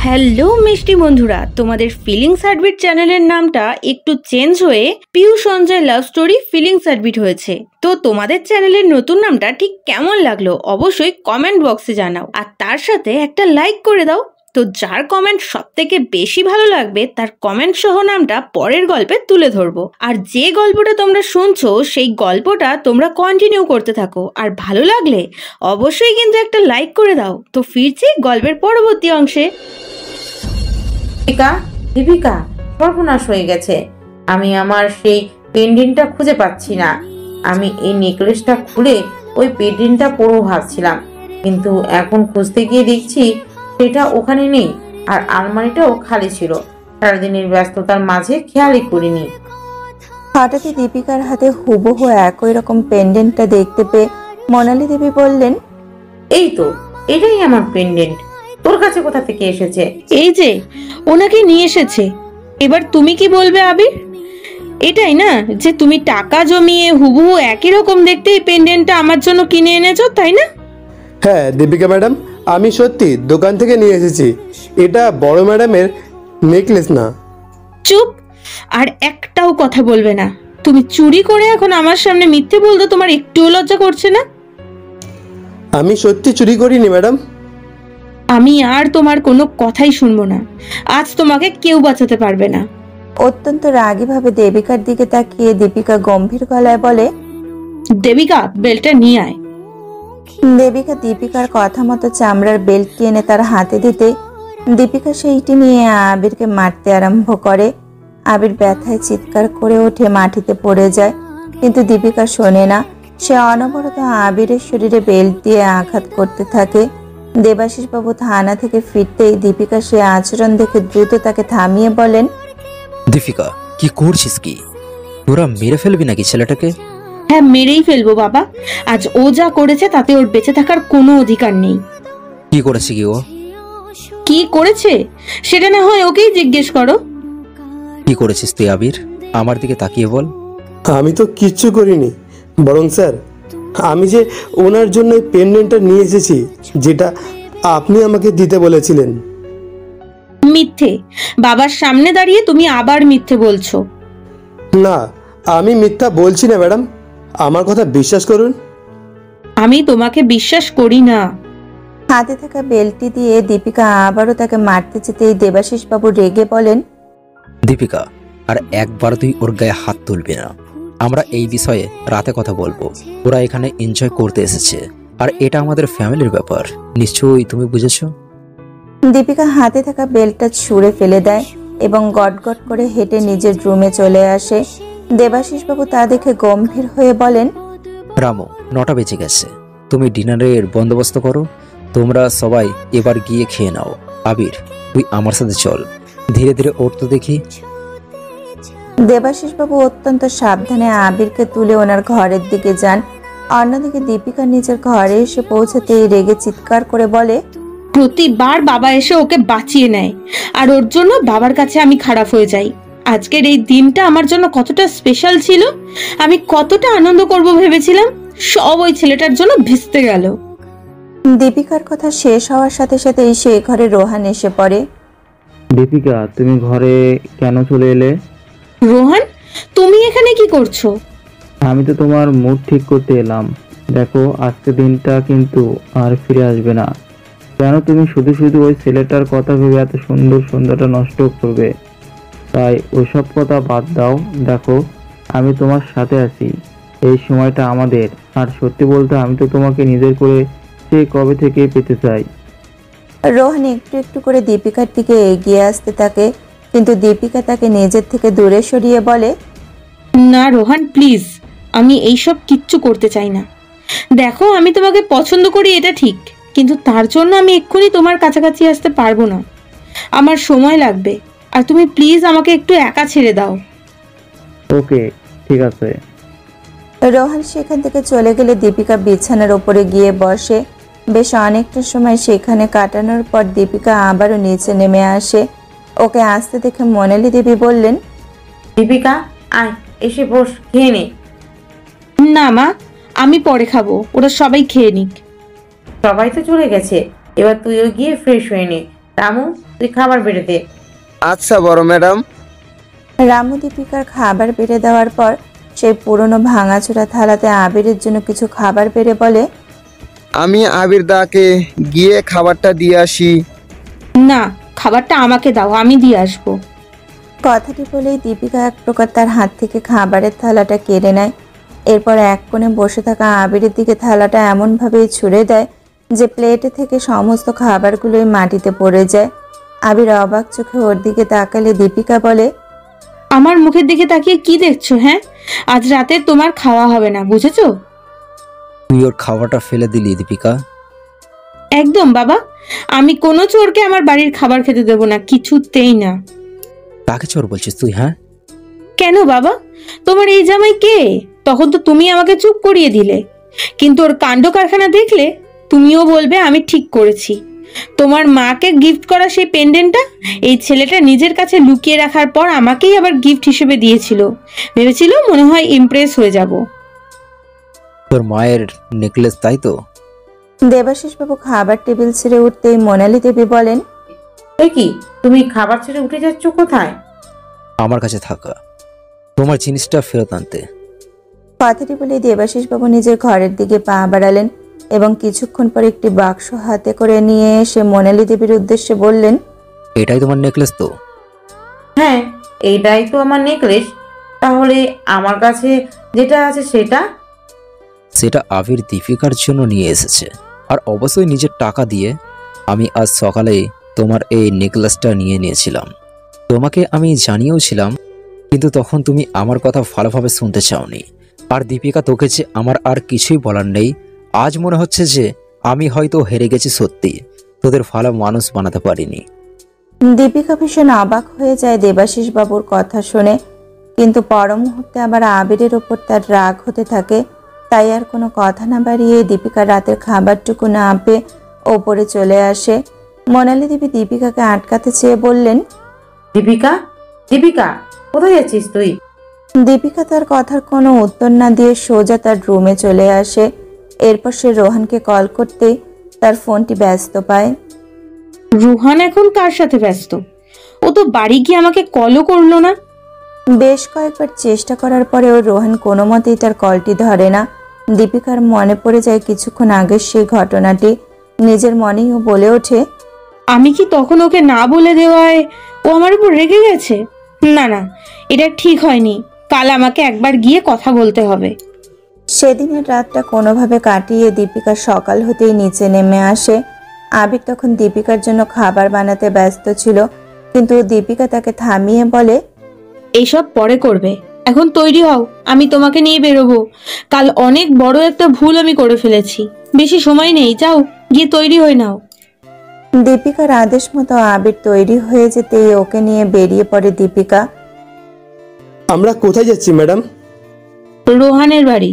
হ্যালো মিষ্টি বন্ধুরা, তোমাদের ফিলিংস হার্টবিট চ্যানেলের নামটা একটু চেঞ্জ হয়ে Piu Sanjay love story feelings heartbeat হয়েছে। তো তোমাদের চ্যানেলের নতুন নামটা ঠিক কেমন লাগলো অবশ্যই কমেন্ট বক্সে জানাও, আর তার সাথে একটা লাইক করে দাও। তো যার কমেন্ট সব থেকে বেশি ভালো লাগবে তার কমেন্ট সহ নামটা পরের গল্পে তুলে ধরবো। আর যে গল্পটা তোমরা শুনছো সেই গল্পটা তোমরা কন্টিনিউ করতে থাকো, আর ভালো লাগলে অবশ্যই কিন্তু একটা লাইক করে দাও। তো ফিরছি গল্পের পরবর্তী অংশে। দীপিকা, দীপিকা, সর্বনাশ হয়ে গেছে। আমি আমার সেই পেন্ডেন্টটা খুঁজে পাচ্ছি না। আমি এই নেকলেসটা খুলে ওই পেন্ডেন্টটা পরবো ভাবছিলাম, কিন্তু এখন খুঁজতে গিয়ে দেখছি সেটা ওখানে নেই, আর আলমারিটাও খালি ছিল। সারাদিনের ব্যস্ততার মাঝে খেয়ালই করিনি। হঠাৎই দীপিকার হাতে হুবহু একই রকম পেন্ডেন্টটা দেখতে পেয়ে মনালী দেবী বললেন, এই তো, এটাই আমার পেন্ডেন্ট। তোর কাছে কোথা থেকে এসেছে? এই যে ওনাকে নিয়ে এসেছে। এবার তুমি কি বলবে আবির? এটাই না যে তুমি টাকা জমিয়ে হুবহু একই রকম দেখতে এই পেন্ডেন্টটা আমার জন্য কিনে এনেছো, তাই না? হ্যাঁ দীপিকা ম্যাডাম, আমি সত্যি দোকান থেকে নিয়ে এসেছি। এটা বড় ম্যাডামের নেকলেস না। চুপ, আর একটাও কথা বলবে না। তুমি চুরি করে এখন আমার সামনে মিথ্যে বলতে তোমার একটুও লজ্জা করছে না? আমি সত্যি চুরি করিনি ম্যাডাম। আমি আর তোমার কোনো কথাই শুনবো না। আজ তোমাকে কেউ বাঁচাতে পারবে না। অত্যন্ত রাগীভাবে দেবিকার দিকে তাকিয়ে দীপিকা গম্ভীর গলায় বলে, দেবিকা, বেলটা নিয়ে আয়। দেবিকা দীপিকার কথা মতো চামড়ার বেল্টটি এনে তার হাতে দিতে দীপিকা সেইটি নিয়ে আবিরকে মারতে আরম্ভ করে। আবির ব্যথায় চিৎকার করে ওঠে মাটিতে পড়ে যায়, কিন্তু দীপিকা শোনে না। সে অনবরত আবিরের শরীরে বেল্ট দিয়ে আঘাত করতে থাকে। দেবাশিস বাবু থানা থেকে ফিরতেই দীপিকা সে আচরণ দেখে দ্রুত তাকে থামিয়ে বলেন, দীপিকা, কি করছিস? কি তোরা মেরে ফেলবি নাকি ছেলেটাকে? হ্যাঁ, মেরেই ফেলবো বাবা। আজ ও যা করেছে তাতে ওর বেঁচে থাকার কোনো অধিকার নেই। কি করেছে কি ও? কি করেছে সেটা না হয় ওকেই জিজ্ঞেস করো। কি করেছিস তুই আবির? আমার দিকে তাকিয়ে বল। আমি তো কিচ্ছু করিনি, বরং স্যার আমি যে ওনার জন্য এই পেন্ডেন্টটা নিয়ে এসেছি, যেটা আপনি আমাকে দিতে বলেছিলেন। মিথ্যে। বাবার সামনে দাঁড়িয়ে তুমি আবার মিথ্যে বলছো। না, আমি মিথ্যা বলছি না ম্যাডাম, আমার কথা বিশ্বাস করুন। আমি তোমাকে বিশ্বাস করি না। হাতে থাকা বেল্টটি দিয়ে দীপিকা আবারও তাকে মারতে যেতেই দেবাশিস বাবু রেগে বলেন, দীপিকা, আর একবার তুই ওর গায়ে হাত তুলবি না। আমরা এই বিষয়ে রাতে কথা বলবো। ওরা এখানে এনজয় করতে এসেছে, আর এটা আমাদের ফ্যামিলির ব্যাপার। নিশ্চয়ই তুমি বুঝেছো। দীপিকা হাতে থাকা বেল্টটা ছুঁড়ে ফেলে দেয় এবং গটগট করে হেঁটে নিজের রুমে চলে আসে। দেবাশিস বাবু তা দেখে গম্ভীর হয়ে বলেন, রামু, 9টা বেজে গেছে, তুমি ডিনারের বন্দোবস্ত করো। তোমরা সবাই এবার গিয়ে খেয়ে নাও। আবির, তুই আমার সাথে চল। ধীরে ধীরে ওঠতো দেখি। দেবাশিসবাবু অত্যন্ত সাবধানে আবিরকে তুলে ওনার ঘরের দিকে যান। অন্যদিকে দীপিকা নিজের ঘরে এসে পৌঁছাতেই রেগে চিৎকার করে বলে, প্রতিবার বাবা এসে ওকে বাঁচিয়ে নেয় আর ওর জন্য বাবার কাছে আমি খারাপ হয়ে যাই। আজকের এই দিনটা আমার জন্য কতটা স্পেশাল ছিল, আমি কতটা আনন্দ করব ভেবেছিলাম, সব ওই ছেলেটার জন্য ভেস্তে গেল। দীপিকার কথা শেষ হওয়ার সাথে সাথেই সেই ঘরে রোহান এসে পড়ে। দীপিকা, তুমি ঘরে কেন চলে এলে? রোহান, তুমি এখানে কি করছো? আমি তো তোমার মুড ঠিক করতে এলাম। দেখো, আজকে দিনটা কিন্তু আর ফিরে আসবে না। কেন তুমি শুধু শুধু ওই ছেলেটার কথা ভেবে এত সুন্দর সন্ধ্যাটা নষ্ট করবে? তাই ওইসব কথা বাদ দাও। দেখো, আমি তোমার সাথে আছি, এই সময়টা আমাদের। আর সত্যি বলতে আমি তো তোমাকে নিজের করে সেই কবে থেকে পেতে চাই। রোহান একটু একটু করে দীপিকার দিকে এগিয়ে আসতে থাকে, কিন্তু দীপিকা তাকে নিজের থেকে দূরে সরিয়ে বলে, না রোহান প্লিজ, আমি এইসব কিচ্ছু করতে চাই না। দেখো, আমি তোমাকে পছন্দ করি এটা ঠিক, কিন্তু তার জন্য আমি এক্ষুনি তোমার কাছাকাছি আসতে পারবো না, আমার সময় লাগবে। আর তুমি প্লিজ আমাকে একটু একা ছেড়ে দাও। ওকে, ঠিক আছে। রোহান সেখান থেকে চলে গেলে দীপিকা বিছানার ওপরে গিয়ে বসে। বেশ অনেকটা সময় সেখানে কাটানোর পর দীপিকা আবারও নিচে নেমে আসে। ওকে আসতে দেখে মনালি দেবী বললেন, দীপিকা আয়, এসে বস, খেয়ে নে। না মা, আমি পরে খাবো, ওরা সবাই খেয়ে নিক। সবাই তো চলে গেছে, এবার তুইও গিয়ে ফ্রেশ হয়ে নে। রামু, তুই খাবার বেড়ে দে। আচ্ছা বড় ম্যাডাম। রামু দীপিকার খাবার বেড়ে দেওয়ার পর সেই পুরনো ভাঙাচোরা থালাতে আবিরের জন্য কিছু খাবার বেড়ে বলে, আমি আবির দাকে গিয়ে খাবারটা দিয়ে আসি। না, খাবারটা আমাকে দাও, আমি দিয়ে আসবো। কথাটি বলেই দীপিকা এক প্রকার তার হাত থেকে খাবারের থালাটা কেড়ে নেয়। এরপর এক কোণে বসে থাকা আবিরের দিকে থালাটা এমনভাবেই ছুঁড়ে দেয় যে প্লেটে থেকে সমস্ত খাবারগুলোই মাটিতে পড়ে যায়। আবির অবাক চোখে ওর দিকে তাকালে দীপিকা বলে, আমার মুখের দিকে তাকিয়ে কি দেখছো? হ্যাঁ, আজ রাতে তোমার খাওয়া হবে না, বুঝেছো? তুই ওর খাওয়াটা ফেলে দিলি দীপিকা। একদম বাবা, আমি কোনো চোরকে আমার বাড়ির খাবার খেতে দেবো না, কিছুতেই না। কাকে চোর বলছিস তুই? হ্যাঁ, কেন বাবা, তোমার এই জামাই কে? তখন তো তুমি আমাকে চুপ করিয়ে দিলে, কিন্তু ওর কাণ্ড কারখানা দেখলে তুমিও বলবে আমি ঠিক করেছি। তোমার মাকে গিফট করা সেই পেন্ডেন্টটা এই ছেলেটা নিজের কাছে লুকিয়ে রাখার পর আমাকেই আবার গিফট হিসেবে দিয়েছিল, ভেবেছিল মনে হয় ইমপ্রেস হয়ে যাব। তোর মায়ের নেকলেস, তাই তো? দেবাশিসবাবু খাবার টেবিল ছেড়ে উঠতেই মোনালি দেবী বলেন, এ কি, তুমি খাবার ছেড়ে উঠে যাচ্ছ কোথায়? আমার কাছে থাকা তোমার জিনিসটা ফেরত আনতে। কথাটি বলে দেবাশিসবাবু নিজের ঘরের দিকে পা বাড়ালেন এবং কিছুক্ষণ পর একটি বাক্স হাতে করে নিয়ে এসে মোনালি দেবীর উদ্দেশ্যে বললেন, এটাই তোমার নেকলেস তো? হ্যাঁ, এইটাই তো আমার নেকলেস। তাহলে আমার কাছে যেটা আছে সেটা? সেটা আবির দীপিকার জন্য নিয়ে এসেছে, আর অবশ্যই নিজের টাকা দিয়ে। আমি আজ সকালে তোমার এই নেকলেসটা নিয়ে নিয়েছিলাম, তোমাকে আমি জানিয়েওছিলাম, কিন্তু তখন তুমি আমার কথা ভালোভাবে শুনতে চাওনি। আর দীপিকা, তোকে যে আমার আর কিছুই বলার নেই। আজ মনে হচ্ছে যে আমি হয়তো হেরে গেছি, সত্যি তোদের ভালো মানুষ বানাতে পারিনি। দীপিকা ভীষণ অবাক হয়ে যায় দেবাশিস বাবুর কথা শুনে, কিন্তু পর মুহূর্তে আবার আবিরের ওপর তার রাগ হতে থাকে। তাই আর কোনো কথা না বাড়িয়ে দীপিকা রাতের খাবারটুকু না পেয়ে ওপরে চলে আসে। মোনালি দেবী দীপিকাকে আটকাতে চেয়ে বললেন, দীপিকা, দীপিকা, কোথায় যাচ্ছিস তুই? দীপিকা তার কথার কোনো উত্তর না দিয়ে সোজা তার রুমে চলে আসে। এরপর সে রোহানকে কল করতেই তার ফোনটি ব্যস্ত পায়। রোহান এখন কার সাথে ব্যস্ত? ও তো বাড়ি গিয়ে আমাকে কলও করলো না। বেশ কয়েকবার চেষ্টা করার পরেও রোহান কোনো মতেই তার কলটি ধরে না। দীপিকার মনে পড়ে যায় কিছুক্ষণ আগের সেই ঘটনাটি। নিজের মনেই ও বলে ওঠে, আমি কি তখন ওকে না বলে দেওয়ায় ও আমার উপর রেগে গেছে? না না, এটা ঠিক হয়নি, কাল আমাকে একবার গিয়ে কথা বলতে হবে। সেদিনের রাতটা কোনোভাবে কাটিয়ে দীপিকা সকাল হতেই নিচে নেমে আসে। আবির তখন দীপিকার জন্য খাবার বানাতে ব্যস্ত ছিল, কিন্তু দীপিকা তাকে থামিয়ে বলে, এইসব পরে করবে, এখন তৈরি হও, আমি তোমাকে নিয়ে বেরোবো। কাল অনেক বড় একটা ভুল আমি করে ফেলেছি, বেশি সময় নেই, যাও গিয়ে তৈরি হয়ে নাও। দীপিকার আদেশ মতো আবির তৈরি হয়ে যেতেই ওকে নিয়ে বেরিয়ে পড়ে দীপিকা। আমরা কোথায় যাচ্ছি ম্যাডাম? রোহানের বাড়ি।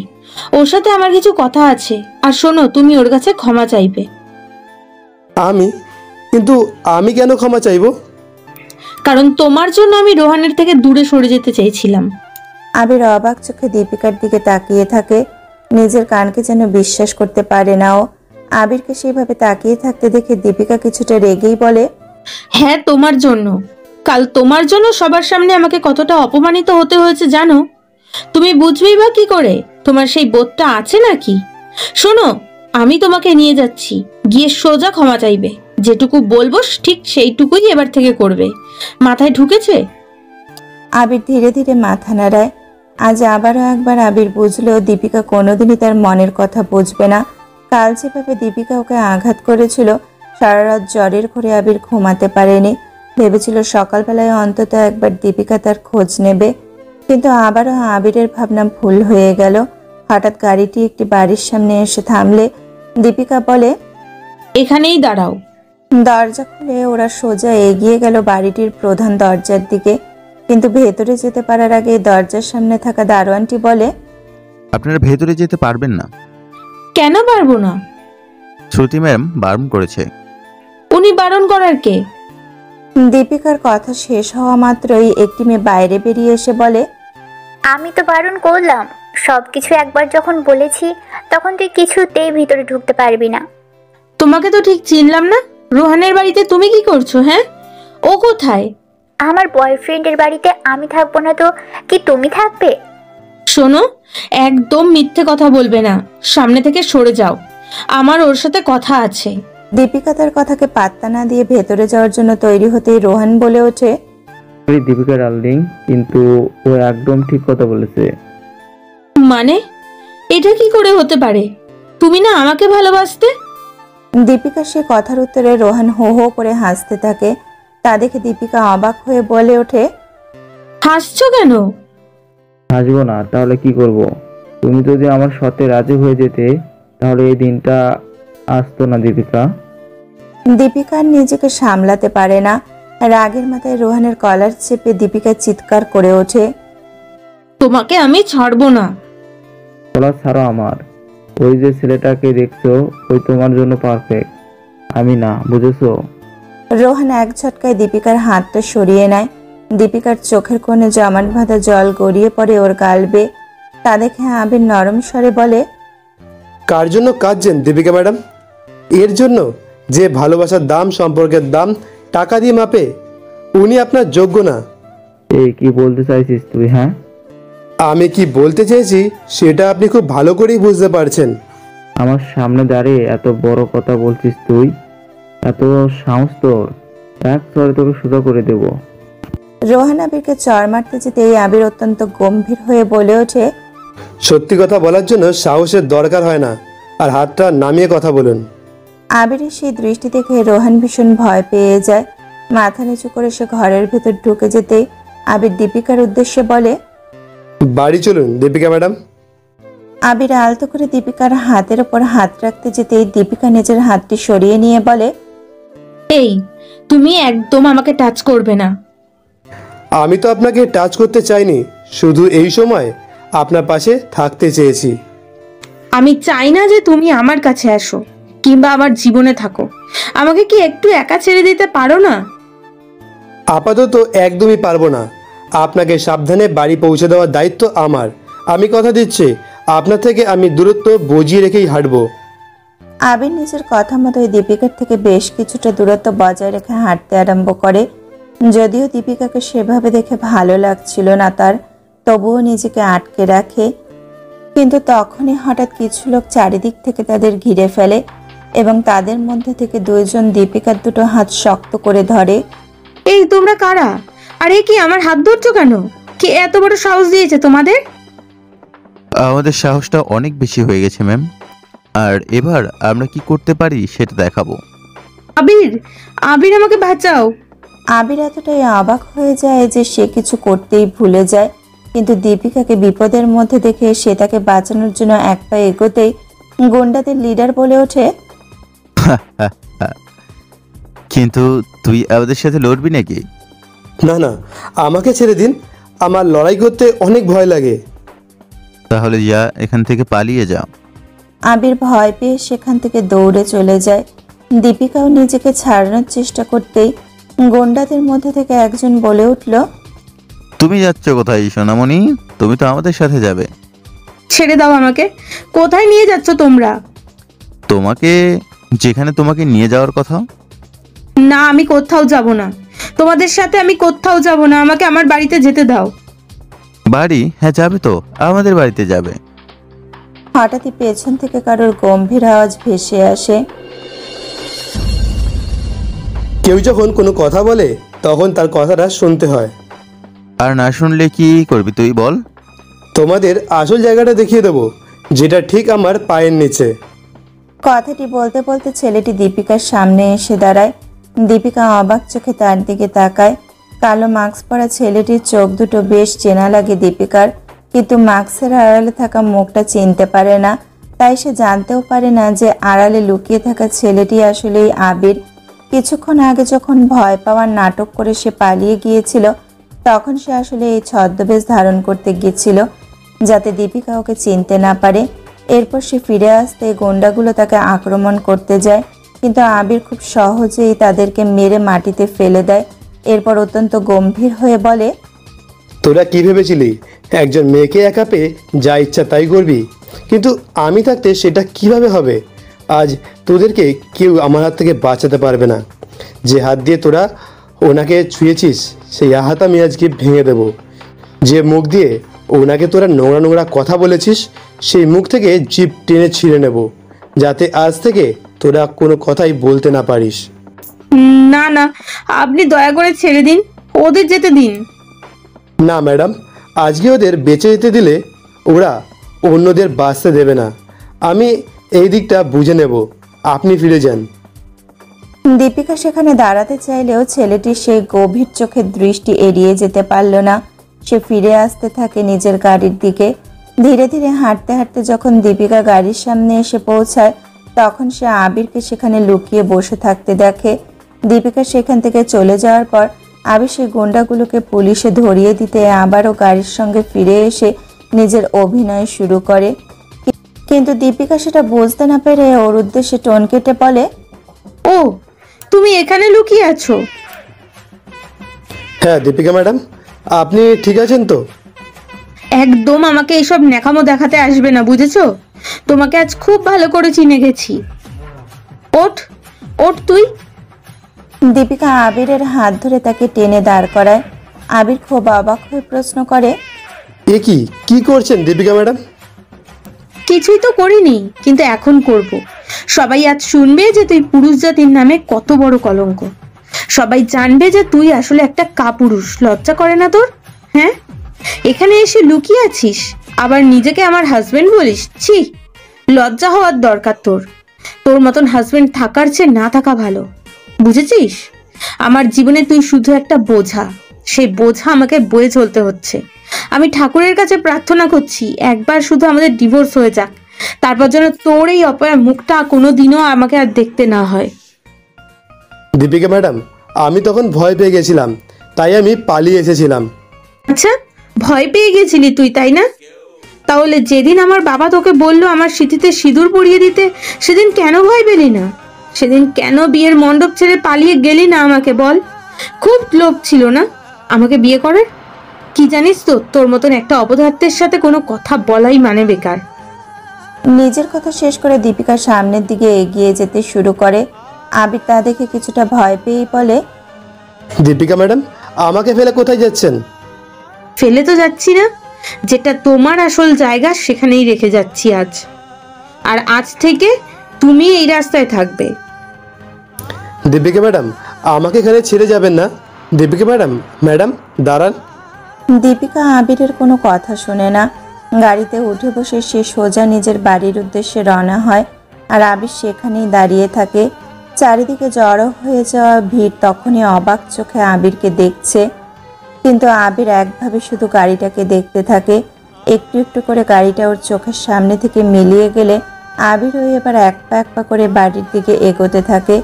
ওর সাথে আমার কিছু কথা আছে। আর শোনো, তুমি ওর কাছে ক্ষমা চাইবে। কিন্তু আমি কেন ক্ষমা চাইবো? কারণ তোমার জন্য আমি রোহানের থেকে দূরে সরে যেতে চেয়েছিলাম। আবির অবাক চোখে দীপিকার দিকে তাকিয়ে থাকে। নিজের কানকে যেন বিশ্বাস করতে পারে না ও। আবিরকে সেইভাবে তাকিয়ে থাকতে দেখে দীপিকা কিছুটা রেগেই বলে, হ্যাঁ, তোমার জন্য। কাল তোমার জন্য সবার সামনে আমাকে কতটা অপমানিত হতে হয়েছে জানো? তুমি বুঝবেই বা কি করে? তোমার সেই বোধটা আছে নাকি? শোনো, আমি তোমাকে নিয়ে যাচ্ছি, গিয়ে সোজা ক্ষমা চাইবে। যেটুকু বলবো ঠিক সেইটুকুই এবার থেকে করবে। মাথায় ঢুকেছে? আবির ধীরে ধীরে মাথা নাড়ায়। আজ আবারও একবার আবির বুঝলো দীপিকা কোনোদিনই তার মনের কথা বুঝবে না। কাল যেভাবে দীপিকা ওকে আঘাত করেছিল, সারা রাত জ্বরের ঘরে আবির ঘুমাতে পারেনি। ভেবেছিল সকালবেলায় অন্তত একবার দীপিকা তার খোঁজ নেবে, কিন্তু আবারও আবিরের ভাবনা ভুল হয়ে গেল। হঠাৎ গাড়িটি একটি বাড়ির সামনে এসে থামলে দীপিকা বলে, এখানেই দাঁড়াও। দরজা খুলে ওরা সোজা এগিয়ে গেল বাড়িটির প্রধান দরজার দিকে। কিন্তু ভেতরে যেতে পারার আগে দরজার সামনে থাকা দারোয়ানটি বলে, আপনারা ভেতরে যেতে পারবেন না। কেন পারবো না? শ্রুতি ম্যাম বারণ করেছে। উনি বারণ করার কে? দীপিকার কথা শেষ হওয়া মাত্রই একটি মেয়ে বাইরে বেরিয়ে এসে বলে, আমি তো বারণ করলাম, সবকিছু একবার যখন বলেছি তখন তুই কিছুতেই ভিতরে ঢুকতে পারবি না। তোমাকে তো ঠিক চিনলাম না। রোহানের বাড়িতে তুমি কি করছো? হ্যাঁ, ও কোথায়? আমার বয়ফ্রেন্ডের বাড়িতে আমি থাকবো না তো কি তুমি থাকবে? শোনো, একদম মিথ্যে কথা বলবে না। সামনে থেকে সরে যাও, আমার ওর সাথে কথা আছে। দীপিকা তার কথাকে পাত্তা না দিয়ে ভেতরে যাওয়ার জন্য তৈরি হতেই রোহান বলে ওঠে, দীপিকা ডার্লিং, কিন্তু ও একদম ঠিক কথা বলেছে। মানে এটা কি করে হতে পারে? তুমি না আমাকে ভালোবাসতে? দীপিকা সে কথার উত্তরে রোহান হো হো করে হাসতে থাকে। তা দেখে দীপিকা অবাক হয়ে বলে ওঠে, হাসছো কেন? হাসবো না তাহলে কি করব? তুমি যদি আমার সাথে রাজি হয়ে যেতে তাহলে এই দিনটা আসতো না দীপিকা। দীপিকা নিজেকে সামলাতে পারে না। রাগের মাথায় রোহানের কলার চেপে দীপিকা চিৎকার করে ওঠে, তোমাকে আমি ছাড়বো না। বলা ছাড়ো আমার। ওই যে ছেলেটাকে দেখছো, ওই তোমার জন্য পারফেক্ট, আমি না, বুঝেছো? রোহান এক ঝটকায় দীপিকার হাতটা সরিয়ে নেয়। দীপিকার চোখের কোণে জমাট বাঁধা জল গড়িয়ে পড়ে ওর গালবে। তা দেখে আবির নরম স্বরে বলে, কার জন্য কাঁদছেন দীপিকা ম্যাডাম? এর জন্য যে ভালোবাসার দাম, সম্পর্কের দাম টাকা দিয়ে মাপে? উনি আপনার যোগ্য না। এই কি বলতে চাইছিস তুই? হ্যাঁ, আমি কি বলতে চেয়েছি সেটা আপনি খুব ভালো করেই বুঝতে পারছেন। আমার সামনে দাঁড়িয়ে এত বড় কথা বলছিস তুই? এত সাহস তোর? এক চরে তোকে সোজা করে দেব। রোহান আবিরকে চর মারতে যেতেই আবির অত্যন্ত গম্ভীর হয়ে বলে ওঠে, সত্যি কথা বলার জন্য সাহসের দরকার হয় না, আর হাতটা নামিয়ে কথা বলুন। আবিরের সেই দৃষ্টি দেখে রোহান ভীষণ ভয় পেয়ে যায়। মাথা নিচু করে সে ঘরের ভেতর ঢুকে যেতেই আবির দীপিকার উদ্দেশ্যে বলে, বাড়ি চলুন দীপিকা ম্যাডাম। আবির আলতো করে দীপিকার হাতের ওপর হাত রাখতে যেতেই দীপিকা নিজের হাতটি সরিয়ে নিয়ে বলে, এই তুমি একদম আমাকে টাচ করবে না। আমি তো আপনাকে টাচ করতে চাইনি, শুধু এই সময় আপনার পাশে থাকতে চেয়েছি। আমি চাই না যে তুমি আমার কাছে আসো কিংবা আমার জীবনে থাকো। আমাকে কি একটু একা ছেড়ে দিতে পারো না? আপাতত একদমই পারবো না। আপনাকে সাবধানে বাড়ি পৌঁছে দেওয়ার দায়িত্ব আমার। আমি কথা দিচ্ছি, আপনার থেকে আমি দূরত্ব বজিয়ে রেখেই হাঁটবো। আবির নিজের কথা মতোই দীপিকার থেকে বেশ কিছুটা দূরত্ব বজায় রেখে হাঁটতে আরম্ভ করে। যদিও দীপিকাকে সেভাবে দেখে ভালো লাগছিল না তার, তবুও নিজেকে আটকে রাখে। কিন্তু তখনই হঠাৎ কিছু লোক চারিদিক থেকে তাদের ঘিরে ফেলে এবং তাদের মধ্যে থেকে দুইজন দীপিকার দুটো হাত শক্ত করে ধরে। এই তোমরা কারা? আর এ কি আমার হাত ধরছো কেন? কে এত বড় সাহস দিয়েছে তোমাদের? আমাদের সাহসটা অনেক বেশি হয়ে গেছে ম্যাম, আর এবার আমরা কি করতে পারি সেটা দেখাবো। আবির, আবির আমাকে বাঁচাও। আবির এতটাই অবাক হয়ে যায় যে সে কিছু করতেই ভুলে যায়। কিন্তু দীপিকাকে বিপদের মধ্যে দেখে সে তাকে বাঁচানোর জন্য এক পা এগোতেই গুন্ডাদের লিডার বলে ওঠে, কিন্তু তুই আমাদের সাথে লড়বি নাকি? না না, আমাকে ছেড়ে দিন, আমার লড়াই করতে অনেক ভয় লাগে। তাহলে যা, এখান থেকে পালিয়ে যা। আবির ভয় পেয়ে সেখান থেকে দৌড়ে চলে যায়। দীপিকাও নিজেকে ছাড়ানোর চেষ্টা করতেই গুন্ডাদের মধ্যে থেকে একজন বলে উঠল, তুমি যাচ্ছ কোথায় সোনামণি? তুমি তো আমাদের সাথে যাবে। ছেড়ে দাও আমাকে। কোথায় নিয়ে যাচ্ছ তোমরা? তোমাকে যেখানে তোমাকে নিয়ে যাওয়ার কথা। না, আমি কোথাও যাব না, তোমাদের সাথে আমি কোথাও যাব না। আমাকে আমার বাড়িতে যেতে দাও। বাড়ি? হ্যাঁ যাবে তো, আমাদের বাড়িতে যাবে। হঠাৎই পেছন থেকে কারোর গম্ভীর আওয়াজ ভেসে আসে। কেউ যখন কোনো কথা বলে তখন তার কথাটা শুনতে হয়। আর না শুনলে কি করবি তুই বল? তোমাদের আসল জায়গাটা দেখিয়ে দেবো, যেটা ঠিক আমার পায়ের নিচে। কথাটি বলতে বলতে ছেলেটি দীপিকার সামনে এসে দাঁড়ায়। দীপিকা অবাক চোখে তার দিকে তাকায়। কালো মাস্ক পরা ছেলেটির চোখ দুটো বেশ চেনা লাগে দীপিকার, কিন্তু মাস্কের আড়ালে থাকা মুখটা চিনতে পারে না। তাই সে জানতেও পারে না যে আড়ালে লুকিয়ে থাকা ছেলেটি আসলেই আবির। কিছুক্ষণ আগে যখন ভয় পাওয়ার নাটক করে সে পালিয়ে গিয়েছিল, তখন সে আসলে এই ছদ্মবেশ ধারণ করতে গিয়েছিল যাতে দীপিকা ওকে চিনতে না পারে। এরপর সে ফিরে আসতে গুন্ডাগুলো তাকে আক্রমণ করতে যায়, কিন্তু আবির খুব সহজেই তাদেরকে মেরে মাটিতে ফেলে দেয়। এরপর অত্যন্ত গম্ভীর হয়ে বলে, তোরা কি ভেবেছিলি একজন মেয়েকে একা পেয়ে যা ইচ্ছা তাই করবি? কিন্তু আমি থাকতে সেটা কিভাবে হবে? আজ তোদেরকে কেউ আমার হাত থেকে বাঁচাতে পারবে না। যে হাত দিয়ে তোরা ওনাকে ছুঁয়েছিস সেই হাত আমি আজকে ভেঙে দেব। যে মুখ দিয়ে ওনাকে তোরা নোংরা নোংরা কথা বলেছিস সেই মুখ থেকে জিভ টেনে ছিঁড়ে নেব, যাতে আজ থেকে তোরা কোনো কথাই বলতে না পারিস। না না, আপনি দয়া করে ছেড়ে দিন, ওদের যেতে দিন। না ম্যাডাম, আজকে ওদের বেঁচে যেতে দিলে ওরা অন্যদের বাঁচতে দেবে না। আমি এই দিকটা বুঝে নেব, আপনি ফিরে যান। দীপিকা সেখানে দাঁড়াতে চাইলেও ছেলেটির সেই গভীর চোখের দৃষ্টি এড়িয়ে যেতে পারল না। সে ফিরে আসতে থাকে নিজের গাড়ির দিকে। ধীরে ধীরে হাঁটতে হাঁটতে যখন দীপিকা গাড়ির সামনে এসে পৌঁছায়, তখন সে আবিরকে সেখানে লুকিয়ে বসে থাকতে দেখে। দীপিকা সেখান থেকে চলে যাওয়ার পর আবির সেই গুন্ডাগুলোকে পুলিশে ধরিয়ে দিতে আবারও গাড়ির সঙ্গে ফিরে এসে নিজের অভিনয় শুরু করে। কিন্তু দীপিকা সেটা বুঝতে না পেরে ওর উদ্দেশ্যে টোন কেটে বলে, ও তুমি এখানে লুকিয়ে আছো? হ্যাঁ দীপিকা ম্যাডাম, আপনি ঠিক আছেন তো? একদম আমাকে এসব ন্যাকামো দেখাতে আসবে না, বুঝেছো? তোমাকে আজ খুব ভালো করে চিনে গেছি। ওঠ ওঠ তুই। দীপিকা আবিরের হাত ধরে তাকে টেনে দাঁড় করায়। আবির খুব অবাক হয়ে প্রশ্ন করে, এ কি করছেন দীপিকা ম্যাডাম? কিছুই তো করিনি, কিন্তু এখন করব। সবাই আজ শুনবে যে তুই পুরুষ জাতির নামে কত বড় কলঙ্ক। সবাই জানবে যে তুই আসলে একটা কাপুরুষ। লজ্জা করে না তোর? হ্যাঁ, এখানে এসে লুকিয়ে আছিস, আবার নিজেকে আমার হাজবেন্ড বলিস? ছি, লজ্জা হওয়ার দরকার তোর। তোর মতন হাজবেন্ড থাকার চেয়ে না থাকা ভালো, বুঝেছিস? আমার জীবনে তুই শুধু একটা বোঝা, সেই বোঝা আমাকে বয়ে চলতে হচ্ছে। আমি ঠাকুরের কাছে প্রার্থনা করছি একবার শুধু আমাদের ডিভোর্স হয়ে যাক, তারপর যেন তোর এই অপয়া মুখটা কোনোদিনও আমাকে আর দেখতে না হয়। দীপিকা ম্যাডাম, আমি তখন ভয় পেয়ে গেছিলাম, তাই আমি পালিয়ে এসেছিলাম। আচ্ছা, ভয় পেয়ে গেছিলি তুই, তাই না? তাহলে যেদিন আমার বাবা তোকে বললো আমার স্মৃতিতে সিঁদুর পরিয়ে দিতে, সেদিন কেন ভয় পেলি না? সেদিন কেন বিয়ের মণ্ডপ ছেড়ে পালিয়ে গেলি না আমাকে বল? খুব লোভ ছিল না আমাকে বিয়ে করার? কি জানিস তো, তোর মতন একটা অপদার্থের সাথে কোনো কথা বলাই মানে বেকার। নিজের কথা শেষ করে দীপিকা সামনের দিকে এগিয়ে যেতে শুরু করে। আবির তা দেখে কিছুটা ভয় পেয়েই বলে, দীপিকা ম্যাডাম, আমাকে ফেলে কোথায় যাচ্ছেন? ফেলে তো যাচ্ছি না, যেটা তোমার আসল জায়গা সেখানেই রেখে যাচ্ছি আজ। আর আজ থেকে তুমি এই রাস্তায় থাকবে। দীপিকা ম্যাডাম, আমাকে এখানে ছেড়ে যাবেন না। দীপিকা ম্যাডাম, ম্যাডাম দাঁড়ান। দীপিকা আবিরের কোনো কথা শোনে না। গাড়িতে উঠে বসে সে সোজা নিজের বাড়ির উদ্দেশ্যে রওনা হয়। আর আবির সেখানেই দাঁড়িয়ে থাকে। চারিদিকে জড়ো হয়ে যাওয়া ভিড় তখনই অবাক চোখে আবিরকে দেখছে, কিন্তু আবির একভাবে শুধু গাড়িটাকে দেখতে থাকে। একটু একটু করে গাড়িটা ওর চোখের সামনে থেকে মিলিয়ে গেলে আবিরও এবার এক পা করে বাড়ির দিকে এগোতে থাকে।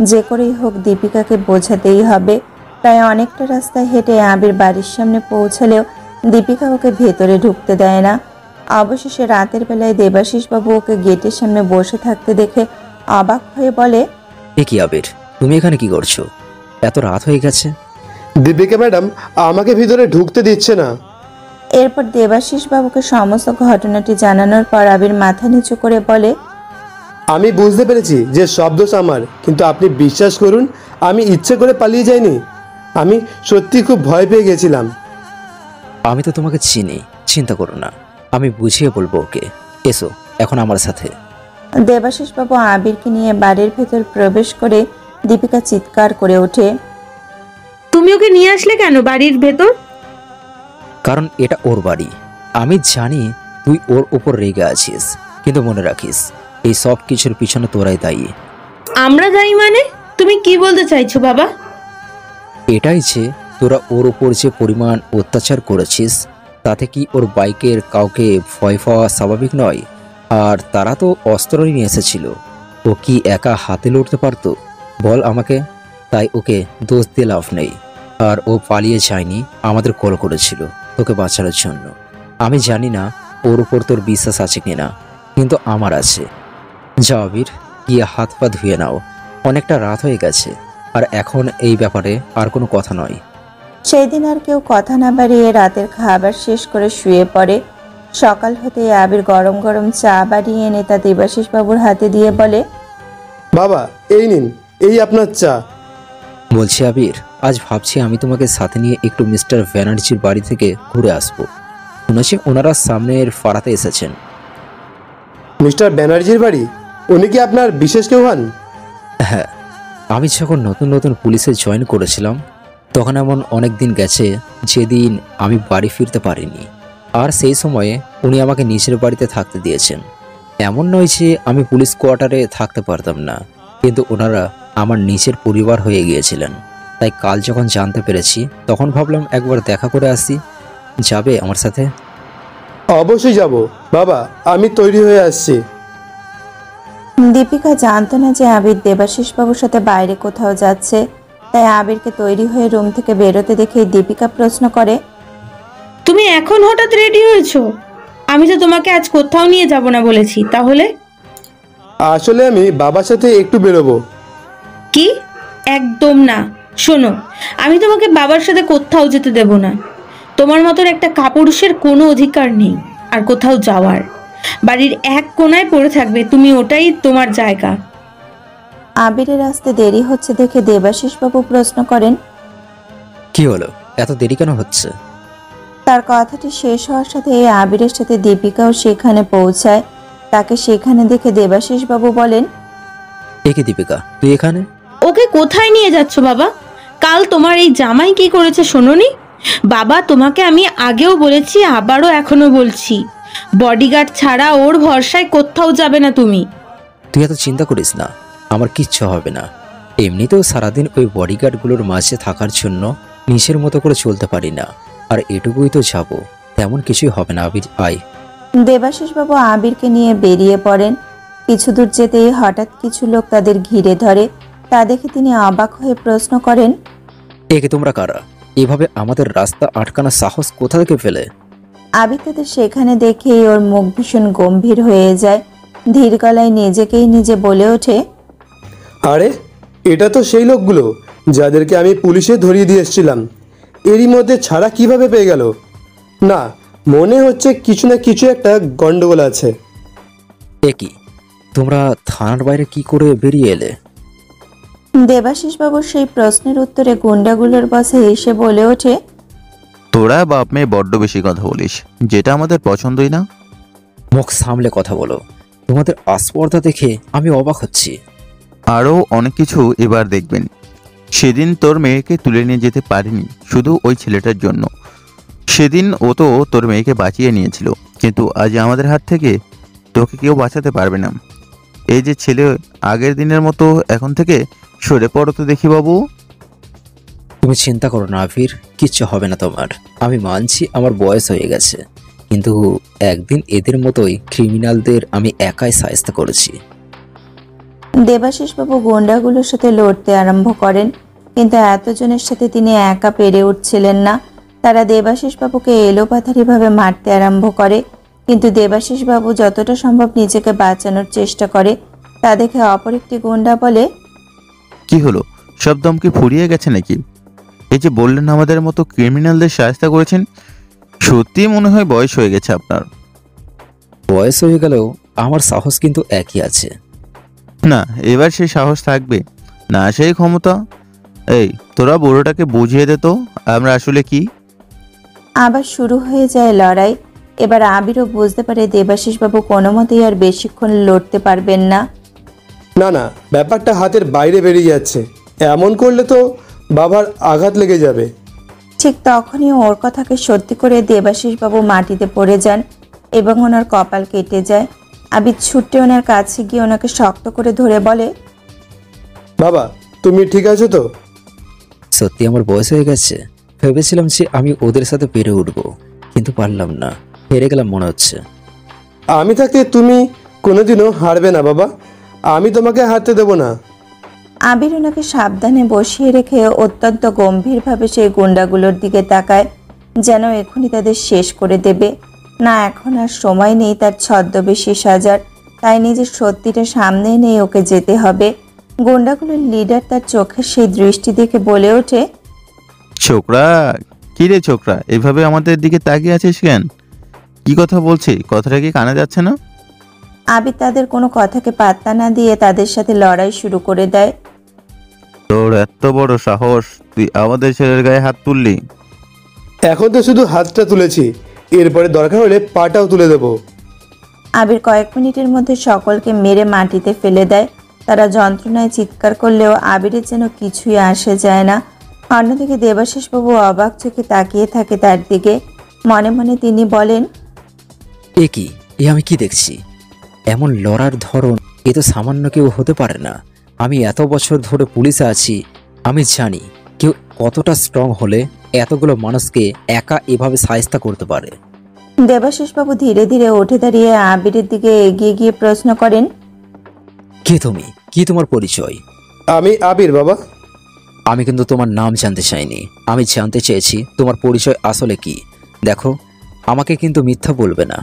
যে করেই হোক দীপিকাকে বোঝাতেই হবে। প্রায় অনেকটা রাস্তায় হেঁটে আবির বাড়ির সামনে পৌঁছালেও দীপিকা ওকে ভেতরে ঢুকতে দেয় না। অবশেষে রাতের বেলায় দেবাশিস বাবু ওকে গেটের সামনে বসে থাকতে দেখে অবাক হয়ে বলে, এ কি আবির, তুমি এখানে কি করছো? এত রাত হয়ে গেছে। দীপিকা ম্যাডাম আমাকে ভিতরে ঢুকতে দিচ্ছে না। এরপর দেবাশিস বাবুকে সমস্ত ঘটনাটি জানানোর পর আবির মাথা নিচু করে বলে, আমি বুঝতে পেরেছি যে সব দোষ আমার, কিন্তু আপনি বিশ্বাস করুন আমি ইচ্ছে করে পালিয়ে যাইনি। আমি সত্যি খুব ভয় পেয়ে গেছিলাম। আমি তো তোমাকে চিনি, চিন্তা করো না, আমি বুঝিয়ে বলবো ওকে। এসো এখন আমার সাথে। দেবাশিস বাবু আবিরকে নিয়ে বাড়ির ভেতর প্রবেশ করে দীপিকা চিৎকার করে ওঠে, তুমি ওকে নিয়ে আসলে কেন বাড়ির ভেতর? কারণ এটা ওর বাড়ি। আমি জানি তুই ওর উপর রেগে আছিস, কিন্তু মনে রাখিস এই সব কিছুর পিছনে তোরাই দায়ী। আমরা দায়ী মানে? তুমি কি বলতে চাইছো বাবা? এটাই যে তোরা ওর উপর যে পরিমাণ অত্যাচার করেছিস, তাতে কি ওর বাইকের কাউকে ভয় পাওয়া স্বাভাবিক নয়? আর তারা তো অস্ত্রই নিয়ে এসেছিল, ও কি একা হাতে লড়তে পারতো বল আমাকে? তাই ওকে দোষ দিয়ে লাভ নেই। আর ও পালিয়ে যায়নি, আমাদের কল করেছিল তোকে বাঁচানোর জন্য। আমি জানি না ওর উপর তোর বিশ্বাস আছে কিনা, কিন্তু আমার আছে। যাও আবির, গিয়ে হাত পা ধুয়ে নাও, অনেকটা রাত হয়ে গেছে। আর এখন এই ব্যাপারে আর কোনো কথা নয়। সেই দিন আর কেউ কথা না বাড়িয়ে রাতের খাবার শেষ করে শুয়ে পড়ে। সকাল হতে আবির গরম গরম চা বানিয়ে এনে তা দেবাশিস বাবুর হাতে দিয়ে বলে, বাবা এই নিন, এই আপনার চা। বলছি আবির, আজ ভাবছি আমি তোমাকে সাথে নিয়ে একটু মিস্টার ব্যানার্জির বাড়ি থেকে ঘুরে আসবো। শুনেছি ওনারা সামনের পাড়াতে এসেছেন। মিস্টার ব্যানার্জির বাড়ি? উনি কি আপনার বিশেষ কেউ হন? হ্যাঁ, আমি যখন নতুন নতুন পুলিশে জয়েন করেছিলাম তখন এমন অনেক দিন গেছে যেদিন আমি বাড়ি ফিরতে পারিনি। আর সেই সময়ে উনি আমাকে নিজের বাড়িতে থাকতে দিয়েছেন। এমন নয় যে আমি পুলিশ কোয়ার্টারে থাকতে পারতাম না, কিন্তু ওনারা আমার নিজের পরিবার হয়ে গিয়েছিলেন। তাই কাল যখন জানতে পেরেছি তখন ভাবলাম একবার দেখা করে আসি। যাবে আমার সাথে? অবশ্যই যাব বাবা, আমি তৈরি হয়ে আসছি। দীপিকা জানতো না যে আবির দেবাশিস বাবুর সাথে বাইরে কোথাও যাচ্ছে। তাই আবিরকে তৈরি হয়ে রুম থেকে বেরোতে দেখে দীপিকা প্রশ্ন করে, তুমি এখন হঠাৎ রেডি হয়েছো? আমি তো তোমাকে আজ কোথাও নিয়ে যাব না বলেছি। তাহলে? আসলে আমি বাবার সাথে একটু বেরোবো। কি? একদম না। শোনো, আমি তোমাকে বাবার সাথে কোথাও যেতে দেব না। তোমার মতন একটা কাপুরুষের কোনো অধিকার নেই আর কোথাও যাওয়ার। বাড়ির এক কোনায় পড়ে থাকবে তুমি, ওটাই তোমার জায়গা। আবিরের আসতে দেরি হচ্ছে দেখে দেবাশিস বাবু প্রশ্ন করেন, কি হলো, এত দেরি কেন হচ্ছে? তার কথাটি শেষ হওয়ার সাথে আবিরের সাথে দীপিকাও সেখানে পৌঁছায়। তাকে সেখানে দেখে দেবাশিস বাবু বলেন, এ কি দীপিকা, তুই এখানে? ওকে কোথায় নিয়ে যাচ্ছ বাবা? কাল তোমার এই জামাই কি করেছে শোনোনি? বাবা, তোমাকে আমি আগেও বলেছি, আবারও এখনো বলছি, বডিগার্ড ছাড়া ওর ভরসায় কোথাও যাবে না তুমি। তুই এত চিন্তা করিস না, আমার কিচ্ছু হবে না। এমনিতেও সারাদিন ওই বডিগার্ডগুলোর মাঝে থাকার জন্য নিজের মতো করে চলতে পারি না। আর এটুকুই তো যাবো, তেমন কিছুই হবে না। আবির আয়। দেবাশিস বাবু আবিরকে নিয়ে বেরিয়ে পড়েন। কিছু দূর যেতেই হঠাৎ কিছু লোক তাদের ঘিরে ধরে। তা দেখে তিনি অবাক হয়ে প্রশ্ন করেন, একে তোমরা কারা? এভাবে আমাদের রাস্তা আটকানোর সাহস কোথা থেকে ফেলে? আবির তাদের সেখানে দেখেই ওর মুখ ভীষণ গম্ভীর হয়ে যায়। ধীর গলায় নিজেকেই নিজে বলে ওঠে, আরে এটা তো সেই লোকগুলো যাদেরকে আমি পুলিশে ধরিয়ে দিয়ে এসেছিলাম। এরই মধ্যে ছাড়া কিভাবে পেয়ে গেল? না, মনে হচ্ছে কিছু না কিছু একটা গন্ডগোল আছে। এ কি, তোমরা থানার বাইরে কি করে বেরিয়ে এলে? দেবাশিস বাবুর সেই প্রশ্নের উত্তরে গুন্ডাগুলোর বসে এসে বলে ওঠে, তোরা বাপ মেয়ে বড্ড বেশি কথা বলিস, যেটা আমাদের পছন্দই না। মুখ সামলে কথা বলো, তোমাদের আস্পর্ধা দেখে আমি অবাক হচ্ছি। আরও অনেক কিছু এবার দেখবেন। সেদিন তোর মেয়েকে তুলে নিয়ে যেতে পারিনি শুধু ওই ছেলেটার জন্য। সেদিন ও তো তোর মেয়েকে বাঁচিয়ে নিয়েছিল, কিন্তু আজ আমাদের হাত থেকে তোকে কেউ বাঁচাতে পারবে না। এই যে ছেলে, আগের দিনের মতো এখন থেকে সরে পড়ো তো দেখি বাবু। তুমি চিন্তা করো না আবির, কিচ্ছু হবে না তোমার। আমি মানছি আমার বয়স হয়ে গেছে, কিন্তু একদিন এদের মতোই ক্রিমিনালদের আমি একাই শায়েস্তা করেছি। দেবাশিসবাবু গুন্ডাগুলোর সাথে লড়তে আরম্ভ করেন, কিন্তু এতজনের সাথে তিনি একা পেরে উঠছিলেন না। তারা দেবাশিসবাবুকে এলোপাথারিভাবে মারতে আরম্ভ করে, কিন্তু দেবাশিসবাবু যতটা সম্ভব নিজেকে বাঁচানোর চেষ্টা করে। তা দেখে অপর একটি গুন্ডা বলে, কি হলো, সব দম কি ফুরিয়ে গেছে নাকি? এই যে বললেন আমাদের মতো ক্রিমিনালদের শায়েস্তা করেছেন, সত্যি মনে হয় বয়স হয়ে গেছে আপনার। বয়স হয়ে গেলেও আমার সাহস কিন্তু একই আছে। না, এবার সেই সাহস থাকবে না, সেই ক্ষমতা। এই তোরা বুড়োটাকে বুঝিয়ে দে তো আমরা আসলে কি। আবার শুরু হয়ে যায় লড়াই। এবার আবিরও বুঝতে পারে দেবাশিসবাবু কোনো মতেই আর বেশিক্ষণ লড়তে পারবেন না। না না, ব্যাপারটা হাতের বাইরে বেরিয়ে যাচ্ছে। এমন করলে তো বাবার আঘাত লেগে যাবে। ঠিক তখনই ওর কথাকে সত্যি করে দেবাশিসবাবু মাটিতে পড়ে যান এবং ওনার কপাল কেটে যায়। আবির ছুটে ওনার কাছে গিয়ে ওনাকে শক্ত করে ধরে বলে, বাবা তুমি ঠিক আছো তো? সত্যি আমার বয়স হয়ে গেছে। ভেবেছিলাম যে আমি ওদের সাথে পেরে উঠবো, কিন্তু পারলাম না, হেরে গেলাম মনে হচ্ছে। আমি থাকতে তুমি কোনোদিনও হারবে না বাবা, আমি তোমাকে হারতে দেব না। আবির ওনাকে সাবধানে বসিয়ে রেখে অত্যন্ত গম্ভীরভাবে সেই গুন্ডাগুলোর দিকে তাকায়, যেন এখনই তাদের শেষ করে দেবে। না, এখন আর সময় নেই তার ছদ্মবেশী সাজার, তাই নিজের সত্যিটা সামনে এনে ওকে যেতে হবে। গুন্ডাগুলোর লিডার তার চোখের সেই দৃষ্টি দেখে বলে ওঠে, ছোকরা, কি রে ছোকরা, এভাবে আমাদের দিকে তাকিয়ে আছিস কেন? কি কথা বলছি, কথাটা কি কানে যাচ্ছে না? আবির তাদের কোনো কথাকে পাত্তা না দিয়ে তাদের সাথে লড়াই শুরু করে দেয়। তোর এত বড় সাহস, তুই আমাদের ছেলের গায়ে হাত তুললি? এখন তো শুধু হাতটা তুলেছি, এরপরে দরকার হলে পাটাও তুলে দেব। আবির কয়েক মিনিটের মধ্যে সকলকে মেরে মাটিতে ফেলে দেয়। তারা যন্ত্রণায় চিৎকার করলেও আবিরের যেন কিছুই আসে যায় না। অন্যদিকে দেবাশিসবাবু অবাক চোখে তাকিয়ে থাকে তার দিকে। মনে মনে তিনি বলেন, এ কি, এ আমি কি দেখছি? এমন লড়ার ধরন এ তো সামান্য কেউ হতে পারে না। আমি এত বছর ধরে পুলিশে আছি, আমি জানি কেউ কতটা স্ট্রং হলে এতগুলো মানুষকে একা এভাবে সাহায্য করতে পারে। দেবাশিসবাবু ধীরে ধীরে উঠে দাঁড়িয়ে আবিরের দিকে এগিয়ে গিয়ে প্রশ্ন করেন, কে তুমি? কি তোমার পরিচয়? আমি আবির বাবা। আমি কিন্তু তোমার নাম জানতে চাইনি, আমি জানতে চেয়েছি তোমার পরিচয় আসলে কি। দেখো, আমাকে কিন্তু মিথ্যা বলবে না।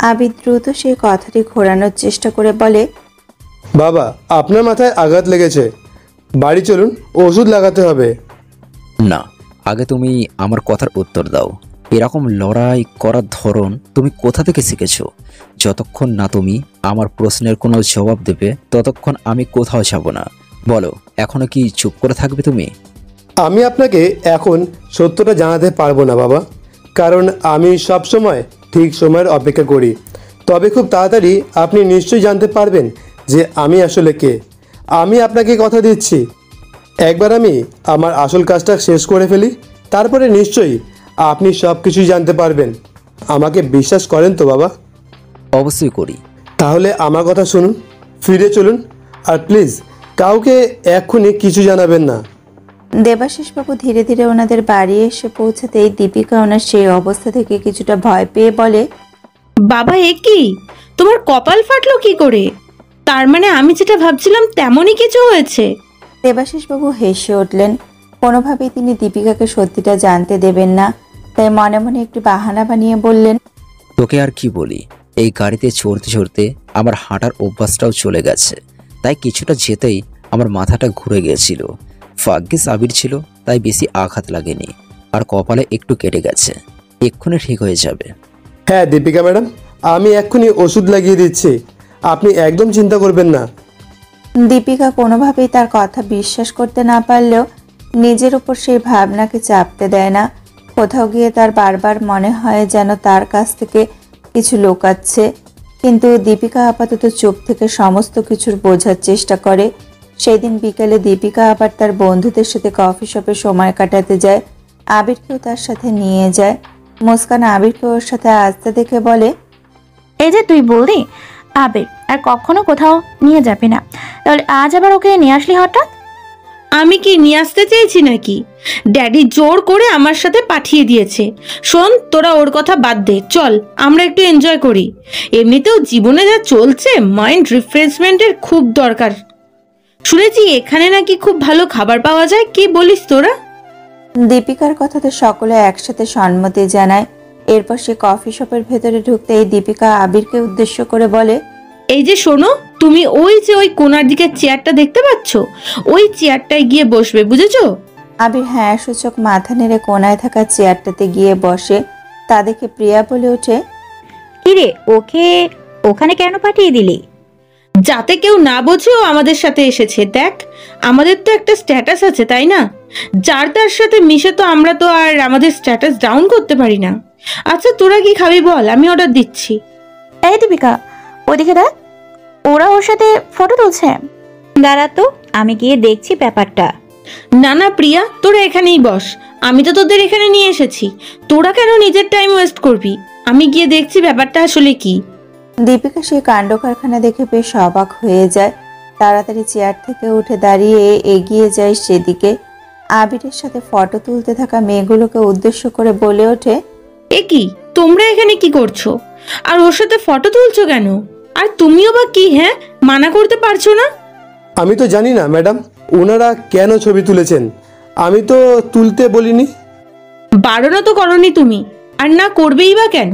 আবির দ্রুত সেই কথাটি ঘোরানোর চেষ্টা করে বলে, বাবা আপনার মাথায় আঘাত লেগেছে, বাড়ি চলুন, ওষুধ লাগাতে হবে। না, আগে তুমি আমার কথার উত্তর দাও। এরকম লড়াই করার ধরন তুমি কোথা থেকে শিখেছো? যতক্ষণ না তুমি আমার প্রশ্নের কোনো জবাব দেবে ততক্ষণ আমি কোথাও যাব না। বলো, এখনো কি চুপ করে থাকবে তুমি? আমি আপনাকে এখন সত্যটা জানাতে পারবো না বাবা, কারণ আমি সব সময় ঠিক সময়ের অপেক্ষা করি। তবে খুব তাড়াতাড়ি আপনি নিশ্চয়ই জানতে পারবেন যে আমি আসলে কে। আমি আপনাকে কথা দিচ্ছি, একবার আমি আমার আসল কাজটা শেষ করে ফেলি, তারপরে নিশ্চয়ই আপনি সব কিছুই জানতে পারবেন। আমাকে বিশ্বাস করেন তো বাবা? অবশ্যই করি। তাহলে আমার কথা শুনুন, ফিরে চলুন, আর প্লিজ কাউকে এক্ষুনি কিছু জানাবেন না। দেবাশিসবাবু ধীরে ধীরে ওনাদের বাড়ি এসে পৌঁছাতেই দীপিকা ওনার সেই অবস্থা থেকে কিছুটা ভয় পেয়ে বলে, বাবা এ কি, তোমার কপাল ফাটলো কি করে? তার মানে আমি যেটা ভাবছিলাম তেমনই কিছু হয়েছে। দেবাশিসবাবু হেসে উঠলেন। কোনোভাবেই তিনি দীপিকাকে সত্যিটা জানতে দেবেন না, তাই মনে মনে একটু বাহানা বানিয়ে বললেন, তোকে আর কি বলি, এই গাড়িতে চড়তে চড়তে আমার হাঁটার অভ্যাসটাও চলে গেছে, তাই কিছুটা যেতেই আমার মাথাটা ঘুরে গিয়েছিল। ভাগ্যিস আবির ছিল, তাই বেশি আঘাত লাগেনি, আর কপালে একটু কেটে গেছে, এক্ষুনি ঠিক হয়ে যাবে। হ্যাঁ দীপিকা ম্যাডাম, আমি এক্ষুনি ওষুধ লাগিয়ে দিচ্ছি, আপনি একদম চিন্তা করবেন না। দীপিকা কোনোভাবেই তার কথা বিশ্বাস করতে না পারলেও নিজের উপর সেই ভাবনাকে চাপতে দেয় না। কোথাও গিয়ে তার বারবার মনে হয় যেন তার কাছ থেকে কিছু লুকাচ্ছে, কিন্তু দীপিকা আপাতত চুপ থেকে সমস্ত কিছুর বোঝার চেষ্টা করে। সেই দিন বিকেলে দীপিকা আবার তার বন্ধুদের সাথে কফি শপে সময় কাটাতে যায়। আবিরকেও তার সাথে নিয়ে যায়। মুস্কান আবিরকে ওর সাথে আসতে দেখে বলে, এই যে তুই বললি আবির আর কখনো কোথাও নিয়ে যাবি না, তাহলে আজ আবার ওকে নিয়ে আসলি হঠাৎ? আমি কি নিয়ে আসতে চেয়েছি নাকি? ড্যাডি জোর করে আমার সাথে পাঠিয়ে দিয়েছে। শোন, তোরা ওর কথা বাদ দে, চল আমরা একটু এনজয় করি। এমনিতেও জীবনে যা চলছে, মাইন্ড রিফ্রেশমেন্টের খুব দরকার। শুনেছি এখানে নাকি খুব ভালো খাবার পাওয়া যায়, কি বলিস তোরা? দীপিকার কথাতে সকলে একসাথে সম্মতি জানায়। এরপর সে কফি শপের ভেতরে ঢুকতেই দীপিকা আবিরকে উদ্দেশ্য করে বলে, এই যে শোনো, তুমি ওই যে ওই কোণার দিকে চেয়ারটা দেখতে পাচ্ছ, ওই চেয়ারটায় গিয়ে বসবে, বুঝেছো? আবির হ্যাঁ সূচক মাথা নেড়ে কোনায় থাকা চেয়ারটাতে গিয়ে বসে। তা দেখে প্রিয়া বলে ওঠে, কিরে, ওকে ওখানে কেন পাঠিয়ে দিলি? যাতে কেউ না বোঝেও আমাদের সাথে এসেছে। দেখ, আমাদের তো একটা স্ট্যাটাস আছে, তাই না? যার তার সাথে মিশে তো আমরা তো আর আমাদের স্ট্যাটাস ডাউন করতে পারি না। আচ্ছা তোরা কি খাবি বল, আমি অর্ডার দিচ্ছি। এই দীপিকা, ওদিকে দেখ, ওরা ওর সাথে ফটো তুলছে। দাঁড়া তো, আমি গিয়ে দেখছি ব্যাপারটা। না না প্রিয়া, তোরা এখানেই বস, আমি তো তোদের এখানে নিয়ে এসেছি, তোরা কেন নিজের টাইম ওয়েস্ট করবি? আমি গিয়ে দেখছি ব্যাপারটা আসলে কি। দীপিকা সেই কাণ্ড কারখানা দেখে বেশ অবাক হয়ে যায়। তাড়াতাড়ি চেয়ার থেকে উঠে দাঁড়িয়ে এগিয়ে যায় সেদিকে। আবিরের সাথে ফটো তুলতে থাকা মেয়েগুলোকে উদ্দেশ্য করে বলে ওঠে, এ কি, তোমরা এখানে কি করছো? আর ওর সাথে ফটো তুলছো কেন? আর তুমিও বা কি, হ্যাঁ, মানা করতে পারছো না? আমি তো জানি না ম্যাডাম, ওনারা কেন ছবি তুলেছেন, আমি তো তুলতে বলিনি। বারণও তো করনি তুমি, আর না করবেই বা কেন?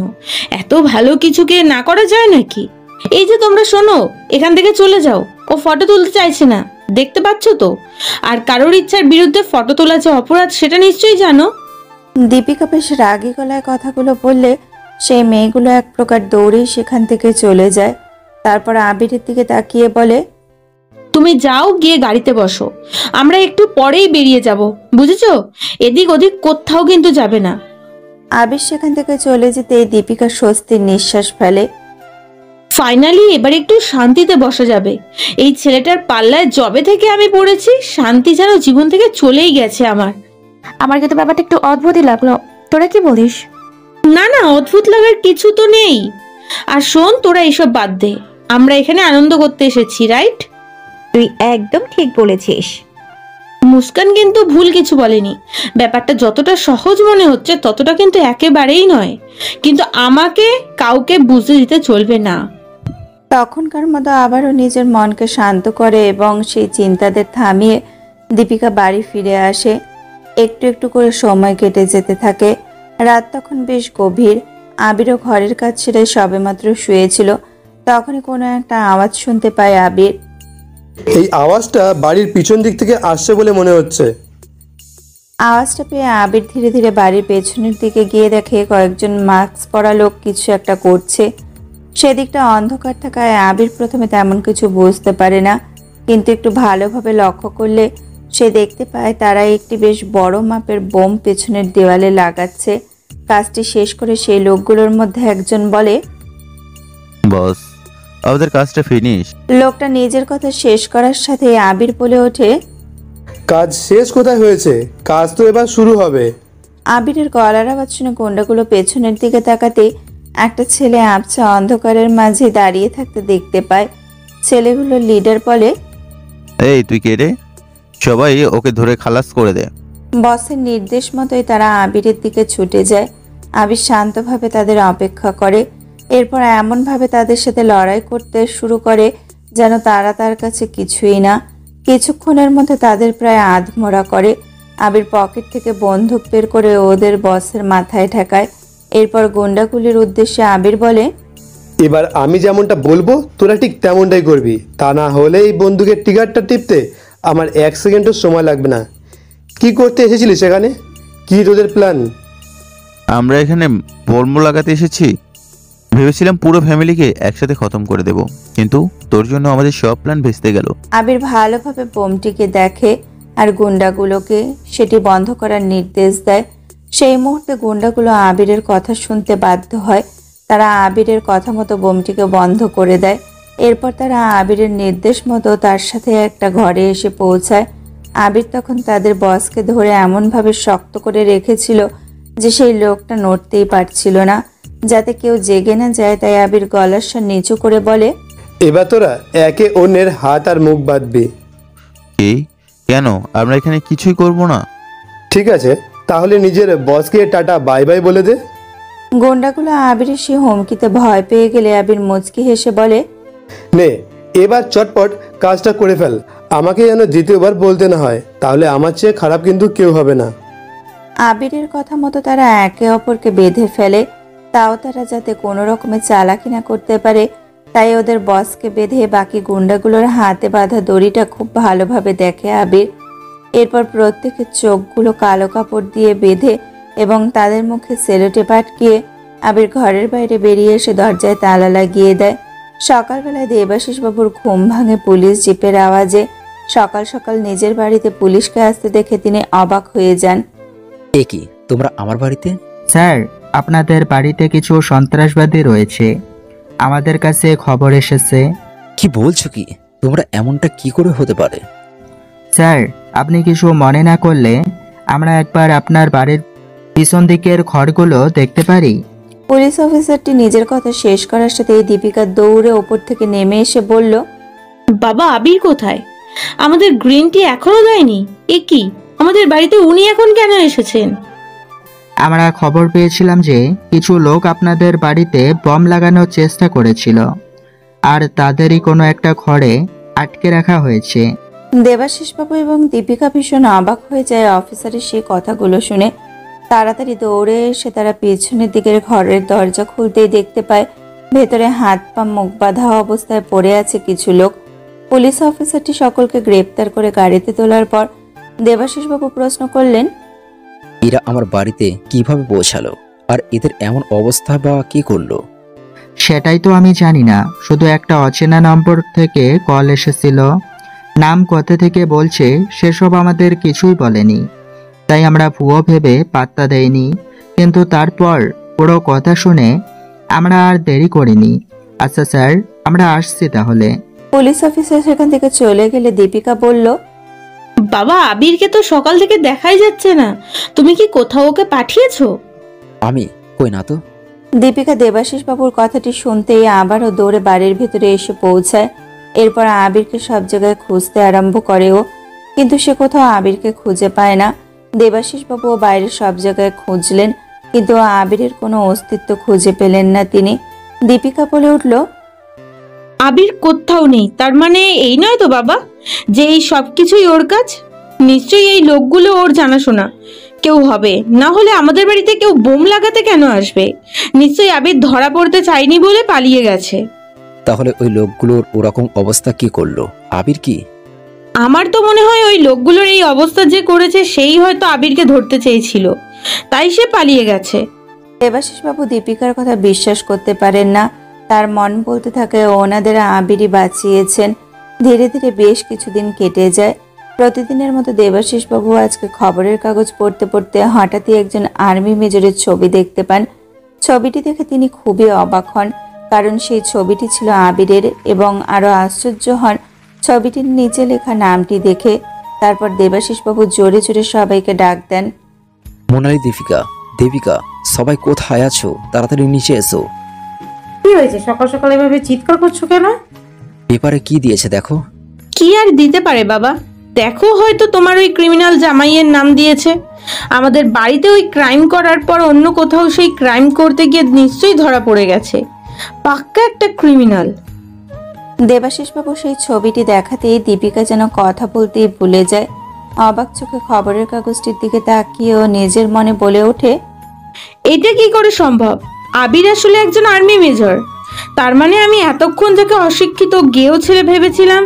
এত ভালো কিছুকে না করা যায় নাকি? এই যে তোমরা শোনো, এখান থেকে চলে যাও, ও ফটো তুলতে চাইছে না, দেখতে পাচ্ছ তো? আর কারোর ইচ্ছার বিরুদ্ধে ফটো তোলা যে অপরাধ, সেটা নিশ্চয়ই জানো। দীপিকা বেশ রাগী গলায় কথাগুলো বললে সেই মেয়েগুলো এক প্রকার দৌড়েই সেখান থেকে চলে যায়। তারপর আবিরের দিকে তাকিয়ে বলে, তুমি যাও, গিয়ে গাড়িতে বসো, আমরা একটু পরেই বেরিয়ে যাব, বুঝেছো? এদিক ওদিক কোথাও কিন্তু যাবে না। আবির সেখান থেকে চলে যেতে দীপিকা স্বস্তির নিঃশ্বাস ফেলে। ফাইনালি এবার একটু শান্তিতে বসা যাবে। এই ছেলেটার পাল্লায় জবে থেকে আমি পড়েছি, শান্তি যেন জীবন থেকে চলেই গেছে আমার। আমার কিন্তু ব্যাপারটা একটু অদ্ভুতই লাগলো, তোরা কি বলিস? না না, অদ্ভুত লাগার কিছু তো নেই। আর শোন, তোরা এসব বাদ দে, আমরা এখানে আনন্দ করতে এসেছি, রাইট? তুই একদম ঠিক বলেছিস। মুস্কান কিন্তু ভুল কিছু বলেনি। ব্যাপারটা যতটা সহজ মনে হচ্ছে ততটা কিন্তু একেবারেই নয়, কিন্তু আমাকে কাউকে বুঝতে দিতে চলবে না। তখনকার মতো আবারও নিজের মনকে শান্ত করে এবং সেই চিন্তাদের থামিয়ে দীপিকা বাড়ি ফিরে আসে। একটু একটু করে সময় কেটে যেতে থাকে। রাত তখন বেশ গভীর। আবিরও ঘরের কাজ ছেড়ে সবেমাত্র শুয়েছিল। তখনই কোনো একটা আওয়াজ শুনতে পায় আবির। এই আওয়াজটা বাড়ির পিছন দিক থেকে আসছে বলে মনে হচ্ছে। আওয়াজটা পেয়ে আবির ধীরে ধীরে বাড়ির পেছনের দিকে গিয়ে দেখে কয়েকজন মাস্ক পরা লোক কিছু একটা করছে। সেদিকটা অন্ধকার থাকায় আবির প্রথমে তেমন কিছু বুঝতে পারে না, কিন্তু একটু ভালোভাবে লক্ষ্য করলে সে দেখতে পায় তারা একটি বেশ বড় মাপের বোম পেছনের দেওয়ালে লাগাচ্ছে। কাজটি শেষ করে সেই লোকগুলোর মধ্যে একজন বলে, বস, আমাদের কাজটা ফিনিশ। লোকটা নিজের কথা শেষ করার সাথে আবির বলে ওঠে, কাজ শেষ কোথায় হয়েছে, কাজ তো এবার শুরু হবে। আবিরের গলার আওয়াজ শুনে গুন্ডাগুলো পেছনের দিকে তাকাতে একটা ছেলে আবছা অন্ধকারের মাঝে দাঁড়িয়ে থাকতে দেখতে পায়। ছেলেগুলোর লিডার বলে, এই তুই কে রে? সবাই ওকে ধরে খালাস করে দে। বসের নির্দেশ মতোই তারা আবিরের দিকে ছুটে যায়। আবির শান্তভাবে তাদের অপেক্ষা করে। এরপর এমনভাবে তাদের সাথে লড়াই করতে শুরু করে যেন তারা তার কাছে কিছুই না। কিছুক্ষণের মধ্যে তাদের প্রায় আধমরা করে। আবির পকেট থেকে বন্দুক বের করে ওদের বসের মাথায় ঠেকায়। এরপর গুন্ডাগুলির উদ্দেশ্যে আবির বলে, এবার আমি যেমনটা বলবো তোরা ঠিক তেমনটাই করবি, তা না হলে এই বন্দুকের ট্রিগারটা টিপতে আমার 1 সেকেন্ডও সময় লাগবে না। কি করতে এসেছিলি সেখানে, কি তোদের প্ল্যান? আমরা এখানে বর্ম লাগাতে এসেছি, ভেবেছিলাম পুরো ফ্যামিলিকে একসাথে খতম করে দেব, কিন্তু তোর জন্য আমাদের সব প্ল্যান ভেস্তে গেল। আবির ভালোভাবে বোমটিকে দেখে আর গুন্ডাগুলোকে সেটি বন্ধ করার নির্দেশ দেয়। সেই মুহূর্তে গুন্ডাগুলো আবিরের কথা শুনতে বাধ্য হয়। তারা আবিরের কথা মতো বোমটিকে বন্ধ করে দেয়। এরপর তারা আবিরের নির্দেশ মতো তার সাথে একটা ঘরে এসে পৌঁছায়। আবির তখন তাদের বসকে ধরে এমনভাবে শক্ত করে রেখেছিল যে সেই লোকটা নড়তেই পারছিল না। যাতে কেউ জেগে না যায় তাই আবির গলার স্বর নিচু করে বলে, এবার তোরা একে অন্যের হাত আর মুখ বাঁধবি। কেন, আমরা এখানে কিছুই করব না? ঠিক আছে, তাহলে নিজের বসকে টাটা বাই বাই বলে দে। গোন্ডাগুলো আবিরের সে হুমকিতে ভয় পেয়ে গেলে আবির মুচকি হেসে বলে, নে এবার চটপট কাজটা করে ফেল, আমাকে যেন দ্বিতীয়বার বলতে না হয়, তাহলে আমার চেয়ে খারাপ কিন্তু কেউ হবে না। আবিরের কথা মতো তারা একে অপরকে বেঁধে ফেলে, তাও তারা যাতে কোনো রকমের চালাকি না করতে পারে, তাই ওদের বসকে বেঁধে বাকি গুন্ডাগুলোর হাতে বাঁধা দড়িটা খুব ভালোভাবে দেখে আবির। এরপর প্রত্যেকের চোখগুলো কালো কাপড় দিয়ে বেঁধে এবং তাদের মুখে সেলোটেপ আটকিয়ে আবির ঘরের বাইরে বেরিয়ে এসে দরজায় তালা লাগিয়ে দেয়। সকালবেলায় দেবাশিস বাবুর ঘুম ভাঙে পুলিশ জিপের আওয়াজে। সকাল সকাল নিজের বাড়িতে পুলিশকে আসতে দেখে তিনি অবাক হয়ে যান। এ কি, তোমরা আমার বাড়িতে? স্যার, আপনাদের বাড়িতে কিছু সন্ত্রাসবাদী রয়েছে, আমাদের কাছে খবর এসেছে। কি বলছো কি? তোমরা এমনটা কি করে হতে পারে? স্যার, আপনি কিছু মনে না করলে আমরা একবার আপনার বাড়ির পিছন দিকের ঘরগুলো দেখতে পারি? পুলিশ অফিসারটি নিজের কথা শেষ করার সাথেই দীপিকা দৌড়ে ওপর থেকে নেমে এসে বলল, বাবা আবির কোথায়? আমাদের গ্রিন টি এখনো দেয়নি। এ কি, আমাদের বাড়িতে উনি এখন কেন এসেছেন? আমরা খবর পেয়েছিলাম যে কিছু লোক আপনাদের বাড়িতে বম লাগানোর চেষ্টা করেছিল, আর তাদেরই কোনো একটা ঘরে আটকে রাখা হয়েছে। দেবাশিস বাবু এবং দীপিকা ভীষণ অবাক হয়ে যায় অফিসারের সেই কথাগুলো শুনে। তাড়াতাড়ি দৌড়ে এসে তারা পেছনের দিকের ঘরের দরজা খুলতেই দেখতে পায় ভেতরে হাত পা মুখ বাঁধা অবস্থায় পড়ে আছে কিছু লোক। পুলিশ অফিসারটি সকলকে গ্রেপ্তার করে গাড়িতে তোলার পর দেবাশিস বাবু প্রশ্ন করলেন, এরা আমার বাড়িতে কিভাবে পৌঁছালো, আর এদের এমন অবস্থা বা কি করলো? সেটাই তো আমি জানি না, শুধু একটা অচেনা নম্বর থেকে কল এসেছিল, নাম কোথা থেকে বলছে সেসব আমাদের কিছুই বলেনি, তাই আমরা ভুয়ো ভেবে পাত্তা দেইনি। কিন্তু তারপর পুরো কথা শুনে আমরা আর দেরি করিনি। আচ্ছা স্যার, আমরা আসছি তাহলে। পুলিশ অফিসার সেখান থেকে চলে গেলে দীপিকা বলল, বাবা আবিরকে তো সকাল থেকে দেখাই যাচ্ছে না, তুমি কি কোথাও ওকে পাঠিয়েছো? আমি কই না তো। দীপিকা দেবাশিস বাবুর কথাটি শুনতেই আবারও দৌড়ে বাড়ির ভেতরে এসে পৌঁছায়। এরপর আবিরকে সব জায়গায় খুঁজতে আরম্ভ করে ও, কিন্তু সে কোথাও আবিরকে খুঁজে পায় না। দেবাশিস বাবু বাইরের সব জায়গায় খুঁজলেন, কিন্তু আবিরের কোনো অস্তিত্ব খুঁজে পেলেন না তিনি। দীপিকা বলে উঠল, আবির কোথাও নেই, তার মানে এই নয় তো বাবা যে এই সবকিছুই ওর কাজ? নিশ্চয়ই এই লোকগুলো ওর জানাশোনা কেউ হবে, না হলে আমাদের বাড়িতে কেউ বোম লাগাতে কেন আসবে? নিশ্চয়ই আবির ধরা পড়তে চায়নি বলে পালিয়ে গেছে। তাহলে ওই লোকগুলোর ওরকম অবস্থা কি করলো? আবির কি? আমার তো মনে হয় ওই লোকগুলোর এই অবস্থা যে করেছে সেই হয়তো আবিরকে ধরতে চেয়েছিল, তাই সে পালিয়ে গেছে। দেবাশিস বাবু দীপিকার কথা বিশ্বাস করতে পারেন না। তার মন বলতে থাকে ওনাদের আবিরই বাঁচিয়েছেন। ধীরে ধীরে বেশ কিছুদিন কেটে যায়। প্রতিদিনের মতো দেবাশিস বাবু আজকে খবরের কাগজ পড়তে পড়তে হঠাৎই একজন আর্মি মেজরের ছবি দেখতে পান। ছবিটি দেখে তিনি খুবই অবাক হন, কারণ সেই ছবিটি ছিল আবিরের, এবং আরো আশ্চর্য হন ছবিটির নিচে লেখা নামটি দেখে। তারপর দেবাশিস বাবু জোরে জোরে সবাইকে ডাক দেন, মোনালি, দীপিকা, দেবিকা, সবাই কোথায় আছো? তাড়াতাড়ি নিচে এসো। কি হয়েছে, সকাল সকাল এভাবে চিৎকার করছো কেন? পেপারে কি দিয়েছে দেখো। কি আর দিতে পারে বাবা, দেখো হয়তো তোমার ওই ক্রিমিনাল জামাইয়ের নাম দিয়েছে। আমাদের বাড়িতে ওই ক্রাইম করার পর অন্য কোথাও সেই ক্রাইম করতে গিয়ে নিশ্চয়ই ধরা পড়ে গেছে, পাক্কা একটা ক্রিমিনাল। দেবাশিস বাবু সেই ছবিটি দেখাতেই দীপিকা যেন কথা বলতেই ভুলে যায়। অবাক চোখে খবরের কাগজটির দিকে তাকিয়ে ও নিজের মনে বলে ওঠে, এটা কি করে সম্ভব? আবির আসলে একজন আর্মি মেজর, তার মানে আমি এতক্ষণ যাকে অশিক্ষিত গেও ছেলে ভেবেছিলাম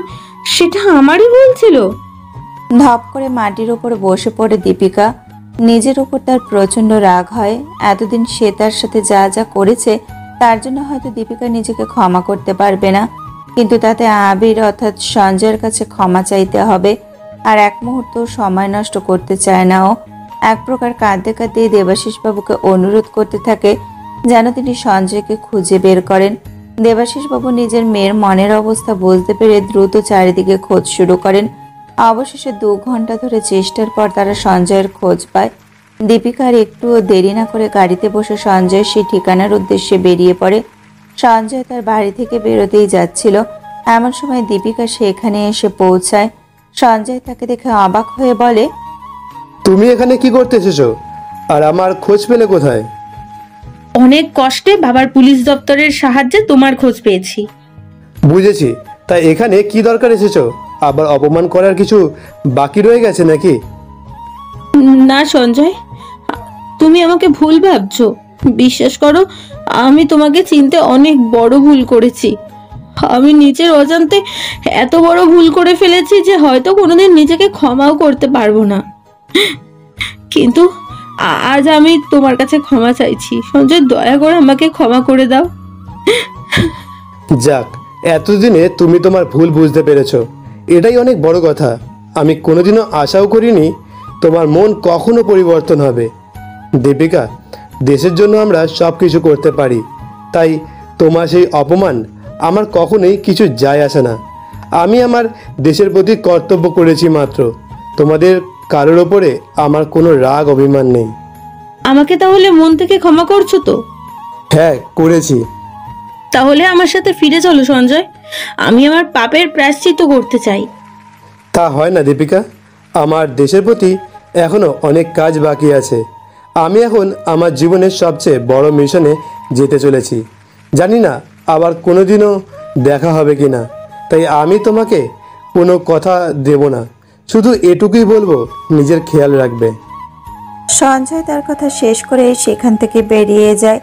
সেটা আমারই ভুল ছিল। ধপ করে মাটির উপর বসে পড়ে দীপিকা। নিজের উপর তার প্রচন্ড রাগ হয়। এতদিন সে তার সাথে যা যা করেছে তার জন্য হয়তো দীপিকা নিজেকে ক্ষমা করতে পারবে না, কিন্তু তাতে আবির অর্থাৎ সঞ্জয়ের কাছে ক্ষমা চাইতে হবে। আর এক মুহূর্ত সময় নষ্ট করতে চায় না ও। এক প্রকার কাঁদতে কাঁদতে দেবাশিস বাবুকে অনুরোধ করতে থাকে যেন তিনি সঞ্জয়কে খুঁজে বের করেন। দেবাশিস বাবু নিজের মেয়ের মনের অবস্থা বুঝতে পেরে দ্রুত চারিদিকে খোঁজ শুরু করেন। অবশেষে 2 ঘন্টা ধরে চেষ্টার পর তারা সঞ্জয়ের খোঁজ পায়। দীপিকার একটুও দেরি না করে গাড়িতে বসে সঞ্জয় সেই ঠিকানার উদ্দেশ্যে বেরিয়ে পড়ে। সঞ্জয় তার বাড়ি থেকে বেরোতেই যাচ্ছিল, এমন সময় দীপিকা সেখানে এসে পৌঁছায়। সঞ্জয় তাকে দেখে অবাক হয়ে বলে, তুমি এখানে কি করতে এসেছো আর আমার খোঁজ পেলে কোথায়? অনেক কষ্টে বাবার পুলিশ দপ্তরের সাহায্যে তোমার খোঁজ পেয়েছি। বুঝেছি, তাই এখানে কি দরকার এসেছো? আবার অপমান করার কিছু বাকি রয়ে গেছে নাকি? না সঞ্জয়, তুমি আমাকে ভুল ভাবছো। বিশ্বাস করো, আমি তোমাকে চিনতে অনেক বড় ভুল করেছি। আমি নিজের অজান্তে এত বড় ভুল করে ফেলেছি যে হয়তো কোনোদিন নিজেকে ক্ষমাও করতে পারবো না। কিন্তু আজ আমি তোমার কাছে ক্ষমা চাইছি সঞ্জয়, দয়া করে আমাকে ক্ষমা করে দাও। যাক, এতদিনে তুমি তোমার ভুল বুঝতে পেরেছো, এটাই অনেক বড় কথা। আমি কোনোদিনও আশাও করিনি তোমার মন কখনো পরিবর্তন হবে। দীপিকা, দেশের জন্য আমরা সব কিছু করতে পারি, তাই তোমার সেই অপমান আমার কখনোই কিছু যায় আসে না। আমি আমার দেশের প্রতি কর্তব্য করেছি মাত্র, তোমাদের কারোর ওপরে আমার কোনো রাগ অভিমান নেই। আমাকে তাহলে মন থেকে ক্ষমা করছো তো? হ্যাঁ, করেছি। তাহলে আমার সাথে ফিরে চলো সঞ্জয়, আমি আমার পাপের প্রায়শ্চিত্ত করতে চাই। তা হয় না দীপিকা, আমার দেশের প্রতি এখনো অনেক কাজ বাকি আছে। আমি এখন আমার জীবনের সবচেয়ে বড় মিশনে যেতে চলেছি। জানি না আবার কোনোদিনও দেখা হবে কি না, তাই আমি তোমাকে কোনো কথা দেব না, শুধু এটুকুই বলবো, নিজের খেয়াল রাখবে। সঞ্জয় তার কথা শেষ করে সেখান থেকে বেরিয়ে যায়।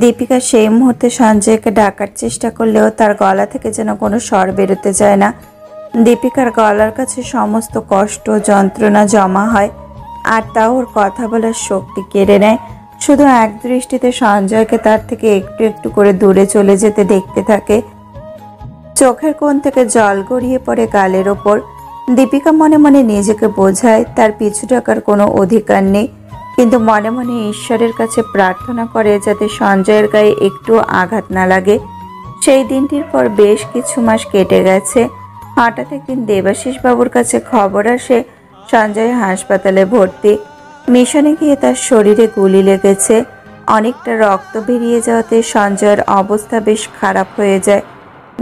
দীপিকা সেই মুহূর্তে সঞ্জয়কে ডাকার চেষ্টা করলেও তার গলা থেকে যেন কোনো স্বর বেরোতে চায় না। দীপিকার গলার কাছে সমস্ত কষ্ট যন্ত্রণা জমা হয়, আর তা ওর কথা বলার শক্তি কেড়ে নেয়। শুধু এক দৃষ্টিতে সঞ্জয়কে তার থেকে একটু একটু করে দূরে চলে যেতে দেখতে থাকে। চোখের কোণ থেকে জল গড়িয়ে পড়ে গালের ওপর। দীপিকা মনে মনে নিজেকে বোঝায় তার পিছু ডাকার কোনো অধিকার নেই, কিন্তু মনে মনে ঈশ্বরের কাছে প্রার্থনা করে যাতে সঞ্জয়ের গায়ে একটু আঘাত না লাগে। সেই দিনটির পর বেশ কিছু মাস কেটে গেছে। হঠাৎ একদিন দেবাশিস বাবুর কাছে খবর আসে সঞ্জয় হাসপাতালে ভর্তি। মিশনে গিয়ে তার শরীরে গুলি লেগেছে। অনেকটা রক্ত বেরিয়ে যাওয়াতে সঞ্জয়ের অবস্থা বেশ খারাপ হয়ে যায়।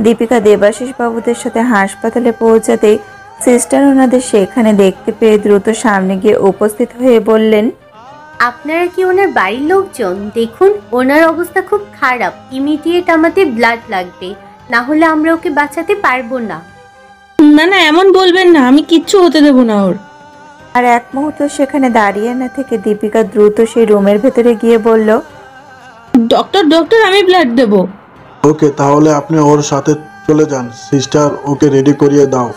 দীপিকা দেবাশিস বাবুদের সাথে হাসপাতালে পৌঁছাতেই সিস্টার ওনাদের সেখানে দেখতে পেয়ে দ্রুত সামনে গিয়ে উপস্থিত হয়ে বললেন, আপনারা কি ওনার বাড়ির লোকজন? দেখুন, ওনার অবস্থা খুব খারাপ, ইমিডিয়েট আমাদের ব্লাড লাগবে, না হলে আমরা ওকে বাঁচাতে পারবো না। না না, এমন বলবেন না, আমি কিচ্ছু হতে দেব না ওর। আর এক মুহূর্ত সেখানে দাঁড়িয়ে না থেকে দীপিকা দ্রুত সেই রুমের ভেতরে গিয়ে বলল, ডক্টর ডক্টর আমি ব্লাড দেব। ওকে, তাহলে আপনি ওর সাথে চলে যান, সিস্টার ওকে রেডি করিয়ে দাও।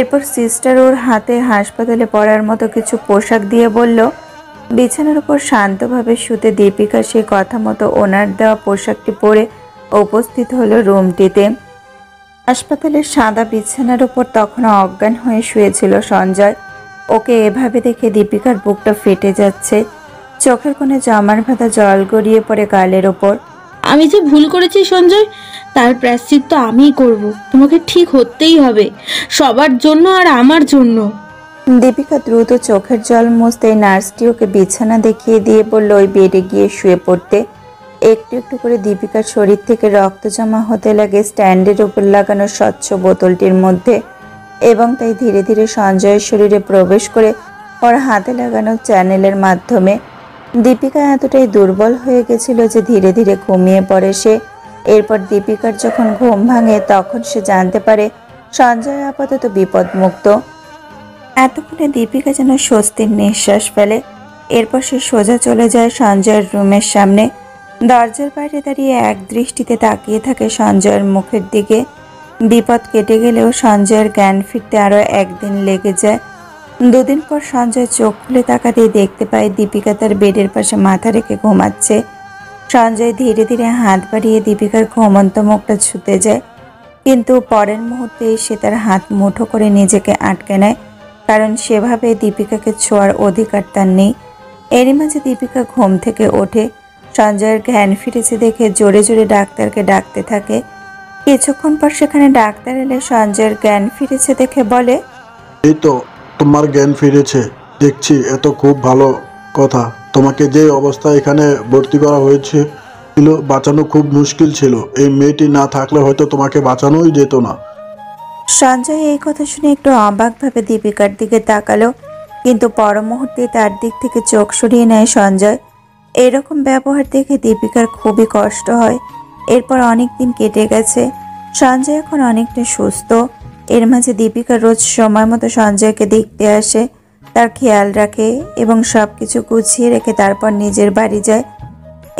এরপর সিস্টার ওর হাতে হাসপাতালে পড়ার মতো কিছু পোশাক দিয়ে বলল। বিছানার উপর শান্তভাবে শুতে দীপিকা সেই কথা মতো ওনার দেওয়া পোশাকটি পরে উপস্থিত হলো রুমটিতে। হাসপাতালের সাদা বিছানার উপর তখন অজ্ঞান হয়ে শুয়েছিল সঞ্জয়। ওকে এভাবে দেখে দীপিকার বুকটা ফেটে যাচ্ছে, চোখের কোণে জমার ভাতা জল গড়িয়ে পড়ে গালের ওপর। আমি যে ভুল করেছি সঞ্জয়, তার প্রায়শ্চিত্ত আমিই করব। তোমাকে ঠিক হতেই হবে, সবার জন্য আর আমার জন্য। দীপিকা দ্রুত চোখের জল মুছতে নার্সটি ওকে বিছানা দেখিয়ে দিয়ে বলল ওই বেডে গিয়ে শুয়ে পড়তে। একটু একটু করে দীপিকার শরীর থেকে রক্ত জমা হতে লাগে স্ট্যান্ডের উপর লাগানো স্বচ্ছ বোতলটির মধ্যে, এবং তাই ধীরে ধীরে সঞ্জয়ের শরীরে প্রবেশ করে ওর হাতে লাগানো চ্যানেলের মাধ্যমে। দীপিকা এতটাই দুর্বল হয়ে গেছিল যে ধীরে ধীরে ঘুমিয়ে পড়ে সে। এরপর দীপিকার যখন ঘুম ভাঙে তখন সে জানতে পারে সঞ্জয় আপাতত বিপদমুক্ত। এতক্ষণে দীপিকা যেন স্বস্তির নিঃশ্বাস ফেলে। এরপর সে সোজা চলে যায় সঞ্জয়ের রুমের সামনে। দরজার বাইরে দাঁড়িয়ে এক দৃষ্টিতে তাকিয়ে থাকে সঞ্জয়ের মুখের দিকে। বিপদ কেটে গেলেও সঞ্জয়ের জ্ঞান ফিরতে আরও একদিন লেগে যায়। দুদিন পর সঞ্জয় চোখ খুলে তাকাতেই দেখতে পায় দীপিকা তার বেডের পাশে মাথা রেখে ঘুমাচ্ছে। সঞ্জয় ধীরে ধীরে হাত বাড়িয়ে দীপিকার ঘুমন্ত মুখটা ছুতে যায়, কিন্তু পরের মুহূর্তে সে তার হাত মুঠো করে নিজেকে আটকে নেয়, কারণ সেভাবে দীপিকাকে ছোঁয়ার অধিকার তার নেই। এরই মাঝে দীপিকা ঘুম থেকে ওঠে। সঞ্জয়ের জ্ঞান ফিরেছে দেখে জোরে জোরে ডাক্তারকে ডাকতে থাকে। কিছুক্ষণ পর সেখানে ডাক্তার এলে সঞ্জয়ের জ্ঞান ফিরেছে দেখে বলে, এই তো তোমার জ্ঞান ফিরেছে দেখছি, এত খুব ভালো কথা। তোমাকে যে অবস্থায় এখানে ভর্তি করা হয়েছে ছিল বাঁচানো খুব মুশকিল ছিল। এই মেয়েটি না থাকলে হয়তো তোমাকে বাঁচানোই যেত না। সঞ্জয় এই কথা শুনে একটু অবাকভাবে দীপিকার দিকে তাকালো, কিন্তু পর মুহূর্তে তার দিক থেকে চোখ সরিয়ে নেয় সঞ্জয়। এরকম ব্যবহার দেখে দীপিকার খুবই কষ্ট হয়। এরপর অনেক দিন কেটে গেছে, সঞ্জয় এখন অনেকটা সুস্থ। এর মাঝে দীপিকা রোজ সময় মতো সঞ্জয়কে দেখতে আসে, তার খেয়াল রাখে এবং সব কিছু গুছিয়ে রেখে তারপর নিজের বাড়ি যায়।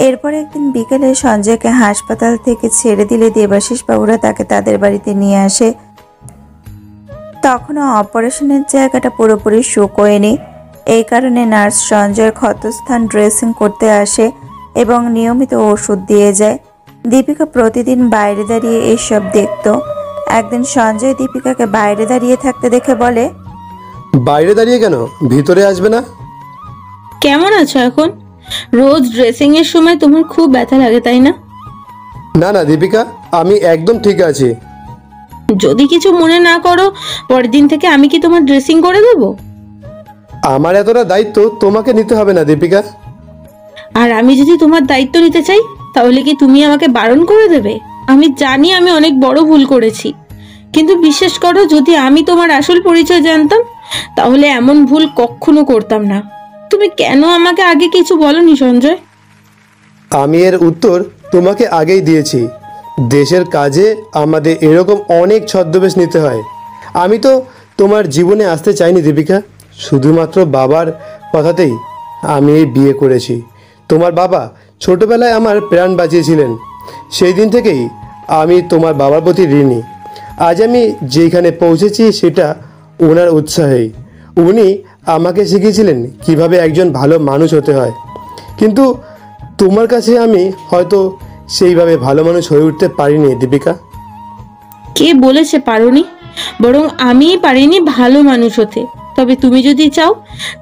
এরপর একদিন বিকেলে সঞ্জয়কে হাসপাতাল থেকে ছেড়ে দিলে দেবাশিস বাবুরা তাকে তাদের বাড়িতে নিয়ে আসে। তখনও অপারেশনের জায়গাটা পুরোপুরি শুকোয়নি, এই কারণে নার্স সঞ্জয়ের ক্ষতস্থান ড্রেসিং করতে আসে এবং নিয়মিত ওষুধ দিয়ে যায়। দীপিকা প্রতিদিন বাইরে দাঁড়িয়ে এসব দেখত। একদিন সঞ্জয় দীপিকাকে বাইরে দাঁড়িয়ে থাকতে দেখে বলে, বাইরে দাঁড়িয়ে কেন, ভিতরে আসবে না? কেমন আছো এখন? রোজ ড্রেসিং এর সময় তোমার খুব ব্যথা লাগে তাই না? না না দীপিকা, আমি একদম ঠিক আছি। যদি কিছু মনে না করো, পরের দিন থেকে আমি কি তোমার ড্রেসিং করে দেবো? আমার এতটা দায়িত্ব তোমাকে নিতে হবে না দীপিকা। আর আমি যদি তোমার দায়িত্ব নিতে চাই, তাহলে কি তুমি আমাকে বারণ করে দেবে? আমি জানি আমি অনেক বড় ভুল করেছি, কিন্তু বিশ্বাস করো, যদি আমি তোমার আসল পরিচয় জানতাম, তাহলে এমন ভুল কখনো করতাম না। তুমি কেন আমাকে আগে কিছু বলনি সঞ্জয়? আমি এর উত্তর তোমাকে আগেই দিয়েছি। দেশের কাজে আমাদের এরকম অনেক ছদ্মবেশ নিতে হয়। আমি তো তোমার জীবনে আসতে চাইনি দীপিকা, শুধুমাত্র বাবার কথাতেই আমি এই বিয়ে করেছি। তোমার বাবা ছোটবেলায় আমার প্রাণ বাঁচিয়েছিলেন, সেই দিন থেকেই আমি তোমার বাবার প্রতি ঋণী। আজ আমি যেখানে পৌঁছেছি সেটা ওনার উৎসাহেই। উনি আমাকে শিখিয়েছিলেন কিভাবে একজন ভালো মানুষ হতে হয়, কিন্তু তোমার কাছে আমি হয়তো সেইভাবে ভালো মানুষ হয়ে উঠতে পারিনি দীপিকা। কে বলেছে পারোনি? বরং আমিই পারিনি ভালো মানুষ হতে। তবে তুমি যদি চাও,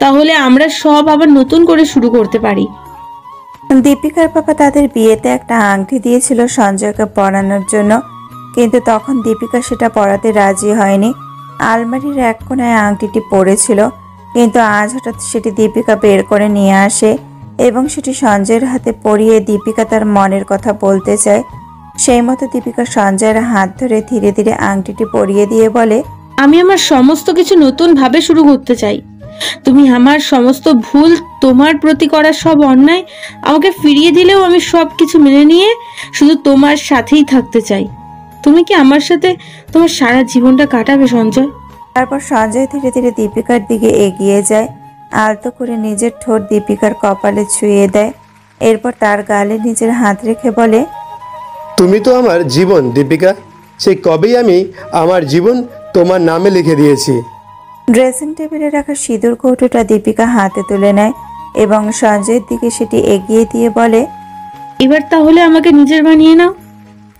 তাহলে আমরা সব আবার নতুন করে শুরু করতে পারি। দীপিকার বাবা তাদের বিয়েতে একটা আংটি দিয়েছিল সঞ্জয়কে পরানোর জন্য, কিন্তু তখন দীপিকা সেটা পরাতে রাজি হয়নি। আলমারির এক কোণায় আংটিটি পড়েছিল, কিন্তু আজ হঠাৎ সেটি দীপিকা বের করে নিয়ে আসে এবং সেটি সঞ্জয়ের হাতে পরিয়ে দীপিকা তার মনের কথা বলতে চায়। সেই মতো দীপিকা সঞ্জয়ের হাত ধরে ধীরে ধীরে আংটিটি পরিয়ে দিয়ে বলে, আমি আমার সমস্ত কিছু নতুন ভাবে শুরু করতে চাই। তুমি আমার সমস্ত ভুল, তোমার প্রতি করা সব অন্যায় আমাকে ফিরিয়ে দিলেও আমি সব কিছু মেনে নিয়ে শুধু তোমার সাথেই থাকতে চাই। তুমি কি আমার সাথে তোমার সারা জীবনটা কাটাবে সঞ্জয়? তারপর সঞ্জয় ধীরে ধীরে দীপিকার দিকে এগিয়ে যায়, আলতো করে নিজের ঠোঁট দীপিকার কপালে ছুঁয়ে দেয়। এরপর তার গালে নিজের হাত রেখে বলে, তুমি তো আমার জীবন দীপিকা, সেই কবেই আমি আমার জীবন তোমার নামে লিখে দিয়েছি। ড্রেসিং টেবিলে রাখা সিঁদুর কৌটোটা দীপিকা হাতে তুলে নেয় এবং সঞ্জয়ের দিকে সেটি এগিয়ে দিয়ে বলে, এবার তাহলে আমাকে নিজের বানিয়ে নাও।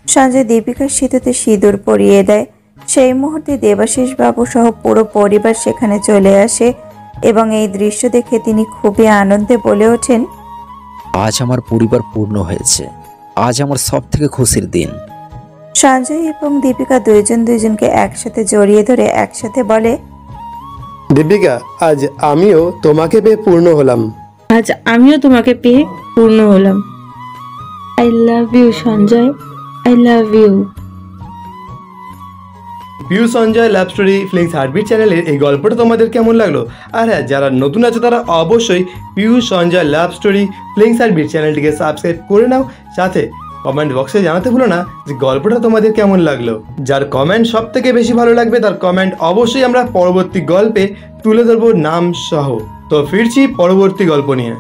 সঞ্জয় দীপিকার সিঁথিতে সিঁদুর পরিয়ে দেয়। সেই মুহূর্তে দেবাশিস বাবু সহ পুরো পরিবার সেখানে চলে আসে এবং এই দৃশ্য দেখে তিনি খুবই আনন্দে বলে ওঠেন, আজ আমার পরিবার পূর্ণ হয়েছে, আজ আমার সব থেকে খুশির দিন। সঞ্জয় এবং দীপিকা দুইজনকে একসাথে জড়িয়ে ধরে একসাথে বলে, দীপিকা, আজ আমিও তোমাকে পেয়ে পূর্ণ হলাম। আজ আমিও তোমাকে পেয়ে পূর্ণ হলাম। I love you Sanjay, I love you. Piu Sanjay love story flings heartbeat চ্যানেলের এই গল্পটা তোমাদের কেমন লাগলো? আর হ্যাঁ, যারা নতুন আছে তারা অবশ্যই Piu Sanjay love story flings heartbeat চ্যানেলটিকে সাবস্ক্রাইব করে নাও। সাথে কমেন্ট বক্সে জানাতে ভুলো না যে গল্পটা তোমাদের কেমন লাগলো। যার কমেন্ট সব থেকে বেশি ভালো লাগবে তার কমেন্ট অবশ্যই আমরা পরবর্তী গল্পে তুলে ধরবো নাম সহ। তো ফিরছি পরবর্তী গল্প নিয়ে।